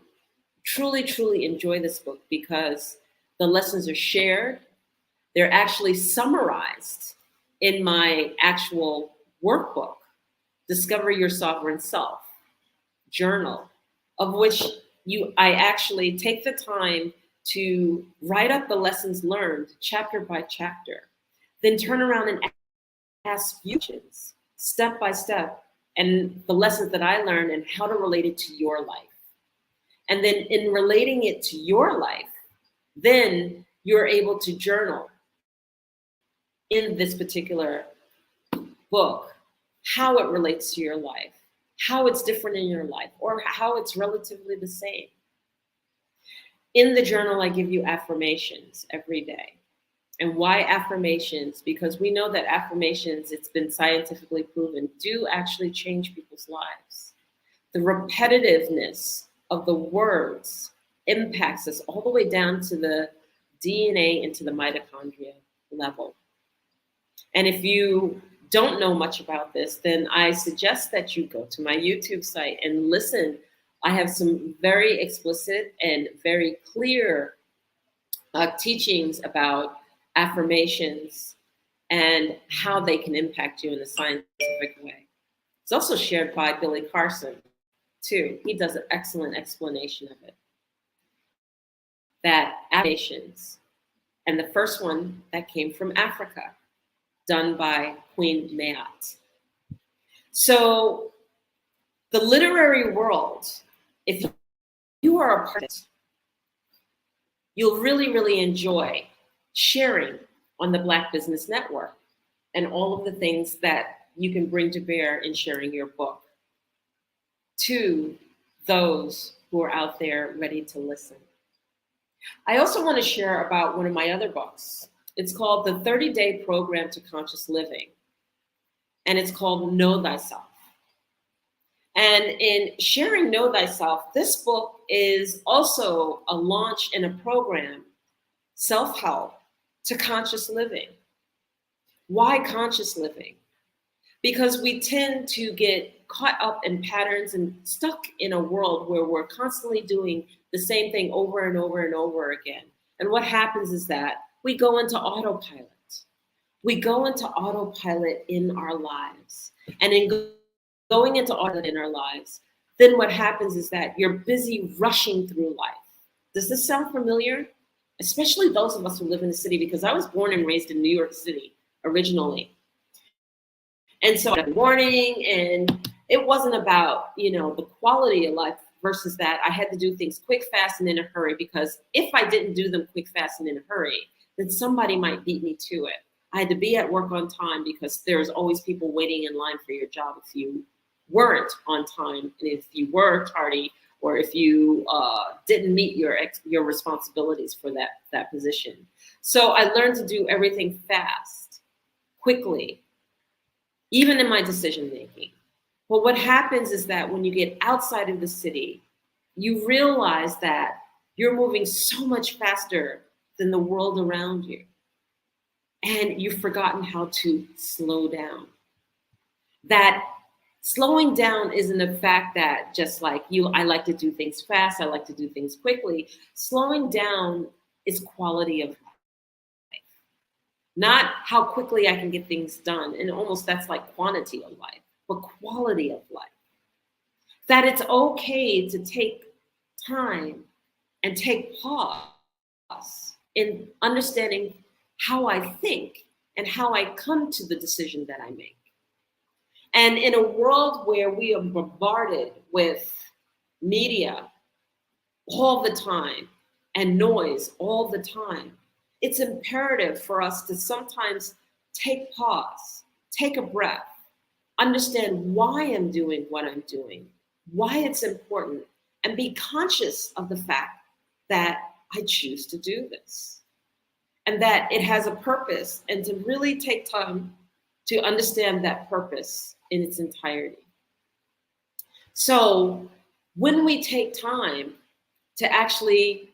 truly, truly enjoy this book, because the lessons are shared. They're actually summarized in my actual workbook, Discover Your Sovereign Self journal, of which I actually take the time to write up the lessons learned chapter by chapter, then turn around and ask questions step by step, and the lessons that I learned and how to relate it to your life. And then in relating it to your life, then you're able to journal in this particular book how it relates to your life, how it's different in your life, or how it's relatively the same. In the journal, I give you affirmations every day. And why affirmations? Because we know that affirmations, it's been scientifically proven, do actually change people's lives. The repetitiveness of the words impacts us all the way down to the DNA and to the mitochondria level. And if you don't know much about this, then I suggest that you go to my YouTube site and listen. I have some very explicit and very clear teachings about affirmations and how they can impact you in a scientific way. It's also shared by Billy Carson, too. He does an excellent explanation of it. That affirmations, and the first one that came from Africa, done by Queen Mayat. So the literary world, if you are a part of it, you'll really, really enjoy sharing on the Black Business Network and all of the things that you can bring to bear in sharing your book to those who are out there ready to listen. I also want to share about one of my other books. It's called The 30-Day Program to Conscious Living, and it's called Know Thyself. And in sharing Know Thyself, this book is also a launch in a program, self-help to conscious living. Why conscious living? Because we tend to get caught up in patterns and stuck in a world where we're constantly doing the same thing over and over and over again. And what happens is that we go into autopilot. We go into autopilot in our lives. And in going into autopilot in our lives, then what happens is that you're busy rushing through life. Does this sound familiar? Especially those of us who live in the city, because I was born and raised in New York City originally. And so in the morning, and it wasn't about, the quality of life versus that I had to do things quick, fast, and in a hurry, because if I didn't do them quick, fast, and in a hurry, then somebody might beat me to it. I had to be at work on time because there's always people waiting in line for your job if you weren't on time, and if you were tardy, or if you didn't meet your responsibilities for that position. So I learned to do everything fast, quickly, even in my decision making. But what happens is that when you get outside of the city, you realize that you're moving so much faster than the world around you. And you've forgotten how to slow down. That slowing down isn't a fact that just like you, I like to do things fast, I like to do things quickly. Slowing down is quality of life. Not how quickly I can get things done. And almost that's like quantity of life, but quality of life. That it's okay to take time and take pause in understanding how I think and how I come to the decision that I make. And in a world where we are bombarded with media all the time and noise all the time, it's imperative for us to sometimes take pause, take a breath, understand why I'm doing what I'm doing, why it's important, and be conscious of the fact that I choose to do this and that it has a purpose, and to really take time to understand that purpose in its entirety. So when we take time to actually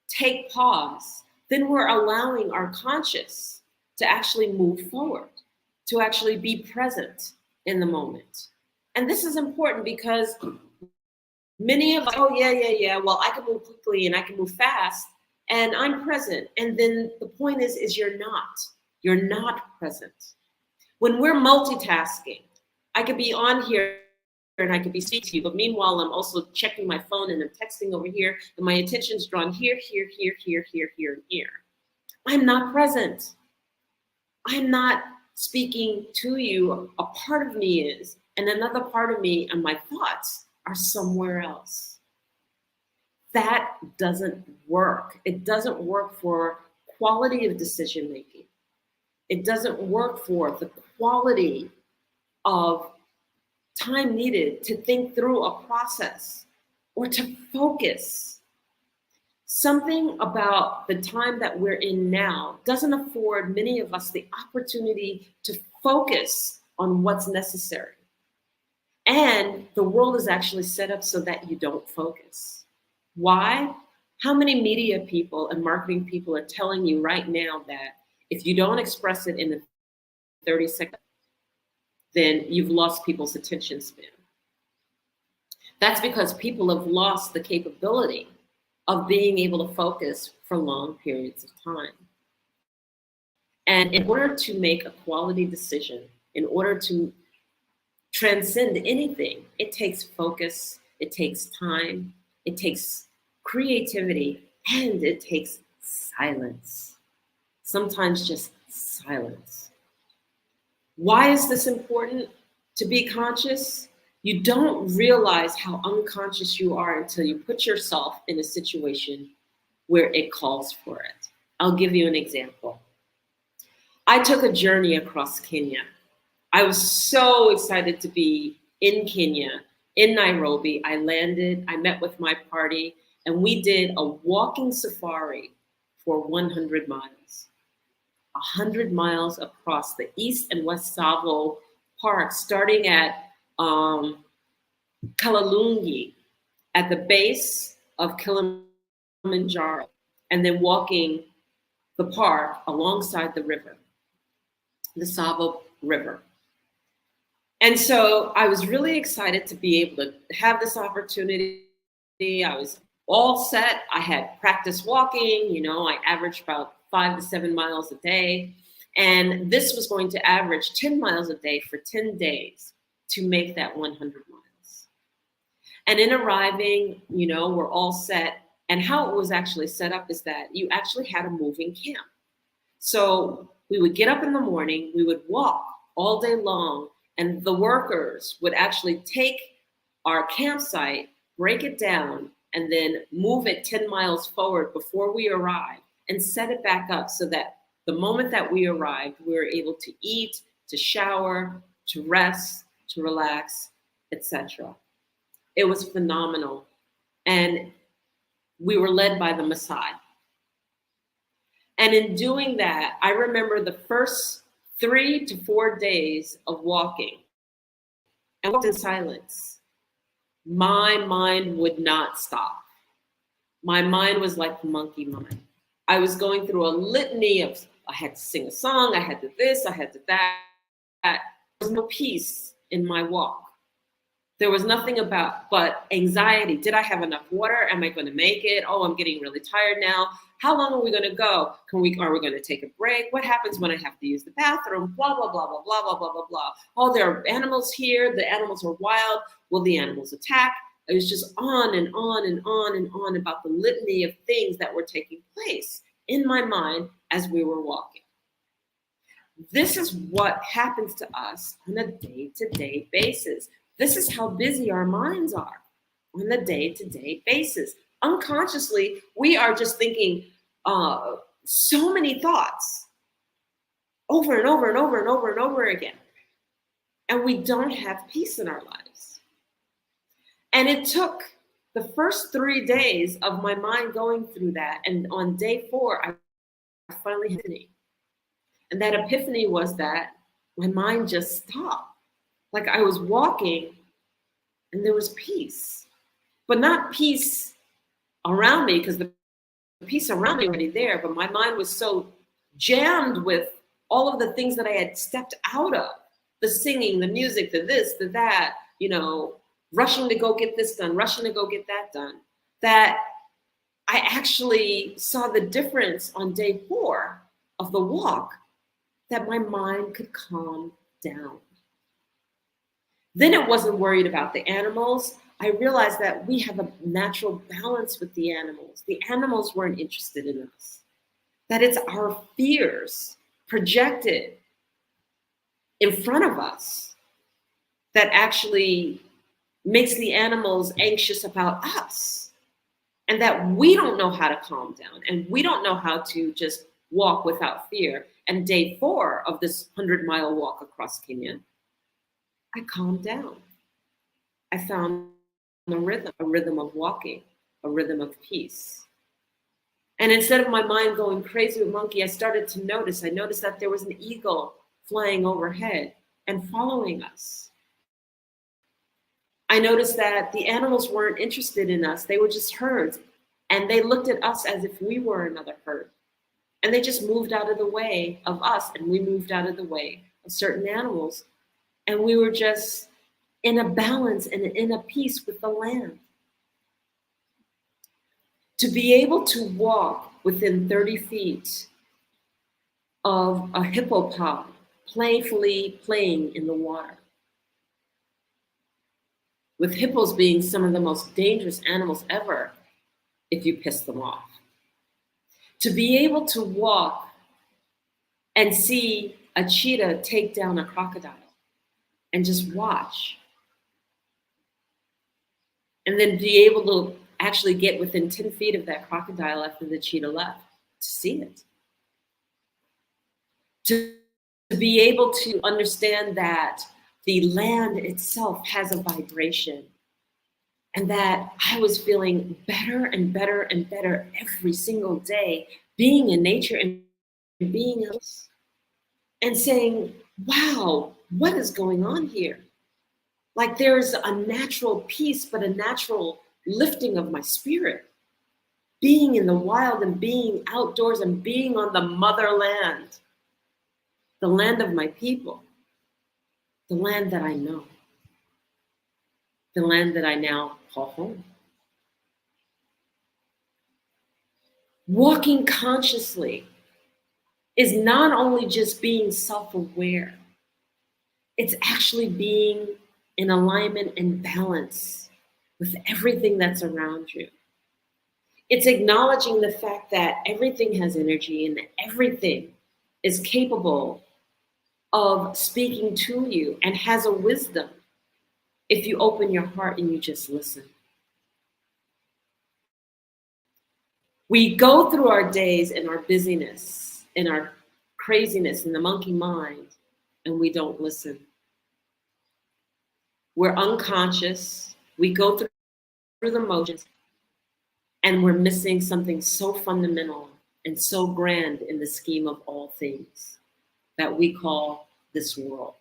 take pause, then we're allowing our conscious to actually move forward, to actually be present in the moment. And this is important because many of us, oh yeah, well, I can move quickly and I can move fast and I'm present. And then the point is you're not present. When we're multitasking, I could be on here and I could be speaking to you, but meanwhile, I'm also checking my phone and I'm texting over here and my attention's drawn here, here, here, here, here, here, and here. I'm not present. I'm not speaking to you. A part of me is, and another part of me and my thoughts are somewhere else. That doesn't work. It doesn't work for quality of decision making. It doesn't work for the quality of time needed to think through a process or to focus. Something about the time that we're in now doesn't afford many of us the opportunity to focus on what's necessary. And the world is actually set up so that you don't focus. Why? How many media people and marketing people are telling you right now that if you don't express it in 30 seconds, then you've lost people's attention span? That's because people have lost the capability of being able to focus for long periods of time. And in order to make a quality decision, in order to transcend anything, it takes focus, it takes time, it takes creativity, and it takes silence. Sometimes just silence. Why is this important to be conscious? You don't realize how unconscious you are until you put yourself in a situation where it calls for it. I'll give you an example. I took a journey across Kenya. I was so excited to be in Kenya, in Nairobi. I landed, I met with my party, and we did a walking safari for 100 miles. 100 miles across the East and West Tsavo Park, starting at Kalalungi, at the base of Kilimanjaro, and then walking the park alongside the river, the Tsavo River. And so I was really excited to be able to have this opportunity. I was all set. I had practiced walking, I averaged about 5 to 7 miles a day. And this was going to average 10 miles a day for 10 days to make that 100 miles. And in arriving, we're all set. And how it was actually set up is that you actually had a moving camp. So we would get up in the morning, we would walk all day long, and the workers would actually take our campsite, break it down, and then move it 10 miles forward before we arrived and set it back up so that the moment that we arrived, we were able to eat, to shower, to rest, to relax, etc. It was phenomenal. And we were led by the Maasai. And in doing that, I remember the first 3 to 4 days of walking and walked in silence. my mind would not stop. My mind was like the monkey mind. I was going through a litany of, I had to sing a song, I had to this, I had to that. There was no peace in my walk. There was nothing but anxiety. Did I have enough water? Am I going to make it? Oh, I'm getting really tired now. How long are we going to go? Are we going to take a break? What happens when I have to use the bathroom? Blah, blah, blah, blah, blah, blah, blah, blah, blah. Oh, there are animals here. The animals are wild. Will the animals attack? It was just on and on and on and on about the litany of things that were taking place in my mind as we were walking. This is what happens to us on a day-to-day basis. This is how busy our minds are on a day-to-day basis. Unconsciously, we are just thinking so many thoughts over and over and over and over and over again. And we don't have peace in our lives. And it took the first 3 days of my mind going through that. And on day 4, I finally had an epiphany. And that epiphany was that my mind just stopped. Like I was walking and there was peace, but not peace around me, because the peace around me was already there, but my mind was so jammed with all of the things that I had stepped out of, the singing, the music, the this, the that, rushing to go get this done, rushing to go get that done, that I actually saw the difference on day 4 of the walk, that my mind could calm down. Then it wasn't worried about the animals. I realized that we have a natural balance with the animals. The animals weren't interested in us. That it's our fears projected in front of us that actually makes the animals anxious about us. And that we don't know how to calm down, and we don't know how to just walk without fear. And day 4 of this 100-mile walk across Kenya, I calmed down. I found a rhythm of walking, a rhythm of peace. And instead of my mind going crazy with monkey, I started to notice. I noticed that there was an eagle flying overhead and following us. I noticed that the animals weren't interested in us. They were just herds. And they looked at us as if we were another herd. And they just moved out of the way of us, and we moved out of the way of certain animals. And we were just in a balance and in a peace with the land. To be able to walk within 30 feet of a hippopod playfully playing in the water, with hippos being some of the most dangerous animals ever if you piss them off. To be able to walk and see a cheetah take down a crocodile and just watch. And then be able to actually get within 10 feet of that crocodile after the cheetah left to see it. To be able to understand that the land itself has a vibration, and that I was feeling better and better and better every single day, being in nature and being else, and saying, wow, what is going on here? Like there's a natural peace, but a natural lifting of my spirit. Being in the wild and being outdoors and being on the motherland, the land of my people, the land that I know, the land that I now call home. Walking consciously is not only just being self-aware, it's actually being in alignment and balance with everything that's around you. It's acknowledging the fact that everything has energy and that everything is capable of speaking to you and has a wisdom if you open your heart and you just listen. We go through our days and our busyness and our craziness and the monkey mind, and we don't listen. We're unconscious. We go through the motions, and we're missing something so fundamental and so grand in the scheme of all things that we call this world.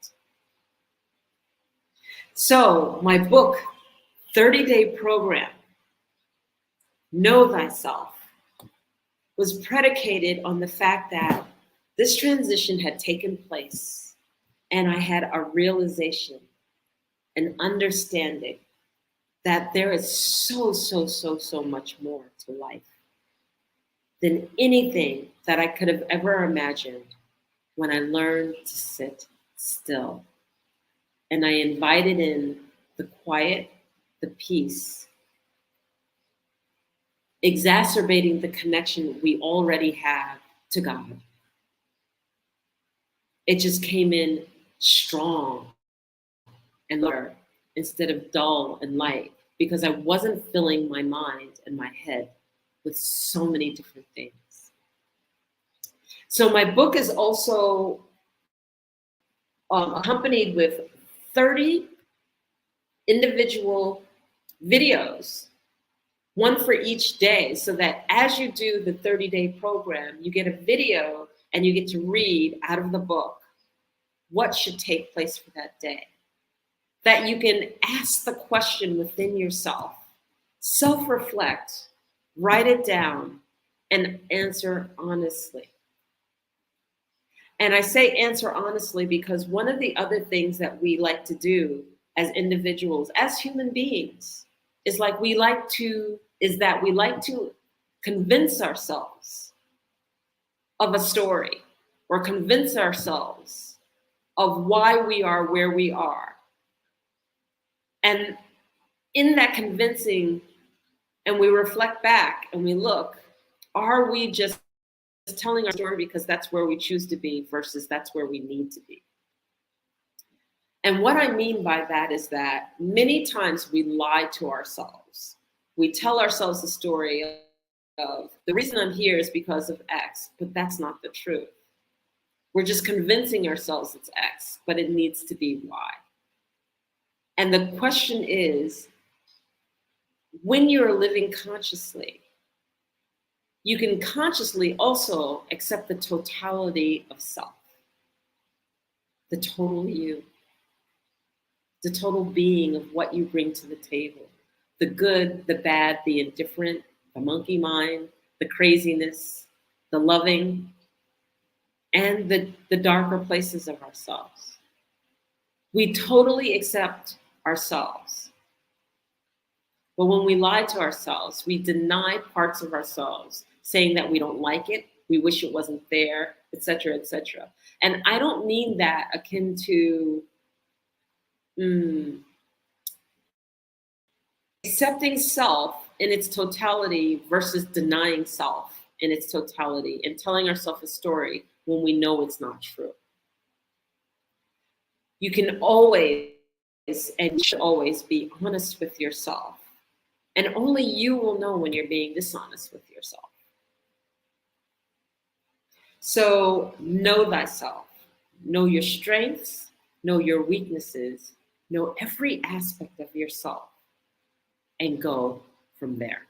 So my book 30-day program, Know Thyself, was predicated on the fact that this transition had taken place and I had a realization, an understanding that there is so much more to life than anything that I could have ever imagined when I learned to sit still. And I invited in the quiet, the peace, exacerbating the connection we already have to God. It just came in strong and lighter instead of dull and light, because I wasn't filling my mind and my head with so many different things. So my book is also accompanied with 30 individual videos, one for each day, so that as you do the 30-day program, you get a video and you get to read out of the book what should take place for that day. That you can ask the question within yourself, self-reflect, write it down, and answer honestly. And I say answer honestly because one of the other things that we like to do as individuals, as human beings, is we like to convince ourselves of a story, or convince ourselves of why we are where we are. And in that convincing, and we reflect back and we look, are we just telling our story because that's where we choose to be versus that's where we need to be? And what I mean by that is that many times we lie to ourselves. We tell ourselves the story of the reason I'm here is because of X, but that's not the truth. We're just convincing ourselves it's X, but it needs to be Y. And the question is, when you're living consciously, you can consciously also accept the totality of self, the total you, the total being of what you bring to the table, the good, the bad, the indifferent, the monkey mind, the craziness, the loving, and the darker places of ourselves. We totally accept ourselves. But when we lie to ourselves, we deny parts of ourselves, saying that we don't like it, we wish it wasn't there, etc., etc. And I don't mean that akin to accepting self in its totality versus denying self in its totality and telling ourselves a story when we know it's not true. You can always and should always be honest with yourself. And only you will know when you're being dishonest with yourself. So know thyself, know your strengths, know your weaknesses, know every aspect of yourself, and go from there.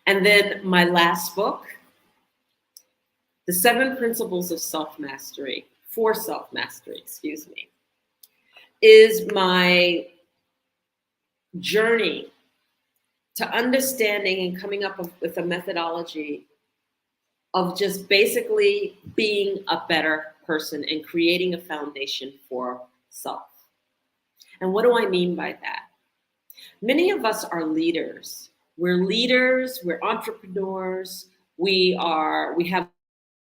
And then my last book, The 7 Principles of Self-Mastery, for Self-Mastery, is my journey to understanding and coming up with a methodology of just basically being a better person and creating a foundation for self. And what do I mean by that? Many of us are leaders. We're leaders, we're entrepreneurs, we have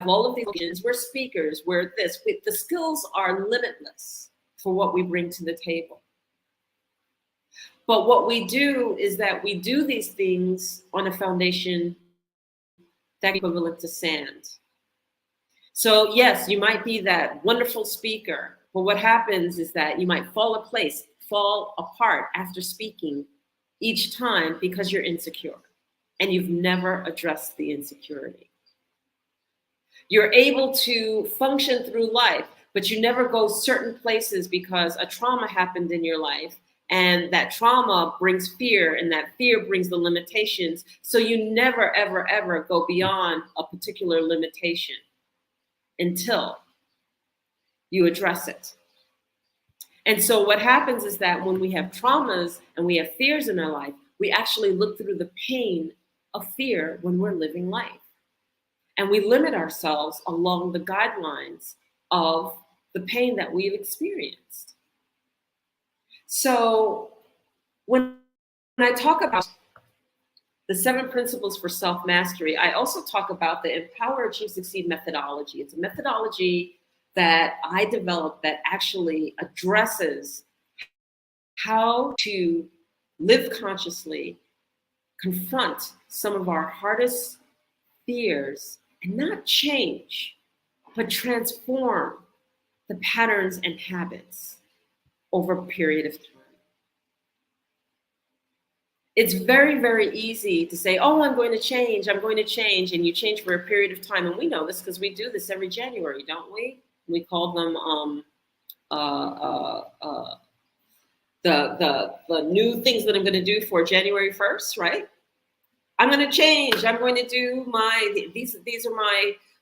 all of these visions, we're speakers, we're this. The skills are limitless for what we bring to the table. But what we do is that we do these things on a foundation that's equivalent to sand. So yes, you might be that wonderful speaker, but what happens is that you might fall apart after speaking each time because you're insecure and you've never addressed the insecurity. You're able to function through life, but you never go certain places because a trauma happened in your life, and that trauma brings fear, and that fear brings the limitations. So you never, ever, ever go beyond a particular limitation until you address it. And so what happens is that when we have traumas and we have fears in our life, we actually look through the pain of fear when we're living life. And we limit ourselves along the guidelines of the pain that we've experienced. So when I talk about the 7 principles for self-mastery, I also talk about the Empower, Achieve, Succeed methodology. It's a methodology that I developed that actually addresses how to live consciously, confront some of our hardest fears, and not change, but transform the patterns and habits over a period of time. It's very, very easy to say, oh, I'm going to change, and you change for a period of time. And we know this because we do this every January, don't we? We call them the new things that I'm going to do for January 1st, right? I'm going to change. I'm going to do these are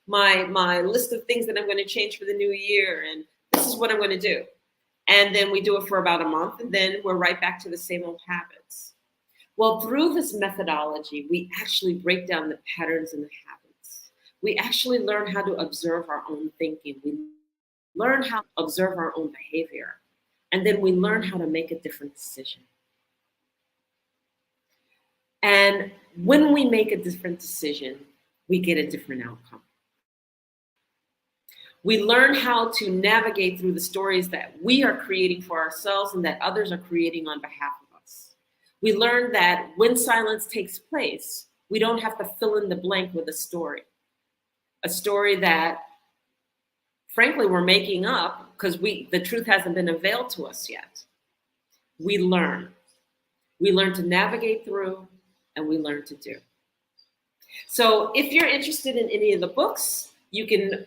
my list of things that I'm going to change for the new year, and this is what I'm going to do. And then we do it for about a month, and then we're right back to the same old habits. Well, through this methodology, we actually break down the patterns and the habits. We actually learn how to observe our own thinking. We learn how to observe our own behavior. And then we learn how to make a different decision. And when we make a different decision, we get a different outcome. We learn how to navigate through the stories that we are creating for ourselves and that others are creating on behalf of us. We learn that when silence takes place, we don't have to fill in the blank with a story that, frankly, we're making up because the truth hasn't been unveiled to us yet. We learn to navigate through, and we learn to do. So if you're interested in any of the books, you can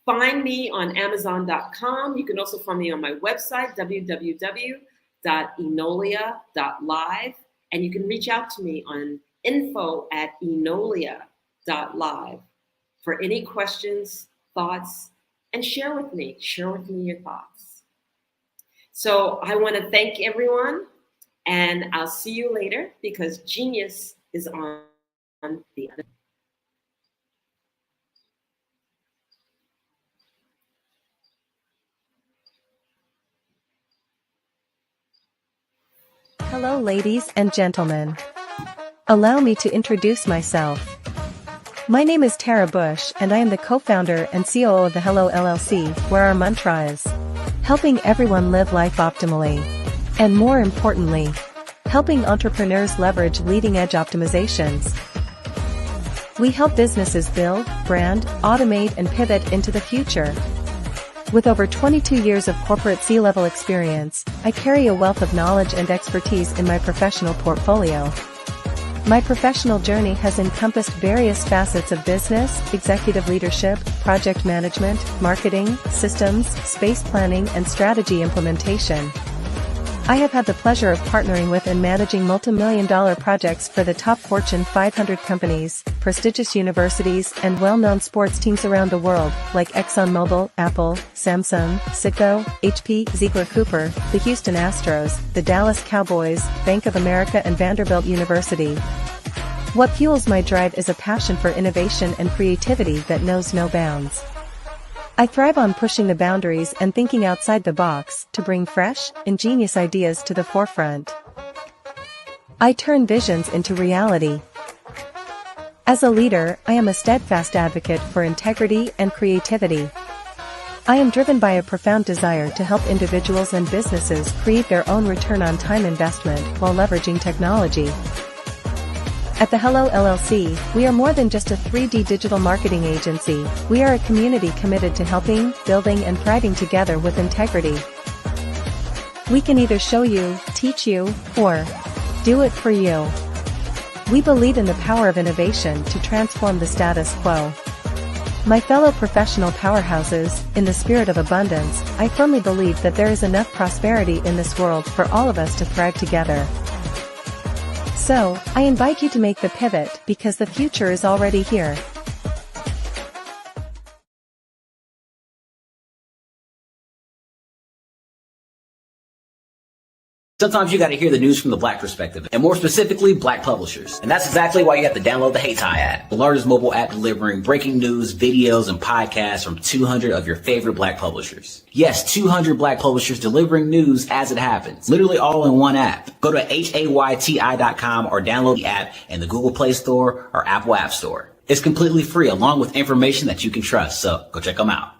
find me on Amazon.com. You can also find me on my website, www.enolia.live. And you can reach out to me on info@enolia.live for any questions, thoughts, and share with me your thoughts. So I want to thank everyone, and I'll see you later because genius is on the other. Hello, ladies and gentlemen. Allow me to introduce myself. My name is Tara Bush, and I am the co-founder and COO of the Hello LLC, where our mantra is helping everyone live life optimally. And more importantly, helping entrepreneurs leverage leading-edge optimizations. We help businesses build, brand, automate, and pivot into the future. With over 22 years of corporate C-level experience, I carry a wealth of knowledge and expertise in my professional portfolio. My professional journey has encompassed various facets of business, executive leadership, project management, marketing, systems, space planning, and strategy implementation. I have had the pleasure of partnering with and managing multi-million-dollar projects for the top Fortune 500 companies, prestigious universities, and well-known sports teams around the world, like ExxonMobil, Apple, Samsung, Citgo, HP, Ziegler-Cooper, the Houston Astros, the Dallas Cowboys, Bank of America, and Vanderbilt University. What fuels my drive is a passion for innovation and creativity that knows no bounds. I thrive on pushing the boundaries and thinking outside the box to bring fresh, ingenious ideas to the forefront. I turn visions into reality. As a leader, I am a steadfast advocate for integrity and creativity. I am driven by a profound desire to help individuals and businesses create their own return on time investment while leveraging technology. At the Hello LLC, we are more than just a 3D digital marketing agency. We are a community committed to helping, building, and thriving together with integrity. We can either show you, teach you, or do it for you. We believe in the power of innovation to transform the status quo. My fellow professional powerhouses, in the spirit of abundance, I firmly believe that there is enough prosperity in this world for all of us to thrive together. So, I invite you to make the pivot because the future is already here. Sometimes you got to hear the news from the Black perspective, and more specifically, Black publishers. And that's exactly why you have to download the HeyTie app, the largest mobile app delivering breaking news, videos, and podcasts from 200 of your favorite Black publishers. Yes, 200 Black publishers delivering news as it happens, literally all in one app. Go to HAYTI.com or download the app in the Google Play Store or Apple App Store. It's completely free, along with information that you can trust, so go check them out.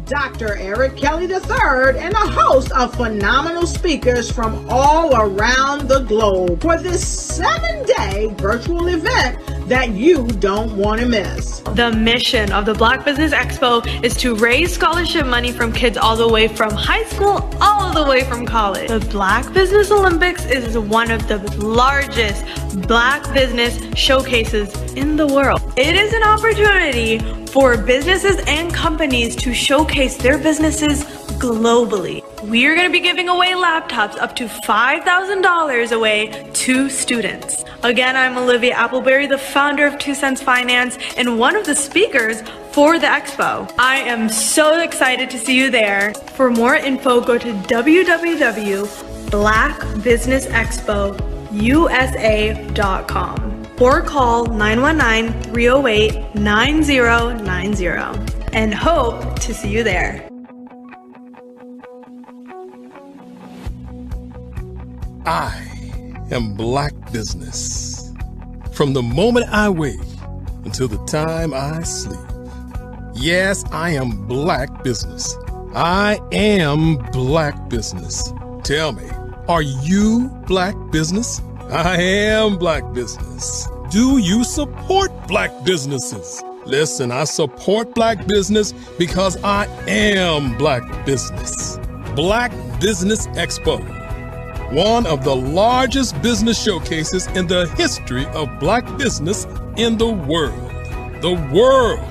Dr. Eric Kelly III and a host of phenomenal speakers from all around the globe for this 7-day virtual event that you don't want to miss. The mission of the Black Business Expo is to raise scholarship money from kids all the way from high school, all the way from college. The Black Business Olympics is one of the largest Black business showcases in the world. It is an opportunity for businesses and companies to showcase their businesses globally. We are going to be giving away laptops up to $5,000 away to students. Again, I'm Olivia Appleberry, the founder of 2 Cents Finance and one of the speakers for the expo. I am so excited to see you there. For more info, go to www.blackbusinessexpousa.com or call 919-308-9090 and hope to see you there. I am Black Business. From the moment I wake until the time I sleep. Yes, I am Black Business. I am Black Business. Tell me, are you Black Business? I am Black Business. Do you support Black businesses? Listen, I support Black business because I am Black Business. Black Business Expo, one of the largest business showcases in the history of Black business in the world. The world!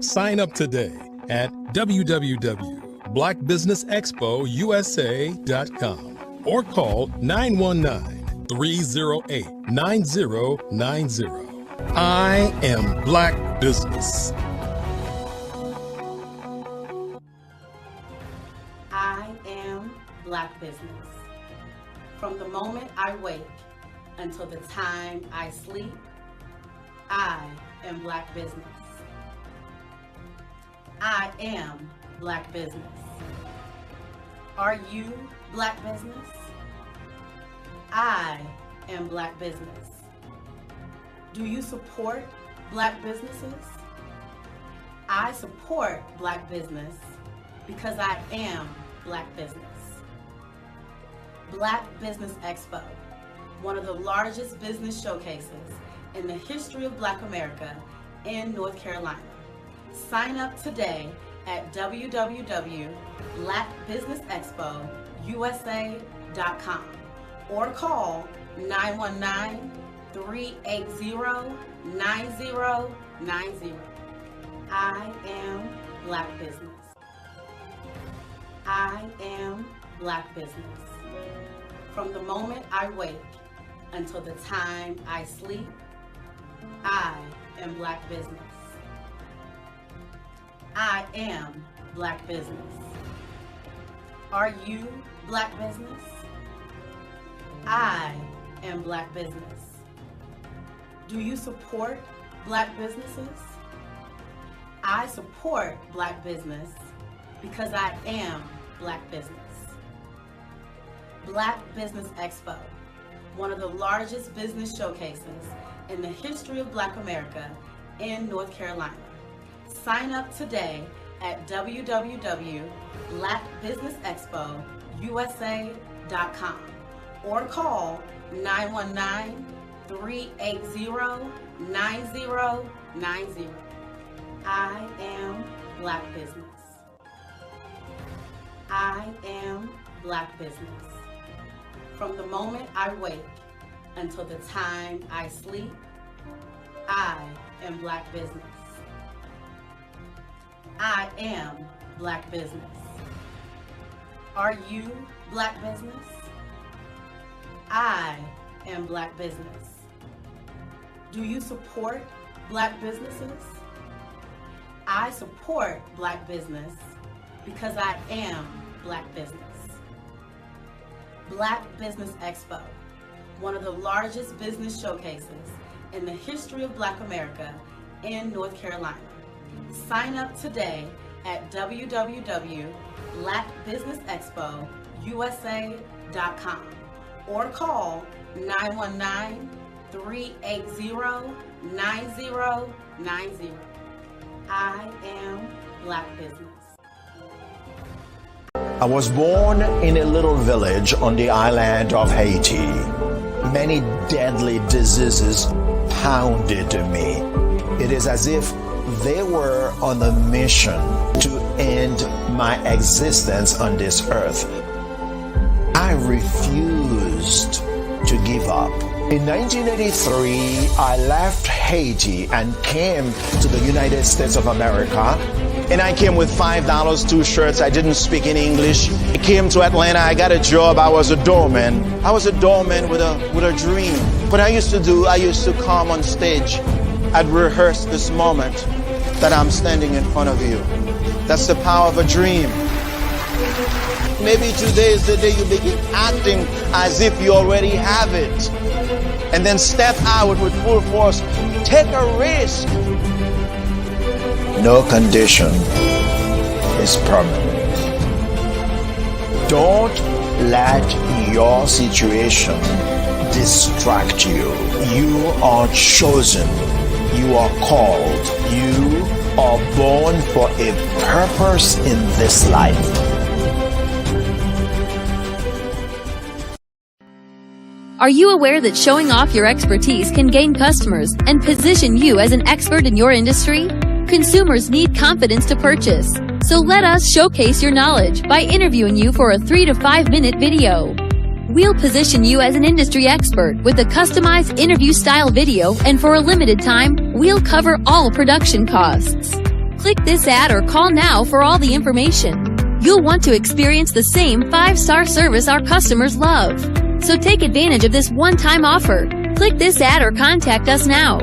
Sign up today at www.blackbusinessexpousa.com or call 919-308-9090. I am Black Business. I am Black Business. From the moment I wake until the time I sleep, I am Black Business. I am Black Business. Are you Black Business? I am Black Business. Do you support Black businesses? I support Black business because I am Black business. Black Business Expo, one of the largest business showcases in the history of Black America in North Carolina. Sign up today at www.blackbusinessexpousa.com or call 919-380-9090. I am Black Business. I am Black Business. From the moment I wake until the time I sleep, I am Black Business. I am Black Business. Are you Black Business? I am Black Business. Do you support Black businesses? I support Black business because I am Black business. Black Business Expo, one of the largest business showcases in the history of Black America in North Carolina. Sign up today at www.blackbusinessexpousa.com or call 919-380-9090. I am Black Business. I am Black Business. From the moment I wake until the time I sleep, I am Black Business. I am Black Business. Are you Black Business? I am Black Business. Do you support Black businesses? I support Black business because I am Black Business. Black Business Expo, one of the largest business showcases in the history of Black America in North Carolina. Sign up today at www.blackbusinessexpousa.com or call 919-380-9090. I am Black Business. I was born in a little village on the island of Haiti. Many deadly diseases pounded me. It is as if they were on a mission to end my existence on this earth. I refused to give up. In 1983, I left Haiti and came to the United States of America. And I came with $5, 2 shirts. I didn't speak in English. I came to Atlanta. I got a job. I was a doorman. I was a doorman with a dream. What I used to come on stage. I'd rehearse this moment that I'm standing in front of you. That's the power of a dream. Maybe today is the day you begin acting as if you already have it. And then step out with full force. Take a risk. No condition is permanent. Don't let your situation distract you. You are chosen. You are called. You are born for a purpose in this life. Are you aware that showing off your expertise can gain customers and position you as an expert in your industry? Consumers need confidence to purchase. So let us showcase your knowledge by interviewing you for a 3 to 5 minute video. We'll position you as an industry expert with a customized interview style video, and for a limited time, we'll cover all production costs. Click this ad or call now for all the information. You'll want to experience the same 5-star service our customers love. So take advantage of this one-time offer. Click this ad or contact us now.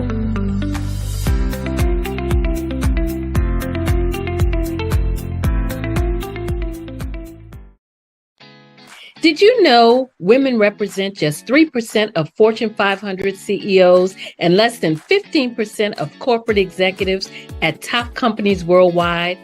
Did you know women represent just 3% of Fortune 500 CEOs and less than 15% of corporate executives at top companies worldwide?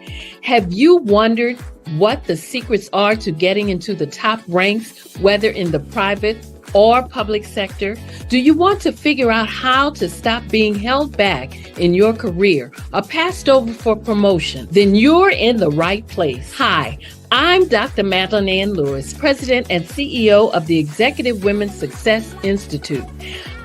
Have you wondered what the secrets are to getting into the top ranks, whether in the private or public sector? Do you want to figure out how to stop being held back in your career or passed over for promotion? Then you're in the right place. Hi, I'm Dr. Madeline Ann Lewis, President and CEO of the Executive Women's Success Institute.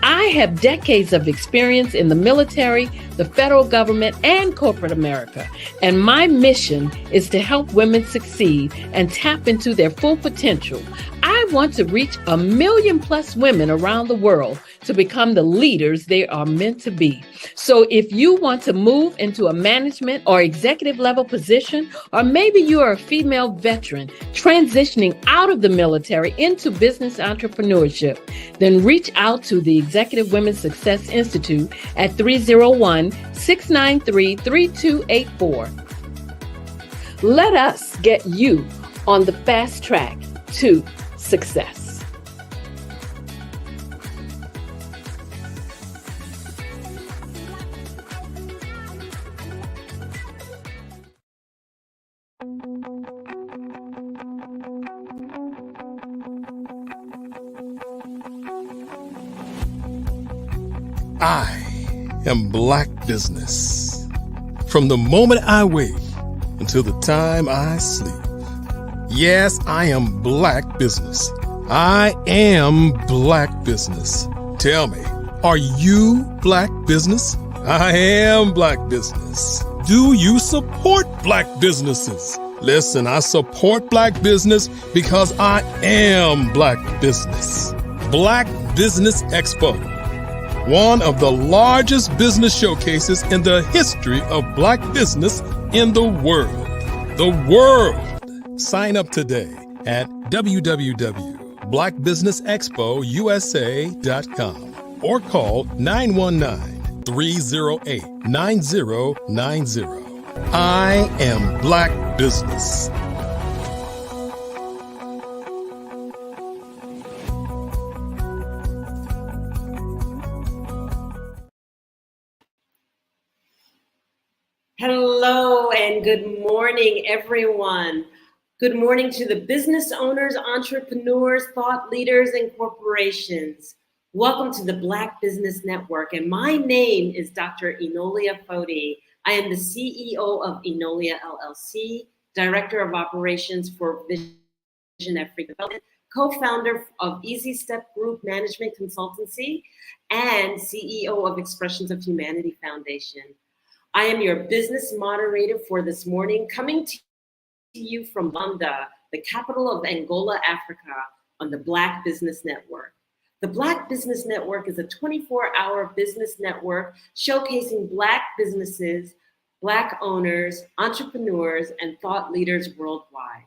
I have decades of experience in the military, the federal government, and corporate America, and my mission is to help women succeed and tap into their full potential. I want to reach 1 million+ women around the world to become the leaders they are meant to be. So if you want to move into a management or executive level position, or maybe you are a female veteran transitioning out of the military into business entrepreneurship, then reach out to the Executive Women's Success Institute at 301-693-3284. Let us get you on the fast track to success. I am Black business. From the moment I wake until the time I sleep. Yes, I am Black business. I am Black business. Tell me, are you Black business? I am Black business. Do you support Black businesses? Listen, I support Black business because I am Black business. Black Business Expo, one of the largest business showcases in the history of Black business in the world. The world! Sign up today at www.blackbusinessexpousa.com or call 919-308-9090. I am Black business. Hello and good morning, everyone. Good morning to the business owners, entrepreneurs, thought leaders, and corporations. Welcome to the Black Business Network, and my name is Dr. Enolia Foti. I am the CEO of Enolia LLC, Director of Operations for Vision Africa Development, co-founder of Easy Step Group Management Consultancy, and CEO of Expressions of Humanity Foundation. I am your business moderator for this morning, coming to you from Luanda, the capital of Angola, Africa, on the Black Business Network. The Black Business Network is a 24-hour business network showcasing Black businesses, Black owners, entrepreneurs, and thought leaders worldwide.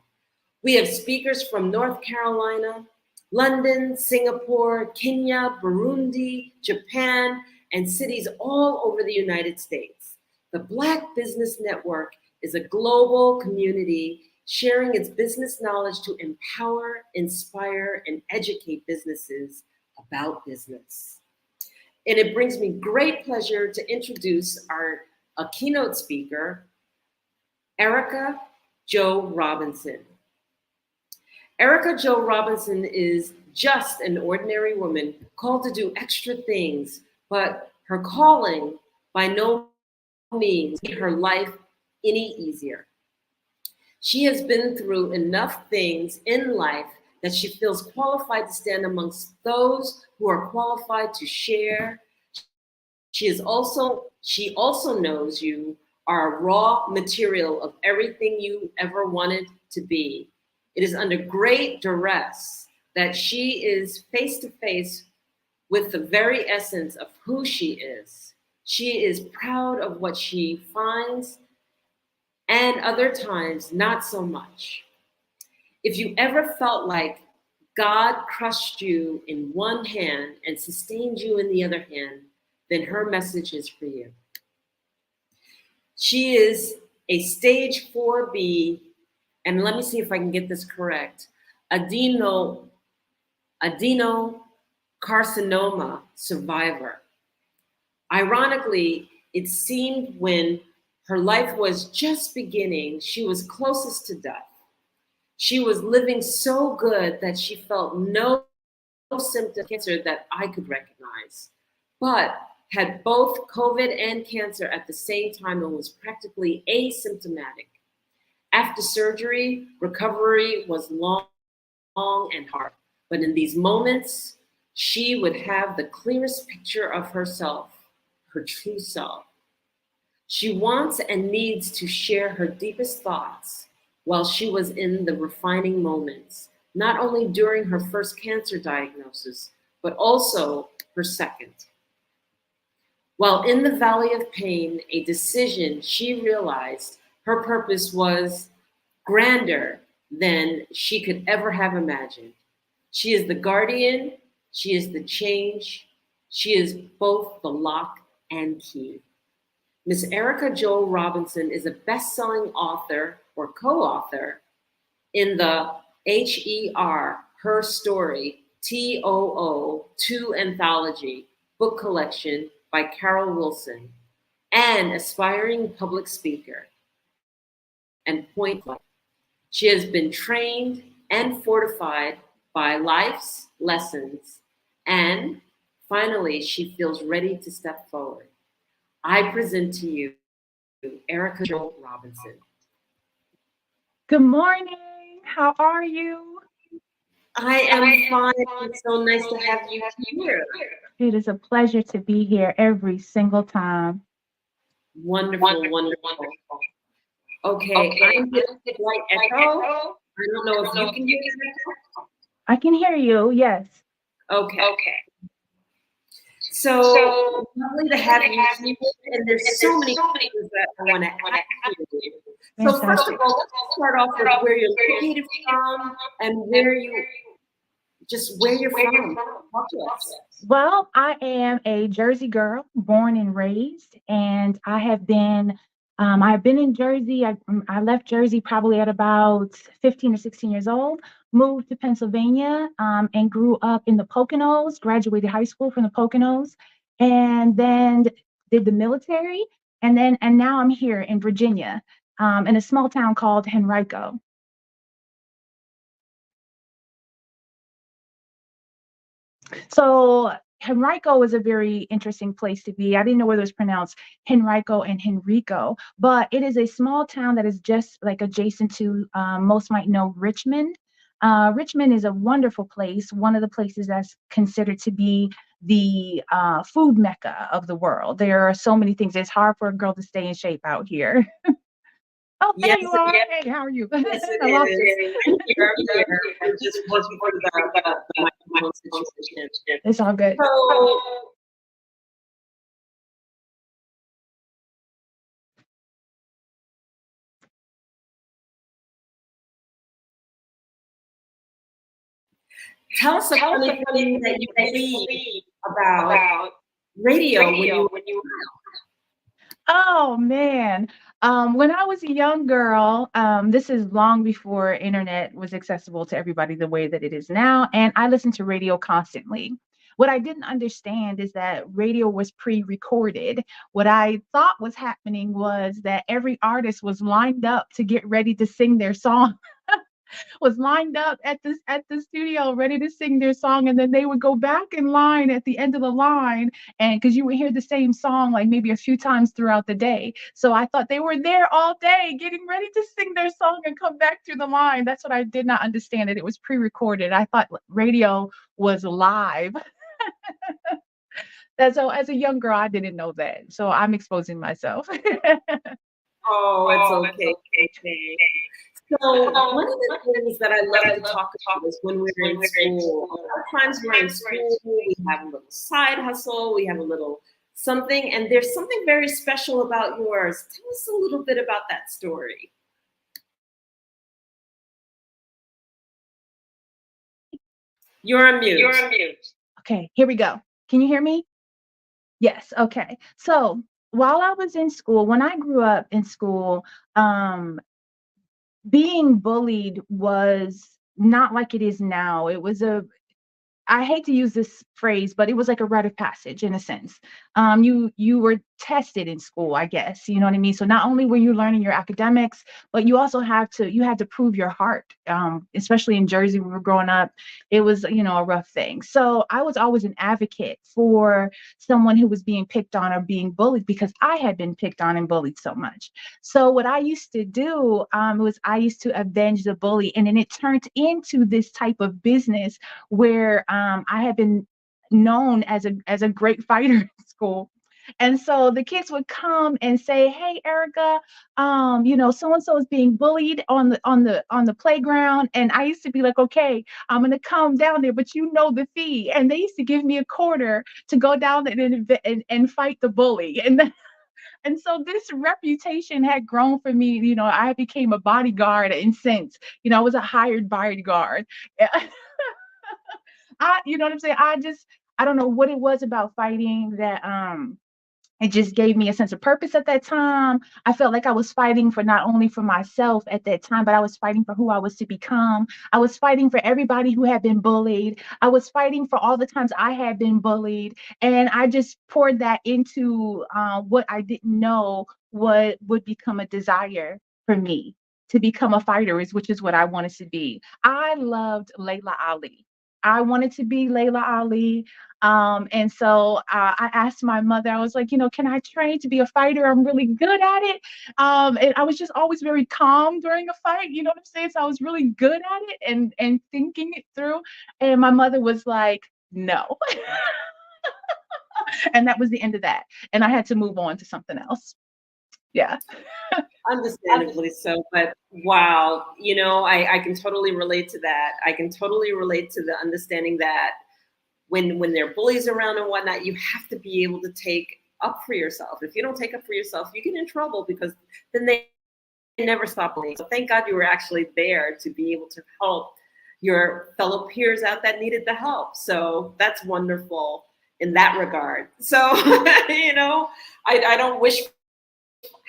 We have speakers from North Carolina, London, Singapore, Kenya, Burundi, Japan, and cities all over the United States. The Black Business Network is a global community sharing its business knowledge to empower, inspire, and educate businesses about business. And it brings me great pleasure to introduce a keynote speaker, Erica Jo Robinson. Erica Jo Robinson is just an ordinary woman called to do extra things, but her calling by no means made her life any easier. She has been through enough things in life that she feels qualified to stand amongst those who are qualified to share. She also knows you are a raw material of everything you ever wanted to be. It is under great duress that she is face to face with the very essence of who she is. She is proud of what she finds, and other times, not so much. If you ever felt like God crushed you in one hand and sustained you in the other hand, then her message is for you. She is a stage 4B, and let me see if I can get this correct, adenocarcinoma survivor. Ironically, it seemed when her life was just beginning, she was closest to death. She was living so good that she felt no symptom of cancer that I could recognize, but had both COVID and cancer at the same time and was practically asymptomatic. After surgery, recovery was long and hard, but in these moments, she would have the clearest picture of herself, her true self. She wants and needs to share her deepest thoughts while she was in the refining moments, not only during her first cancer diagnosis, but also her second. While in the valley of pain, a decision she realized her purpose was grander than she could ever have imagined. She is the guardian, she is the change, she is both the lock and key. Ms. Erica Jo Robinson is a best-selling author or co-author in the HER, Her Story, TOO 2 anthology book collection by Carol Wilson, and aspiring public speaker and point blank. She has been trained and fortified by life's lessons, and finally, she feels ready to step forward. I present to you Erica Jo Robinson. Good morning. How are you? I am fine. It's so nice to have you here. It is a pleasure to be here every single time. Wonderful, wonderful. Okay, I'm getting a slight echo. I don't know if you can hear that. I can hear you, yes. Okay. So lovely to have you here, and there's so many things that I want to ask you. So first of all, let's start off with where you're located from and where you're from. Talk to us. Well, I am a Jersey girl, born and raised, and I have been in Jersey. I left Jersey probably at about 15 or 16 years old, moved to Pennsylvania, and grew up in the Poconos, graduated high school from the Poconos, and then did the military. And now I'm here in Virginia, in a small town called Henrico. So Henrico is a very interesting place to be. I didn't know whether it was pronounced Henrico and Henrico, but it is a small town that is just like adjacent to, most might know, Richmond. Richmond is a wonderful place, one of the places that's considered to be the food mecca of the world. There are so many things. It's hard for a girl to stay in shape out here. Oh, there you are. Hey, how are you? Yes, I lost it is. I'm here. I'm just working for the microphone situation. It's all good. So, tell us a funny thing that you believe about radio when you Oh man. When I was a young girl, this is long before internet was accessible to everybody the way that it is now, and I listened to radio constantly. What I didn't understand is that radio was pre-recorded. What I thought was happening was that every artist was lined up to get ready to sing their song. Was lined up at the studio ready to sing their song, and then they would go back in line at the end of the line, and because you would hear the same song like maybe a few times throughout the day. So I thought they were there all day getting ready to sing their song and come back through the line. That's what I did not understand, that it was pre-recorded. I thought radio was live. And so as a young girl, I didn't know that, so I'm exposing myself. Oh, it's okay. So one of the things that I love to talk about is when we're in school. A lot of times we're in school, we have a little side hustle, we have a little something, and there's something very special about yours. Tell us a little bit about that story. You're on mute. Okay, here we go. Can you hear me? Yes. Okay. So while I was in school, when I grew up in school, being bullied was not like it is now. It was I hate to use this phrase, but it was like a rite of passage in a sense. You were tested in school, I guess. You know what I mean? So not only were you learning your academics, but you also had to prove your heart. Especially in Jersey, when we were growing up, it was, a rough thing. So I was always an advocate for someone who was being picked on or being bullied, because I had been picked on and bullied so much. So what I used to do was I used to avenge the bully, and then it turned into this type of business where I had been known as a great fighter in school. And so the kids would come and say, "Hey, Erica, so and so is being bullied on the playground." And I used to be like, "Okay, I'm gonna come down there, but you know the fee." And they used to give me a quarter to go down there and fight the bully. And so this reputation had grown for me. I became a bodyguard in sense. I was a hired bodyguard. You know what I'm saying? I don't know what it was about fighting that it just gave me a sense of purpose at that time. I felt like I was fighting for not only for myself at that time, but I was fighting for who I was to become. I was fighting for everybody who had been bullied. I was fighting for all the times I had been bullied. And I just poured that into what I didn't know what would become a desire for me to become a fighter, which is what I wanted to be. I loved Layla Ali. I wanted to be Layla Ali. And so I asked my mother, I was like, can I train to be a fighter? I'm really good at it. And I was just always very calm during a fight. You know what I'm saying? So I was really good at it and thinking it through. And my mother was like, no. And that was the end of that. And I had to move on to something else. Yeah. Understandably so, but wow, I can totally relate to that. I can totally relate to the understanding that when there are bullies around and whatnot, you have to be able to take up for yourself. If you don't take up for yourself, you get in trouble because then they never stop bullying. So thank God you were actually there to be able to help your fellow peers out that needed the help. So that's wonderful in that regard. So, I don't wish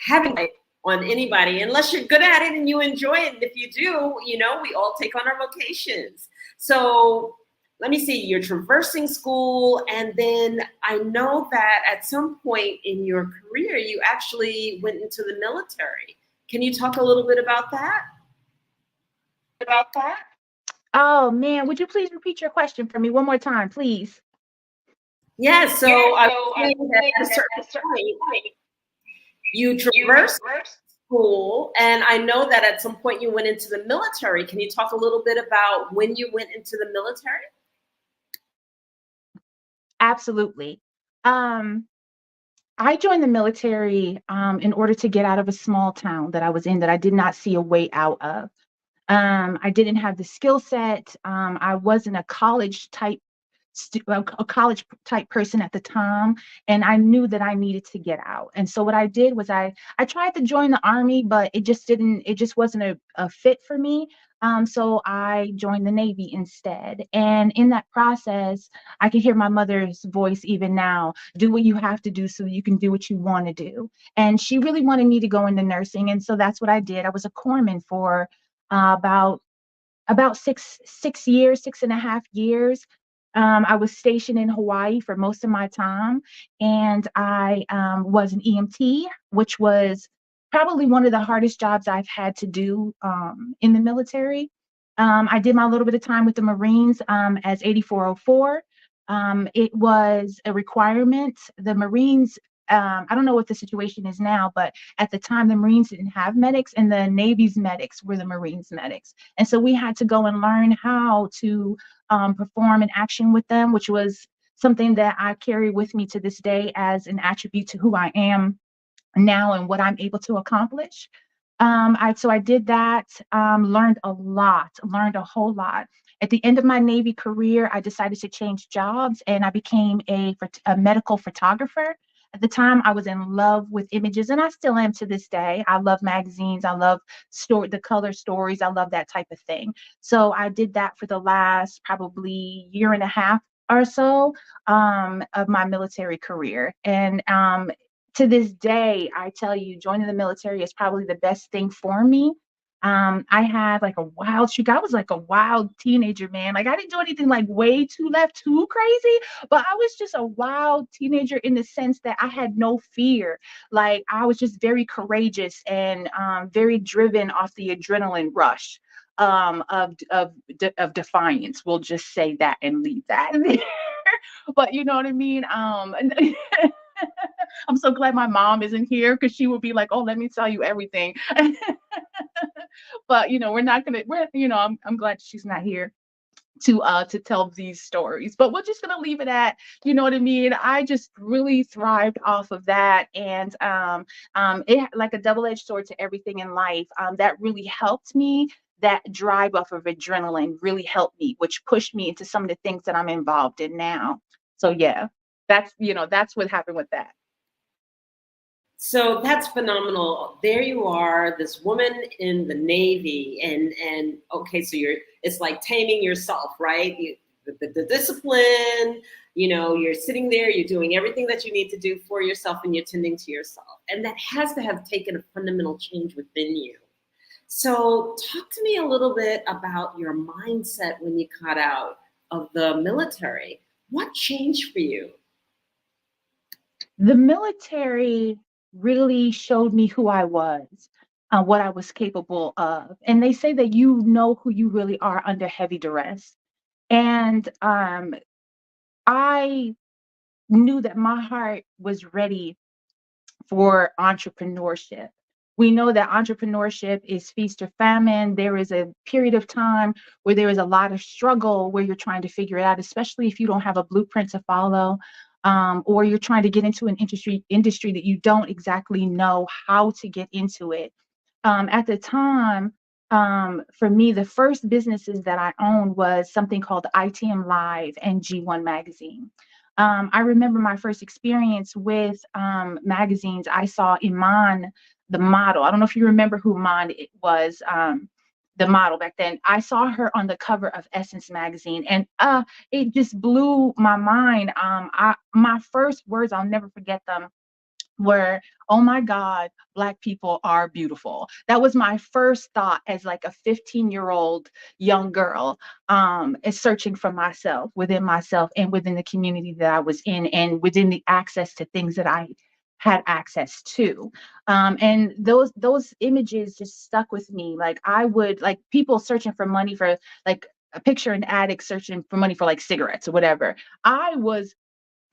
having it on anybody unless you're good at it and you enjoy it. And if you do, we all take on our vocations. So let me see, you're traversing school, and then I know that at some point in your career, you actually went into the military. Can you talk a little bit about that? Oh man, would you please repeat your question for me one more time, please? Yeah, so I was saying that at a certain point, you traversed school, and I know that at some point you went into the military. Can you talk a little bit about when you went into the military? Absolutely. I joined the military in order to get out of a small town that I was in that I did not see a way out of. I didn't have the skill set. I wasn't a college type person at the time, and I knew that I needed to get out. And so what I did was I tried to join the army, but it just wasn't a fit for me. So I joined the Navy instead. And in that process, I can hear my mother's voice even now: do what you have to do so you can do what you want to do. And she really wanted me to go into nursing, and so that's what I did. I was a corpsman for about 6 years, 6.5 years. I was stationed in Hawaii for most of my time, and I was an EMT, which was probably one of the hardest jobs I've had to do in the military. I did my little bit of time with the Marines as 8404. It was a requirement. The Marines, I don't know what the situation is now, but at the time, the Marines didn't have medics, and the Navy's medics were the Marines medics. And so we had to go and learn how to perform an action with them, which was something that I carry with me to this day as an attribute to who I am now and what I'm able to accomplish. So I did that, learned a whole lot. At the end of my Navy career, I decided to change jobs, and I became a medical photographer. At the time, I was in love with images, and I still am to this day. I love magazines. I love the color stories. I love that type of thing. So I did that for the last probably year and a half or so of my military career. And to this day, I tell you, joining the military is probably the best thing for me. I had like a wild streak. I was like a wild teenager, man. Like I didn't do anything like way too left, too crazy, but I was just a wild teenager in the sense that I had no fear. Like I was just very courageous and very driven off the adrenaline rush of defiance. We'll just say that and leave that there. But you know what I mean? I'm so glad my mom isn't here because she would be like, "Oh, let me tell you everything." But we're not gonna. I'm glad she's not here to tell these stories. But we're just gonna leave it at, you know what I mean. I just really thrived off of that, and it like a double-edged sword to everything in life. That really helped me. That drive off of adrenaline really helped me, which pushed me into some of the things that I'm involved in now. So yeah, that's what happened with that. So that's phenomenal. There you are, this woman in the Navy, and okay, so it's like taming yourself, right? The discipline, you're sitting there, you're doing everything that you need to do for yourself, and you're tending to yourself. And that has to have taken a fundamental change within you. So talk to me a little bit about your mindset when you got out of the military. What changed for you? The military really showed me who I was, what I was capable of. And they say that you know who you really are under heavy duress. And I knew that my heart was ready for entrepreneurship. We know that entrepreneurship is feast or famine. There is a period of time where there is a lot of struggle where you're trying to figure it out, especially if you don't have a blueprint to follow, or you're trying to get into an industry that you don't exactly know how to get into it. At the time, for me, the first businesses that I owned was something called ITM Live and G1 Magazine. I remember my first experience with magazines. I saw Iman, the model. I don't know if you remember who Iman it was, the model back then. I saw her on the cover of Essence magazine, and it just blew my mind. My first words, I'll never forget them, were, oh my God, Black people are beautiful. That was my first thought as like a 15-year-old young girl, is searching for myself and within the community that I was in and within the access to things that I had access to. And those images just stuck with me. Like I would, like people searching for money for, like a picture an addict searching for money for like cigarettes or whatever. I was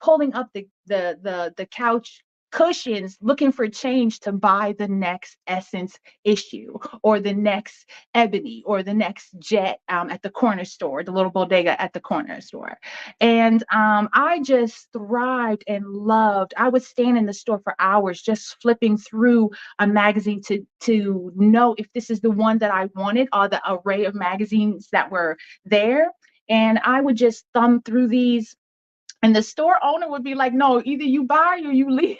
pulling up the couch cushions looking for change to buy the next Essence issue or the next Ebony or the next Jet at the corner store, the little bodega at the corner store. And I just thrived and loved. I would stand in the store for hours just flipping through a magazine to know if this is the one that I wanted, or the array of magazines that were there. And I would just thumb through these, and the store owner would be like, no, either you buy or you leave.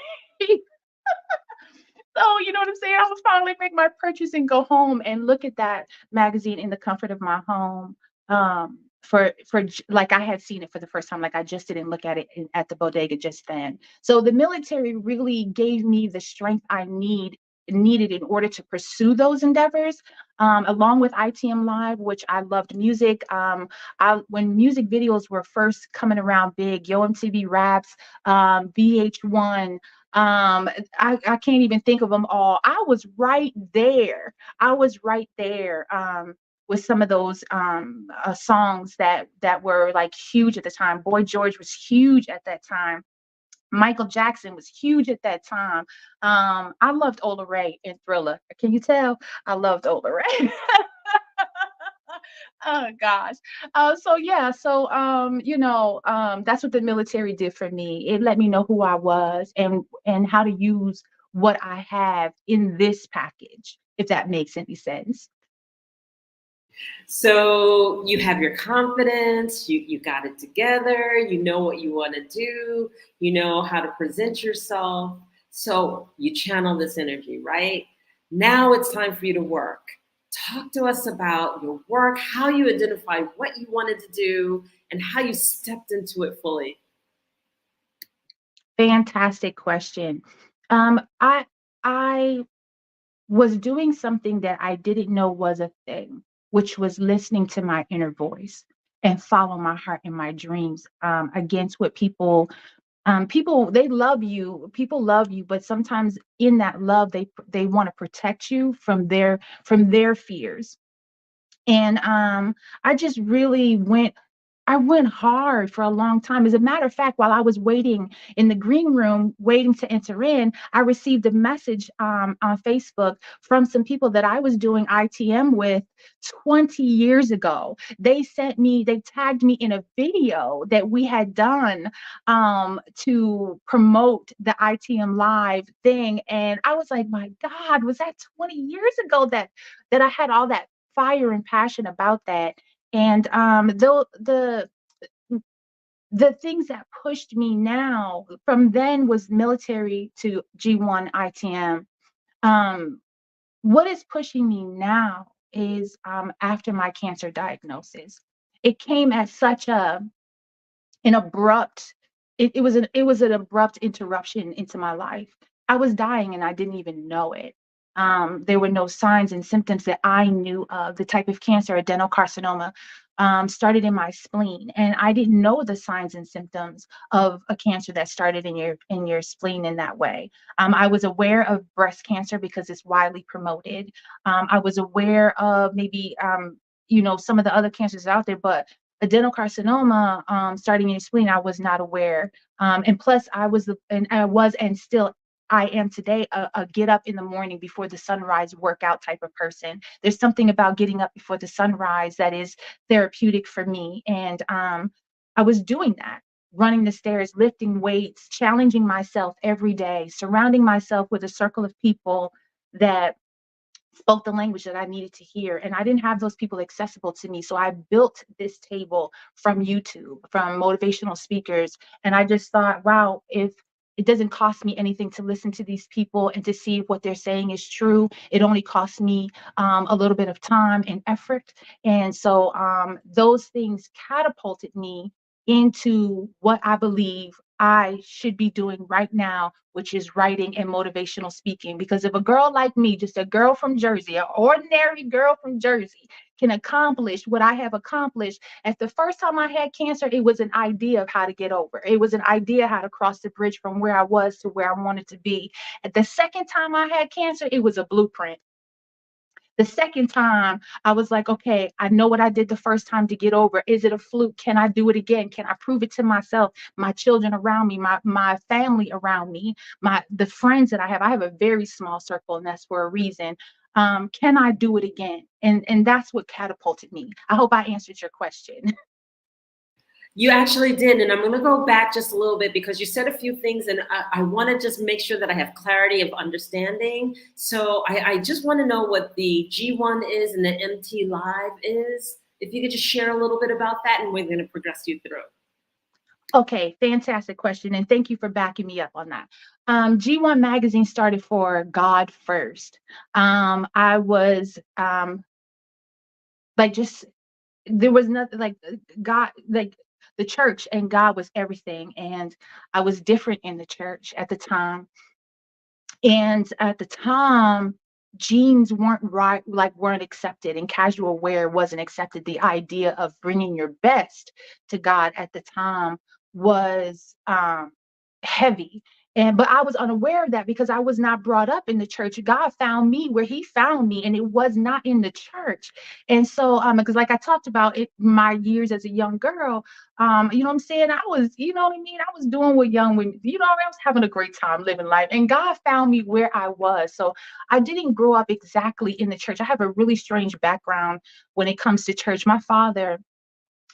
So, you know what I'm saying? I would finally make my purchase and go home and look at that magazine in the comfort of my home. Like I had seen it for the first time, like I just didn't look at it at the bodega just then. So the military really gave me the strength I needed in order to pursue those endeavors, along with ITM Live, which I loved music. When music videos were first coming around big, Yo MTV Raps, VH1, I can't even think of them all. I was right there. With some of those songs that were like huge at the time. Boy George was huge at that time. Michael Jackson was huge at that time. I loved Ola Ray and Thriller. Can you tell? I loved Ola Ray. Oh gosh. That's what the military did for me. It let me know who I was and how to use what I have in this package, if that makes any sense. So you have your confidence, you got it together, you know what you want to do, you know how to present yourself. So you channel this energy, right? Now it's time for you to work. Talk to us about your work, how you identified what you wanted to do, and how you stepped into it fully. Fantastic question. I was doing something that I didn't know was a thing, which was listening to my inner voice and follow my heart and my dreams, against what people they love you. People love you, but sometimes in that love, they want to protect you from their fears. And I just really I went hard for a long time. As a matter of fact, while I was waiting in the green room, waiting to enter in, I received a message on Facebook from some people that I was doing ITM with 20 years ago. They tagged me in a video that we had done to promote the ITM Live thing. And I was like, my God, was that 20 years ago that I had all that fire and passion about that? And the things that pushed me now from then was military to G1 ITM. What is pushing me now is after my cancer diagnosis. It came as such an abrupt. It was an abrupt interruption into my life. I was dying and I didn't even know it. There were no signs and symptoms that I knew of. The type of cancer, adenocarcinoma, started in my spleen, and I didn't know the signs and symptoms of a cancer that started in your spleen in that way. I was aware of breast cancer because it's widely promoted. I was aware of maybe some of the other cancers out there, but adenocarcinoma starting in your spleen, I was not aware. And plus, and still I am today a get up in the morning before the sunrise workout type of person. There's something about getting up before the sunrise that is therapeutic for me. And I was doing that, running the stairs, lifting weights, challenging myself every day, surrounding myself with a circle of people that spoke the language that I needed to hear. And I didn't have those people accessible to me. So I built this table from YouTube, from motivational speakers. And I just thought, wow, if it doesn't cost me anything to listen to these people and to see if what they're saying is true, it only costs me a little bit of time and effort. And so those things catapulted me into what I believe I should be doing right now, which is writing and motivational speaking. Because if a girl like me, just a girl from Jersey, an ordinary girl from Jersey, can accomplish what I have accomplished, at the first time I had cancer, it was an idea of how to get over. It was an idea how to cross the bridge from where I was to where I wanted to be. At the second time I had cancer, it was a blueprint. The second time, I was like, okay, I know what I did the first time to get over. Is it a fluke? Can I do it again? Can I prove it to myself, my children around me, my family around me, the friends that I have? I have a very small circle, and that's for a reason. Can I do it again? And that's what catapulted me. I hope I answered your question. You actually did. And I'm going to go back just a little bit because you said a few things and I want to just make sure that I have clarity of understanding. So I just want to know what the G1 is and the MT Live is. If you could just share a little bit about that, and we're going to progress you through. Okay, fantastic question. And thank you for backing me up on that. G1 magazine started for God first. I was there was nothing like God, like the church and God was everything. And I was different in the church at the time. And at the time, jeans weren't accepted, and casual wear wasn't accepted. The idea of bringing your best to God at the time was heavy. But I was unaware of that because I was not brought up in the church. God found me where he found me, and it was not in the church. And so, because like I talked about it, my years as a young girl, you know what I'm saying? I was, you know what I mean? I was doing what young women, I was having a great time living life, and God found me where I was. So I didn't grow up exactly in the church. I have a really strange background when it comes to church.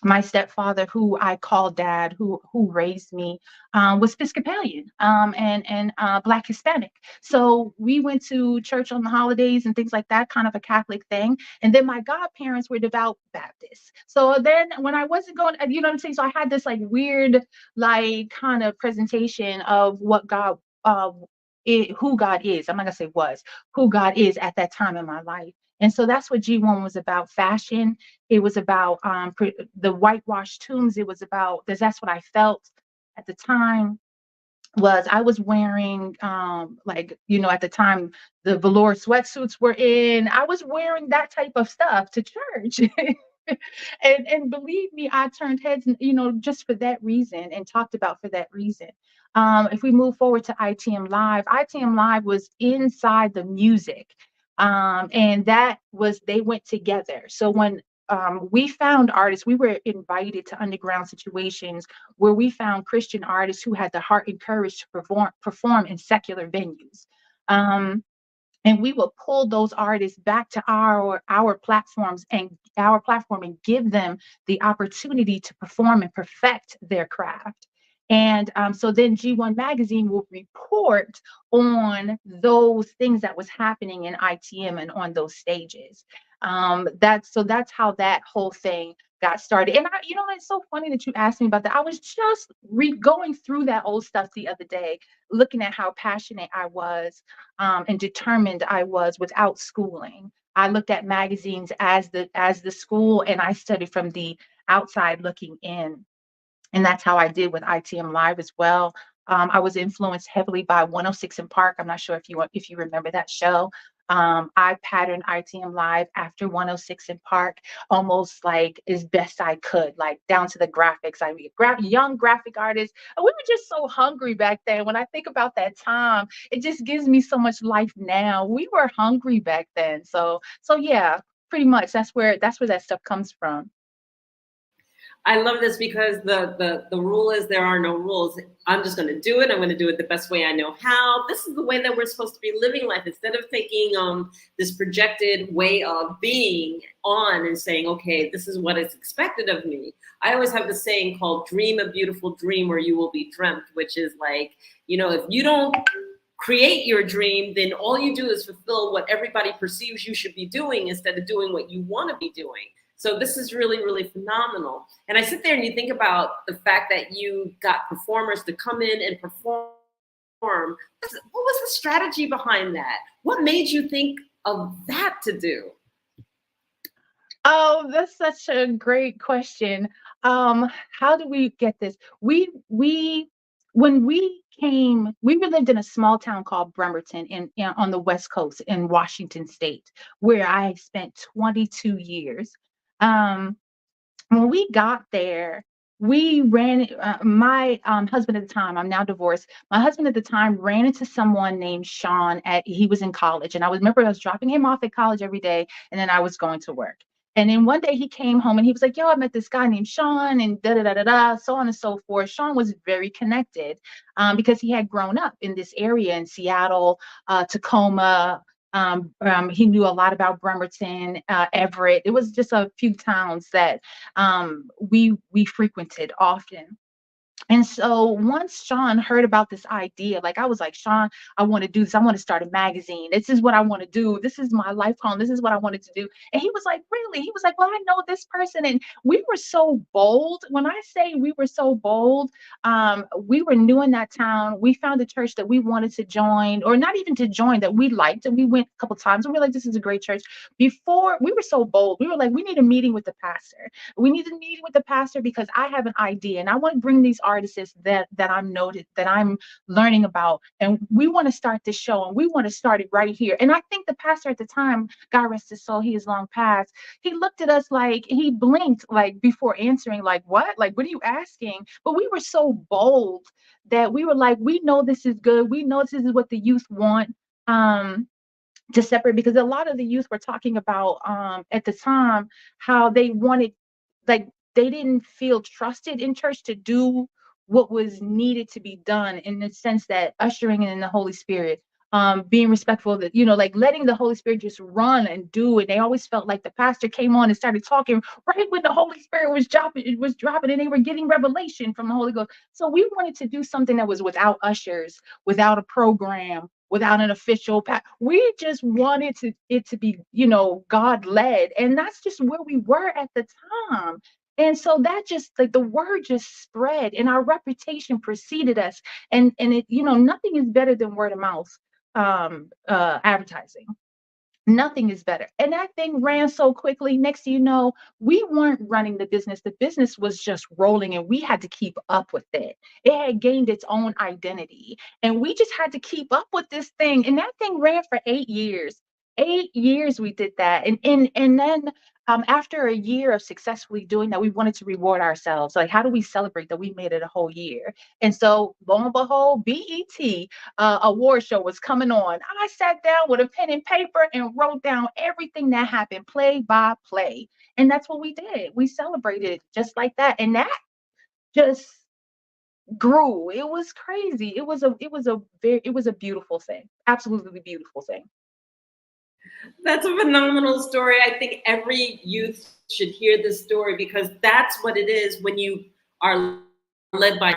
My stepfather, who I call dad, who raised me, was Episcopalian and Black Hispanic. So we went to church on the holidays and things like that, kind of a Catholic thing. And then my godparents were devout Baptists. So then when I wasn't going, you know what I'm saying? So I had this like weird, like kind of presentation of what God, who God is. I'm not gonna say was, who God is at that time in my life. And so that's what G1 was about: fashion. It was about the whitewashed tombs. It was about, that's what I felt at the time. I was wearing at the time the velour sweatsuits were in. I was wearing that type of stuff to church. And believe me, I turned heads, just for that reason, and talked about for that reason. If we move forward to ITM Live was inside the music. And they went together. So when we found artists, we were invited to underground situations where we found Christian artists who had the heart and courage to perform in secular venues. And we will pull those artists back to our platforms and our platform and give them the opportunity to perform and perfect their craft. And so then G1 magazine will report on those things that was happening in ITM and on those stages. That's how that whole thing got started. And it's so funny that you asked me about that. I was just going through that old stuff the other day, looking at how passionate I was and determined I was without schooling. I looked at magazines as the school, and I studied from the outside looking in. And that's how I did with ITM Live as well. I was influenced heavily by 106 in Park. I'm not sure if you remember that show. I patterned ITM Live after 106 in Park, almost like as best I could, like down to the graphics. I mean, young graphic artists. We were just so hungry back then. When I think about that time, it just gives me so much life now. We were hungry back then. So yeah, pretty much that's where that stuff comes from. I love this because the rule is there are no rules. I'm just going to do it. I'm going to do it the best way I know how. This is the way that we're supposed to be living life, instead of taking this projected way of being on and saying, okay, this is what is expected of me. I always have the saying called dream a beautiful dream or you will be dreamt, which is like, if you don't create your dream, then all you do is fulfill what everybody perceives you should be doing instead of doing what you want to be doing. So this is really, really phenomenal. And I sit there and you think about the fact that you got performers to come in and perform. What was the strategy behind that? What made you think of that to do? Oh, that's such a great question. How do we get this? When we came, we lived in a small town called Bremerton on the West Coast in Washington State, where I spent 22 years. When we got there, we ran, my husband at the time, I'm now divorced. My husband at the time ran into someone named Sean he was in college. And I remember I was dropping him off at college every day. And then I was going to work. And then one day he came home and he was like, yo, I met this guy named Sean and da da da da da, so on and so forth. Sean was very connected because he had grown up in this area in Seattle, Tacoma. He knew a lot about Bremerton, Everett. It was just a few towns that we frequented often. And so once Sean heard about this idea, like I was like, Sean, I want to do this. I want to start a magazine. This is what I want to do. This is my life home. This is what I wanted to do. And he was like, really? He was like, well, I know this person. And we were so bold. When I say we were so bold, we were new in that town. We found a church that we wanted to join, or not even to join, that we liked. And we went a couple times and we were like, this is a great church. Before, we were so bold. We were like, we need a meeting with the pastor. We need a meeting with the pastor because I have an idea and I want to bring these artists that I'm noted, that I'm learning about, and we want to start this show and we want to start it right here. And I think the pastor at the time, God rest his soul, he is long past, he looked at us like, he blinked like before answering, like what are you asking? But we were so bold that we were like, we know this is good, we know this is what the youth want, to separate, because a lot of the youth were talking about at the time how they wanted, like, they didn't feel trusted in church to do what was needed to be done, in the sense that ushering in the Holy Spirit, being respectful, that, like letting the Holy Spirit just run and do it. They always felt like the pastor came on and started talking right when the Holy Spirit was dropping and they were getting revelation from the Holy Ghost. So we wanted to do something that was without ushers, without a program, without an official we just wanted it to be, God led. And that's just where we were at the time. And so that just, like, the word just spread and our reputation preceded us. And it, nothing is better than word of mouth advertising. Nothing is better. And that thing ran so quickly. Next thing you know, we weren't running the business. The business was just rolling and we had to keep up with it. It had gained its own identity and we just had to keep up with this thing. And that thing ran for 8 years. 8 years we did that. And then after a year of successfully doing that, we wanted to reward ourselves. Like, how do we celebrate that we made it a whole year? And so, lo and behold, BET award show was coming on. I sat down with a pen and paper and wrote down everything that happened, play by play. And that's what we did. We celebrated just like that. And that just grew. It was crazy. It was a beautiful thing. Absolutely beautiful thing. That's a phenomenal story. I think every youth should hear this story, because that's what it is when you are led by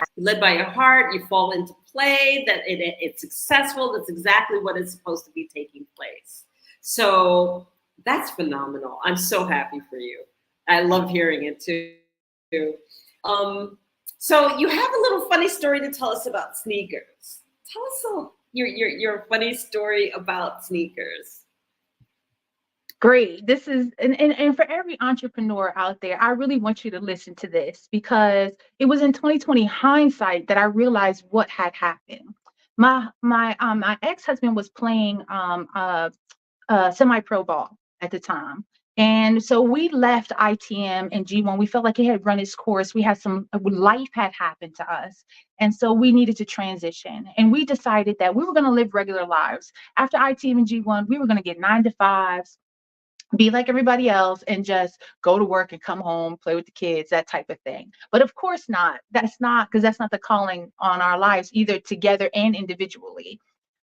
your heart. You fall into play, that it's successful. That's exactly what is supposed to be taking place. So that's phenomenal. I'm so happy for you. I love hearing it too. So you have a little funny story to tell us about sneakers. Tell us your funny story about sneakers. Great. This is, and for every entrepreneur out there, I really want you to listen to this, because it was in 2020 hindsight that I realized what had happened. My ex-husband was playing semi-pro ball at the time. And so we left ITM and G1. We felt like it had run its course. We had life had happened to us. And so we needed to transition. And we decided that we were going to live regular lives. After ITM and G1, we were going to get 9 to 5s. be like everybody else and just go to work and come home, play with the kids, that type of thing. But of course not. That's not, because that's not the calling on our lives, either together and individually.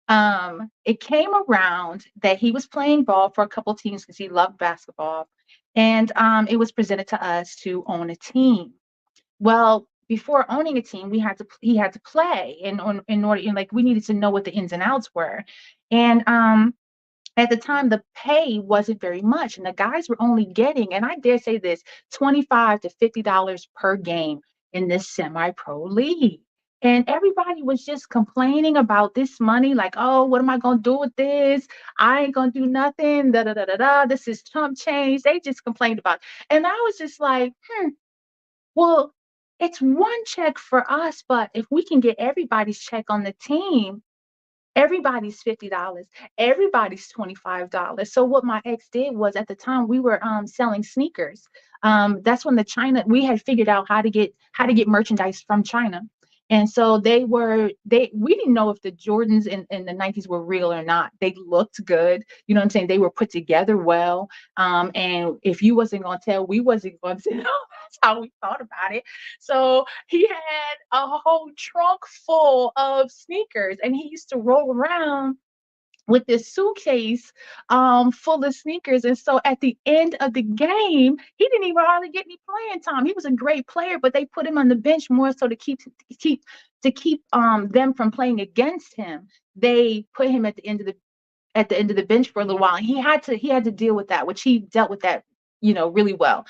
It came around that he was playing ball for a couple teams because he loved basketball. And it was presented to us to own a team. Well, before owning a team, he had to play in order, and like we needed to know what the ins and outs were. And at the time, the pay wasn't very much, and the guys were only getting, and I dare say this, $25 to $50 per game in this semi-pro league. And everybody was just complaining about this money, like, oh, what am I gonna do with this? I ain't gonna do nothing. Da da da da da. This is chump change. They just complained about it. And I was just like, well, it's one check for us, but if we can get everybody's check on the team, everybody's $50, everybody's $25. So what my ex did was, at the time we were selling sneakers. That's when we had figured out how to get merchandise from China. And so we didn't know if the Jordans in the Nikes were real or not. They looked good. You know what I'm saying? They were put together well. And if you wasn't gonna tell, we wasn't gonna tell. That's how we thought about it. So he had a whole trunk full of sneakers, and he used to roll around with this suitcase full of sneakers. And so at the end of the game, he didn't even hardly get any playing time. He was a great player, but they put him on the bench more so to keep them from playing against him. They put him at the end of the bench for a little while, and he had to deal with that, which he dealt with that, really well.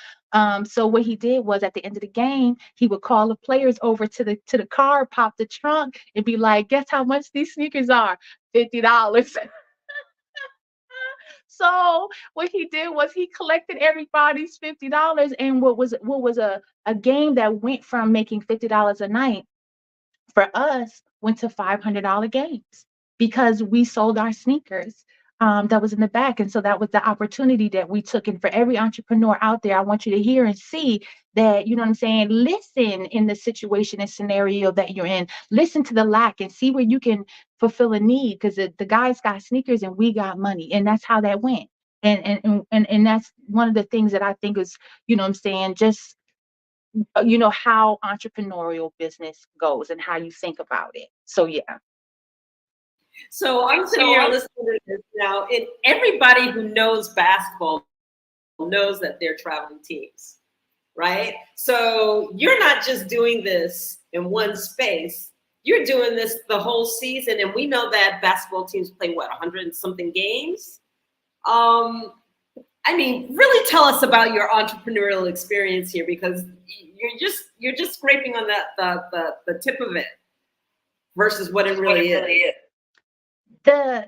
So what he did was, at the end of the game, he would call the players over to the car, pop the trunk, and be like, "Guess how much these sneakers are? $50." So what he did was he collected everybody's $50, and what was a game that went from making $50 a night for us went to $500 games because we sold our sneakers that was in the back. And so that was the opportunity that we took. And for every entrepreneur out there, I want you to hear and see that, you know what I'm saying? Listen in the situation and scenario that you're in. Listen to the lack and see where you can fulfill a need, because the guys got sneakers and we got money. And that's how that went. And that's one of the things that I think is, you know what I'm saying, just how entrepreneurial business goes and how you think about it. So yeah. So I'm sitting here listening to this now, and everybody who knows basketball knows that they're traveling teams, right? So you're not just doing this in one space, you're doing this the whole season. And we know that basketball teams play, 100 and something games? Really tell us about your entrepreneurial experience here, because you're just scraping on the tip of it versus what it really is. I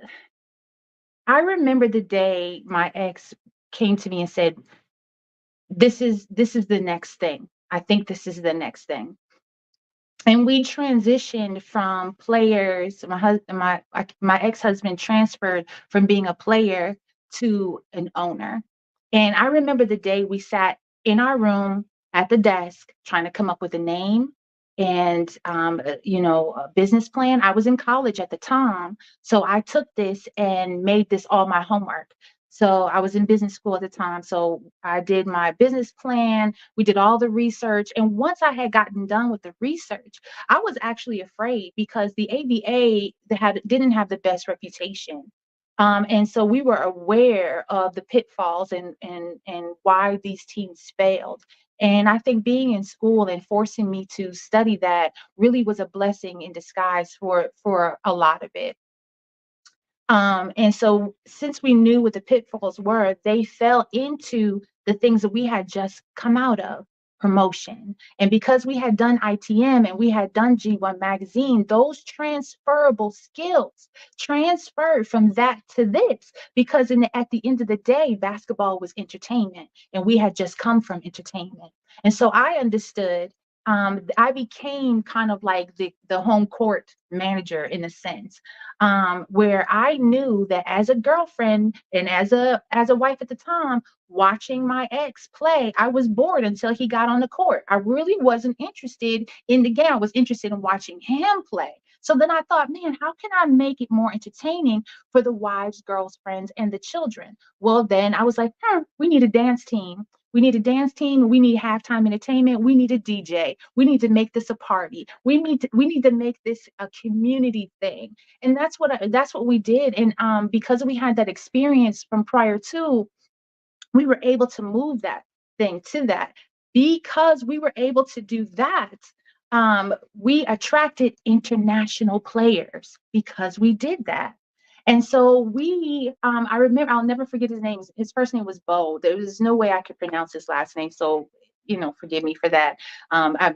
remember the day my ex came to me and said, this is the next thing. I think this is the next thing. And we transitioned from players. My ex-husband transferred from being a player to an owner. And I remember the day we sat in our room at the desk trying to come up with a name and a business plan. I was in college at the time, so I took this and made this all my homework. So I was in business school at the time, so I did my business plan. We did all the research, and once I had gotten done with the research, I was actually afraid because the ABA didn't have the best reputation. And so we were aware of the pitfalls and why these teams failed. And I think being in school and forcing me to study that really was a blessing in disguise for a lot of it. And so since we knew what the pitfalls were, they fell into the things that we had just come out of, promotion. And because we had done ITM and we had done G1 magazine, those transferable skills transferred from that to this, because at the end of the day, basketball was entertainment and we had just come from entertainment. And so I understood. I became kind of like the home court manager in a sense, where I knew that as a girlfriend and as a wife at the time, watching my ex play, I was bored until he got on the court. I really wasn't interested in the game. I was interested in watching him play. So then I thought, man, how can I make it more entertaining for the wives, girlfriends, and the children? Well, then I was like, we need a dance team. We need a dance team. We need halftime entertainment. We need a DJ. We need to make this a party. We need to make this a community thing. And that's what we did. And because we had that experience from prior to, we were able to move that thing to that. Because we were able to do that, we attracted international players because we did that. And so I remember, I'll never forget his name. His first name was Bo. There was no way I could pronounce his last name. So, forgive me for that.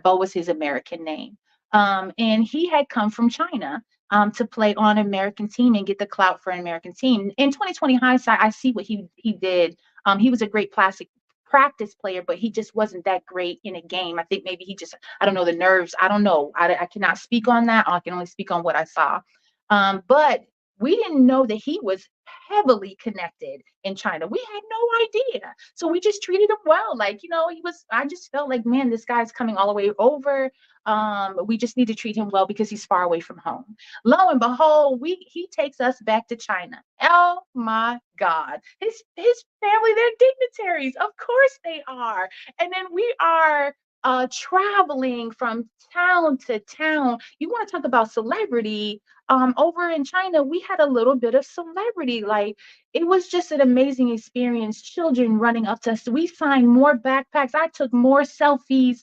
Bo was his American name. And he had come from China to play on an American team and get the clout for an American team. In 2020 hindsight, I see what he did. He was a great practice player, but he just wasn't that great in a game. I think maybe I don't know, the nerves. I don't know. I cannot speak on that. I can only speak on what I saw. But we didn't know that he was heavily connected in China. We had no idea. So we just treated him well. Like, I just felt like, man, this guy's coming all the way over. We just need to treat him well because he's far away from home. Lo and behold, he takes us back to China. Oh my God. His family, they're dignitaries. Of course they are. And then we are traveling from town to town. You want to talk about celebrity? Over in China, we had a little bit of celebrity. Like, it was just an amazing experience. Children running up to us. We signed more backpacks. I took more selfies.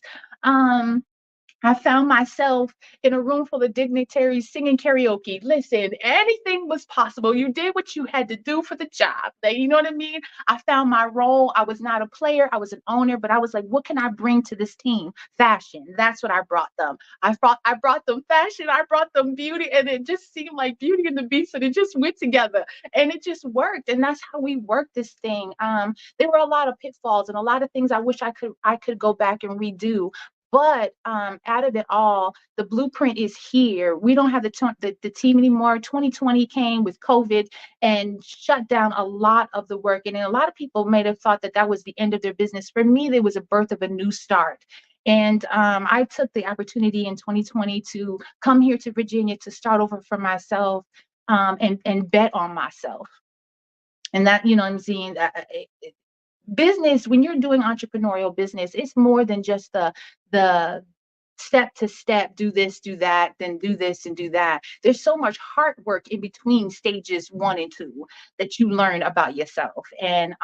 I found myself in a room full of dignitaries singing karaoke. Listen, anything was possible. You did what you had to do for the job. You know what I mean? I found my role. I was not a player. I was an owner, but I was like, what can I bring to this team? Fashion. That's what I brought them. I brought them fashion. I brought them beauty. And it just seemed like Beauty and the Beast. And it just went together. And it just worked. And that's how we worked this thing. There were a lot of pitfalls and a lot of things I wish I could go back and redo. But out of it all, the blueprint is here. We don't have the team anymore. 2020 came with COVID and shut down a lot of the work. And a lot of people may have thought that was the end of their business. For me, there was a birth of a new start. And I took the opportunity in 2020 to come here to Virginia to start over for myself and bet on myself. And that, I'm seeing business, when you're doing entrepreneurial business, it's more than just the step to step, do this, do that, then do this and do that. There's so much hard work in between stages 1 and 2 that you learn about yourself. And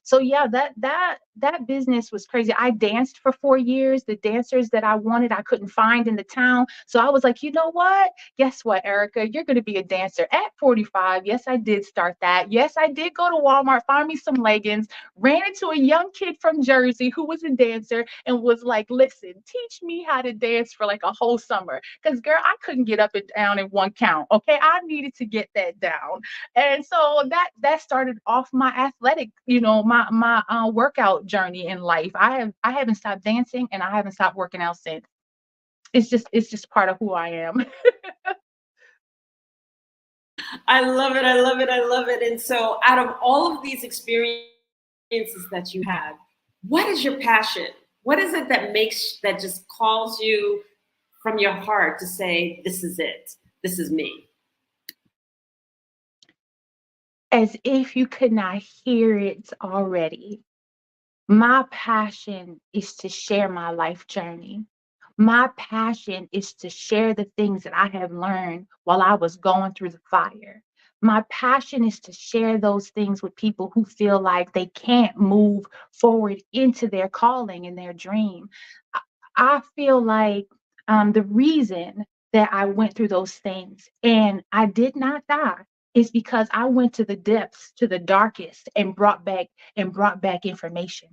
so yeah, that business was crazy. I danced for 4 years. The dancers that I wanted, I couldn't find in the town. So I was like, you know what? Guess what, Erica? You're going to be a dancer at 45. Yes, I did start that. Yes, I did go to Walmart, find me some leggings, ran into a young kid from Jersey who was a dancer and was like, listen, teach me how to dance for like a whole summer. Because girl, I couldn't get up and down in one count. Okay. I needed to get that down. And so that started off my athletic, my workout journey in life. I haven't stopped dancing and I haven't stopped working out since. It's just part of who I am. I love it. I love it. I love it. And so out of all of these experiences that you had, what is your passion? What is it that just calls you from your heart to say, this is it, this is me? As if you could not hear it already, my passion is to share my life journey. My passion is to share the things that I have learned while I was going through the fire. My passion is to share those things with people who feel like they can't move forward into their calling and their dream. I feel like the reason that I went through those things and I did not die is because I went to the depths, to the darkest, and brought back information.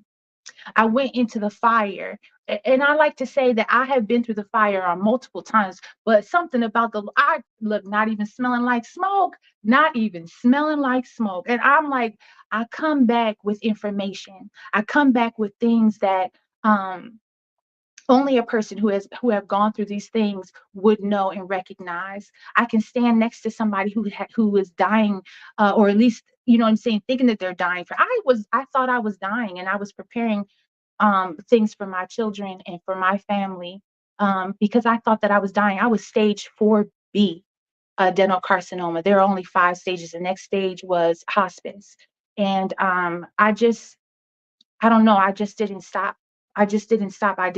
I went into the fire. And I like to say that I have been through the fire on multiple times, but something about I look not even smelling like smoke, not even smelling like smoke. And I'm like, I come back with information. I come back with things that only a person who have gone through these things would know and recognize. I can stand next to somebody who is dying, or at least, you know what I'm saying, thinking that they're dying. I thought I was dying, and I was preparing things for my children and for my family, because I thought that I was dying. I was stage 4 B, adenocarcinoma. There are only 5 stages. The next stage was hospice. And I don't know, I just didn't stop. I just didn't stop. I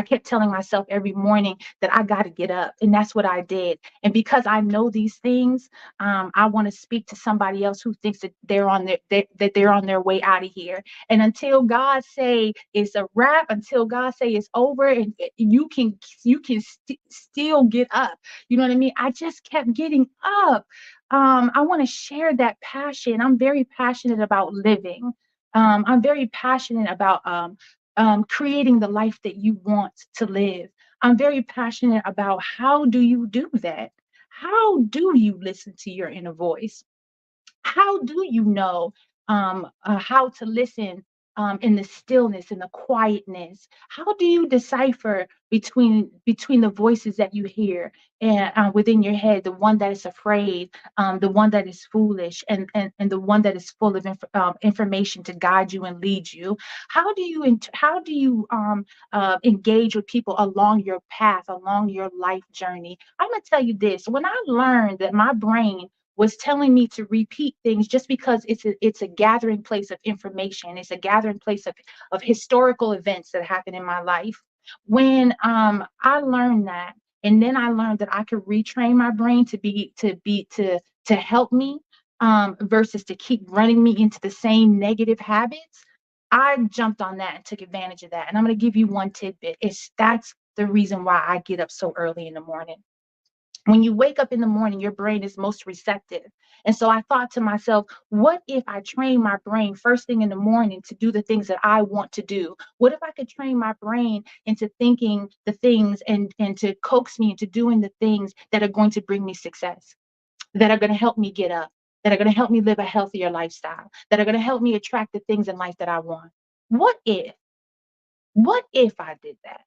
kept telling myself every morning that I got to get up. And that's what I did. And because I know these things, I want to speak to somebody else who thinks that that they're on their way out of here. And until God say it's a wrap, until God say it's over, and still get up. You know what I mean? I just kept getting up. I want to share that passion. I'm very passionate about living. I'm very passionate about creating the life that you want to live. I'm very passionate about how do you do that? How do you listen to your inner voice? How do you know how to listen in the stillness, in the quietness? How do you decipher between the voices that you hear and within your head, the one that is afraid, the one that is foolish, and the one that is full of information to guide you and lead you? How do you engage with people along your path, along your life journey? I'm gonna tell you this: when I learned that my brain was telling me to repeat things just because it's a gathering place of information. It's a gathering place of historical events that happened in my life. When I learned that, and then I learned that I could retrain my brain to help me versus to keep running me into the same negative habits. I jumped on that and took advantage of that. And I'm going to give you one tidbit. That's the reason why I get up so early in the morning. When you wake up in the morning, your brain is most receptive. And so I thought to myself, what if I train my brain first thing in the morning to do the things that I want to do? What if I could train my brain into thinking the things and to coax me into doing the things that are going to bring me success, that are going to help me get up, that are going to help me live a healthier lifestyle, that are going to help me attract the things in life that I want? What if I did that?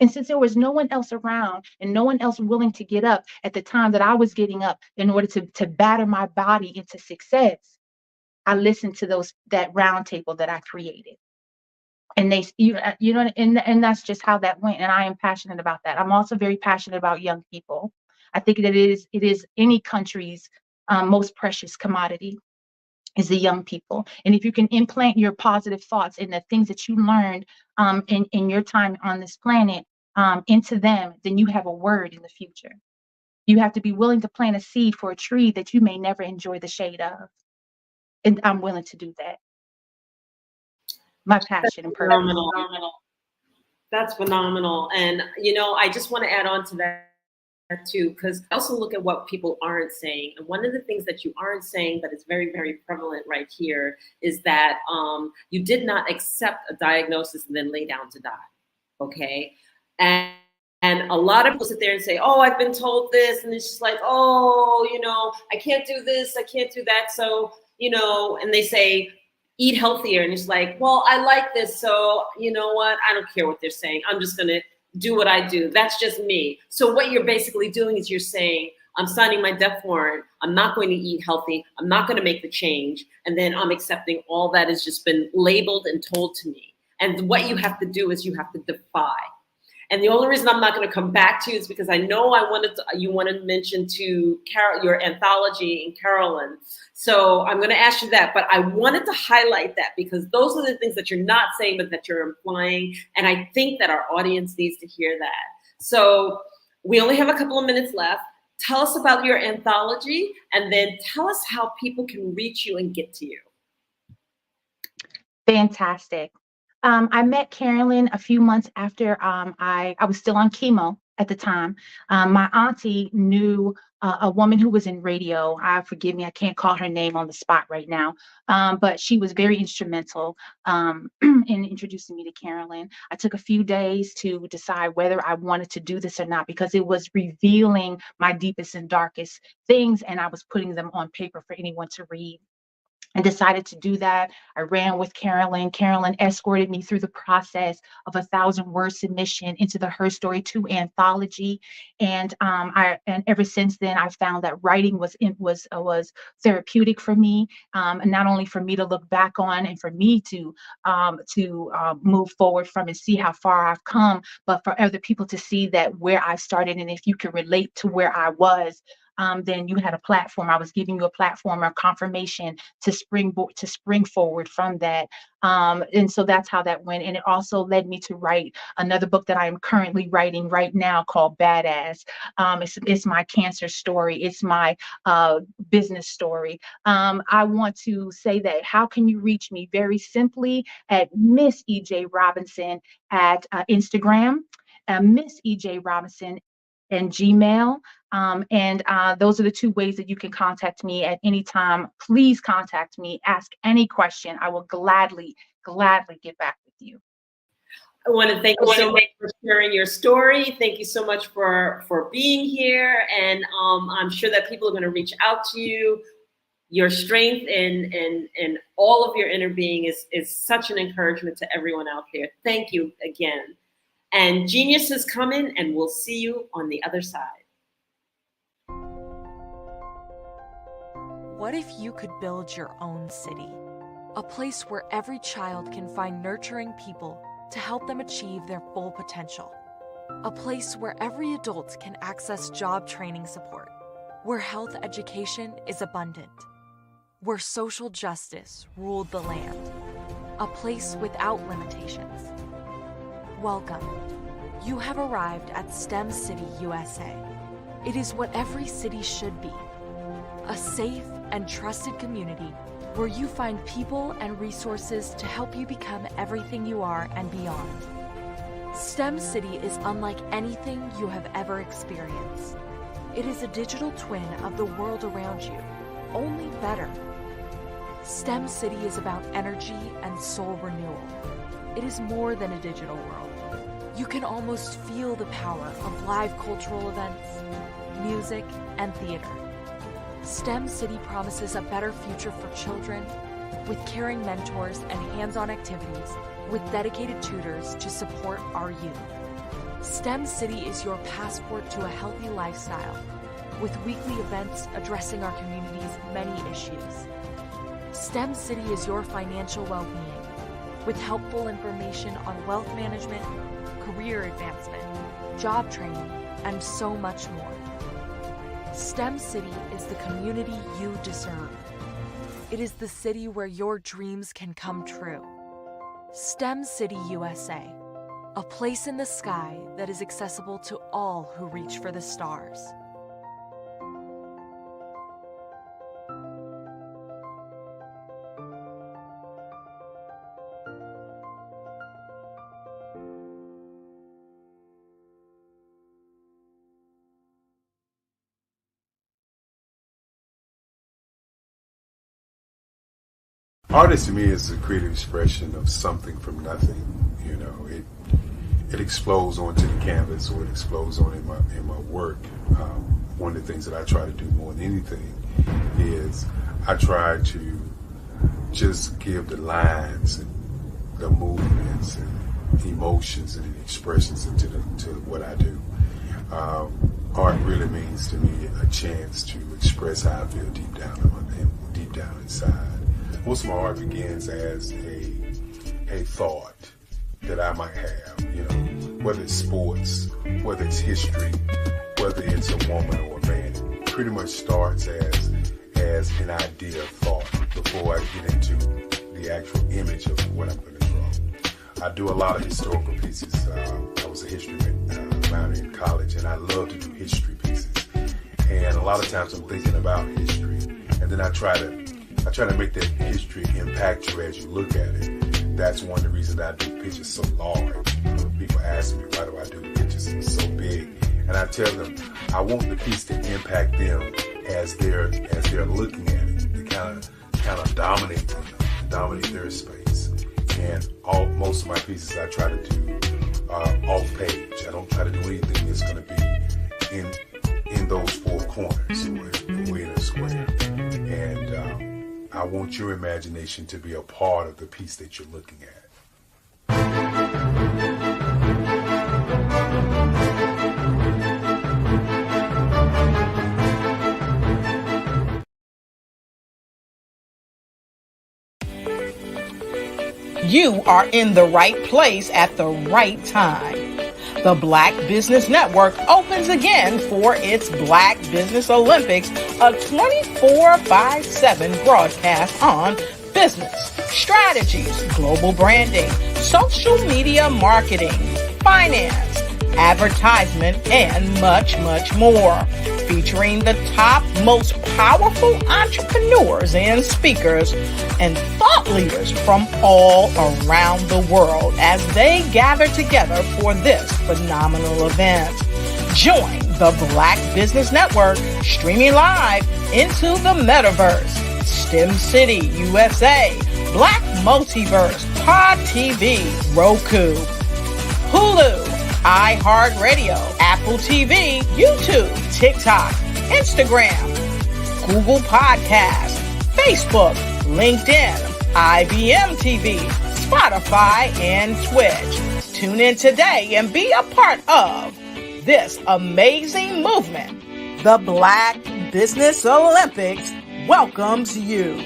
And since there was no one else around and no one else willing to get up at the time that I was getting up in order to batter my body into success, I listened to that round table that I created. And and that's just how that went. And I am passionate about that. I'm also very passionate about young people. I think that it is any country's most precious commodity is the young people. And if you can implant your positive thoughts and the things that you learned in your time on this planet into them, then you have a word in the future. You have to be willing to plant a seed for a tree that you may never enjoy the shade of. And I'm willing to do that. My passion and purpose. That's phenomenal. And, I just want to add on to that too, because I also look at what people aren't saying. And one of the things that you aren't saying, but it's very, very prevalent right here, is that you did not accept a diagnosis and then lay down to die. Okay. And a lot of people sit there and say, oh, I've been told this. And it's just like, oh, I can't do this. I can't do that. So, and they say, eat healthier. And it's like, well, I like this. So you know what? I don't care what they're saying. I'm just going to do what I do. That's just me. So what you're basically doing is you're saying, I'm signing my death warrant. I'm not going to eat healthy. I'm not going to make the change. And then I'm accepting all that has just been labeled and told to me. And what you have to do is you have to defy. And the only reason I'm not going to come back to you is because I know you wanted to mention to Carol, your anthology in Carolyn. So I'm going to ask you that, but I wanted to highlight that because those are the things that you're not saying, but that you're implying. And I think that our audience needs to hear that. So we only have a couple of minutes left. Tell us about your anthology and then tell us how people can reach you and get to you. Fantastic. I met Carolyn a few months after I was still on chemo at the time. My auntie knew a woman who was in radio. Forgive me, I can't call her name on the spot right now, but she was very instrumental in introducing me to Carolyn. I took a few days to decide whether I wanted to do this or not because it was revealing my deepest and darkest things, and I was putting them on paper for anyone to read. and decided to do that. I ran with Carolyn. Carolyn escorted me through the process of 1,000-word submission into the Her Story 2 anthology. And ever since then, I found that writing was therapeutic for me, and not only for me to look back on and for me to move forward from and see how far I've come, but for other people to see that where I started, and if you can relate to where I was, then you had a platform. I was giving you a platform or confirmation to spring forward from that. And so that's how that went. And it also led me to write another book that I am currently writing right now called Badass. It's my cancer story. It's my business story. I want to say that how can you reach me? Very simply at Miss EJ Robinson at Instagram, Miss EJ Robinson and Gmail. Those are the two ways that you can contact me at any time. Please contact me, ask any question. I will gladly get back with you. I want to thank you so much for sharing your story. Thank you so much for being here. And I'm sure that people are going to reach out to you. Your strength and all of your inner being is such an encouragement to everyone out there. Thank you again. And genius is coming, and we'll see you on the other side. What if you could build your own city? A place where every child can find nurturing people to help them achieve their full potential. A place where every adult can access job training support. Where health education is abundant. Where social justice ruled the land. A place without limitations. Welcome. You have arrived at STEM City USA. It is what every city should be. A safe and trusted community where you find people and resources to help you become everything you are and beyond. STEM City is unlike anything you have ever experienced. It is a digital twin of the world around you, only better. STEM City is about energy and soul renewal. It is more than a digital world. You can almost feel the power of live cultural events, music, and theater. STEM City promises a better future for children with caring mentors and hands-on activities with dedicated tutors to support our youth. STEM City is your passport to a healthy lifestyle with weekly events addressing our community's many issues. STEM City is your financial well-being with helpful information on wealth management, career advancement, job training, and so much more. STEM City is the community you deserve. It is the city where your dreams can come true. STEM City USA, a place in the sky that is accessible to all who reach for the stars. Artist to me is a creative expression of something from nothing. You know, it explodes onto the canvas, or it explodes on in my work. One of the things that I try to do more than anything is I try to just give the lines and the movements and emotions and expressions into what I do. Art really means to me a chance to express how I feel deep down inside. Most of my art begins as a thought that I might have, you know, whether it's sports, whether it's history, whether it's a woman or a man. It pretty much starts as an idea of thought before I get into the actual image of what I'm going to draw. I do a lot of historical pieces. I was a history minor in college, and I love to do history pieces. And a lot of times I'm thinking about history, and then I try to make that history impact you as you look at it. That's one of the reasons I do pictures so large. People ask me, why do I do pictures so big? And I tell them, I want the piece to impact them as they're looking at it, to kind of dominate them, dominate their space. And most of my pieces I try to do off page. I don't try to do anything that's going to be in those four corners or in a square. And I want your imagination to be a part of the piece that you're looking at. You are in the right place at the right time. The Black Business Network opens again for its Black Business Olympics, a 24/7 broadcast on business, strategies, global branding, social media marketing, finance, advertisement, and much, much more. Featuring the top, most powerful entrepreneurs and speakers and thought leaders from all around the world as they gather together for this phenomenal event. Join the Black Business Network streaming live into the metaverse, STEM City, USA, Black Multiverse, Pod TV, Roku, Hulu, iHeartRadio, Apple TV, YouTube, TikTok, Instagram, Google Podcasts, Facebook, LinkedIn, IBM TV, Spotify, and Twitch. Tune in today and be a part of this amazing movement. The Black Business Olympics welcomes you.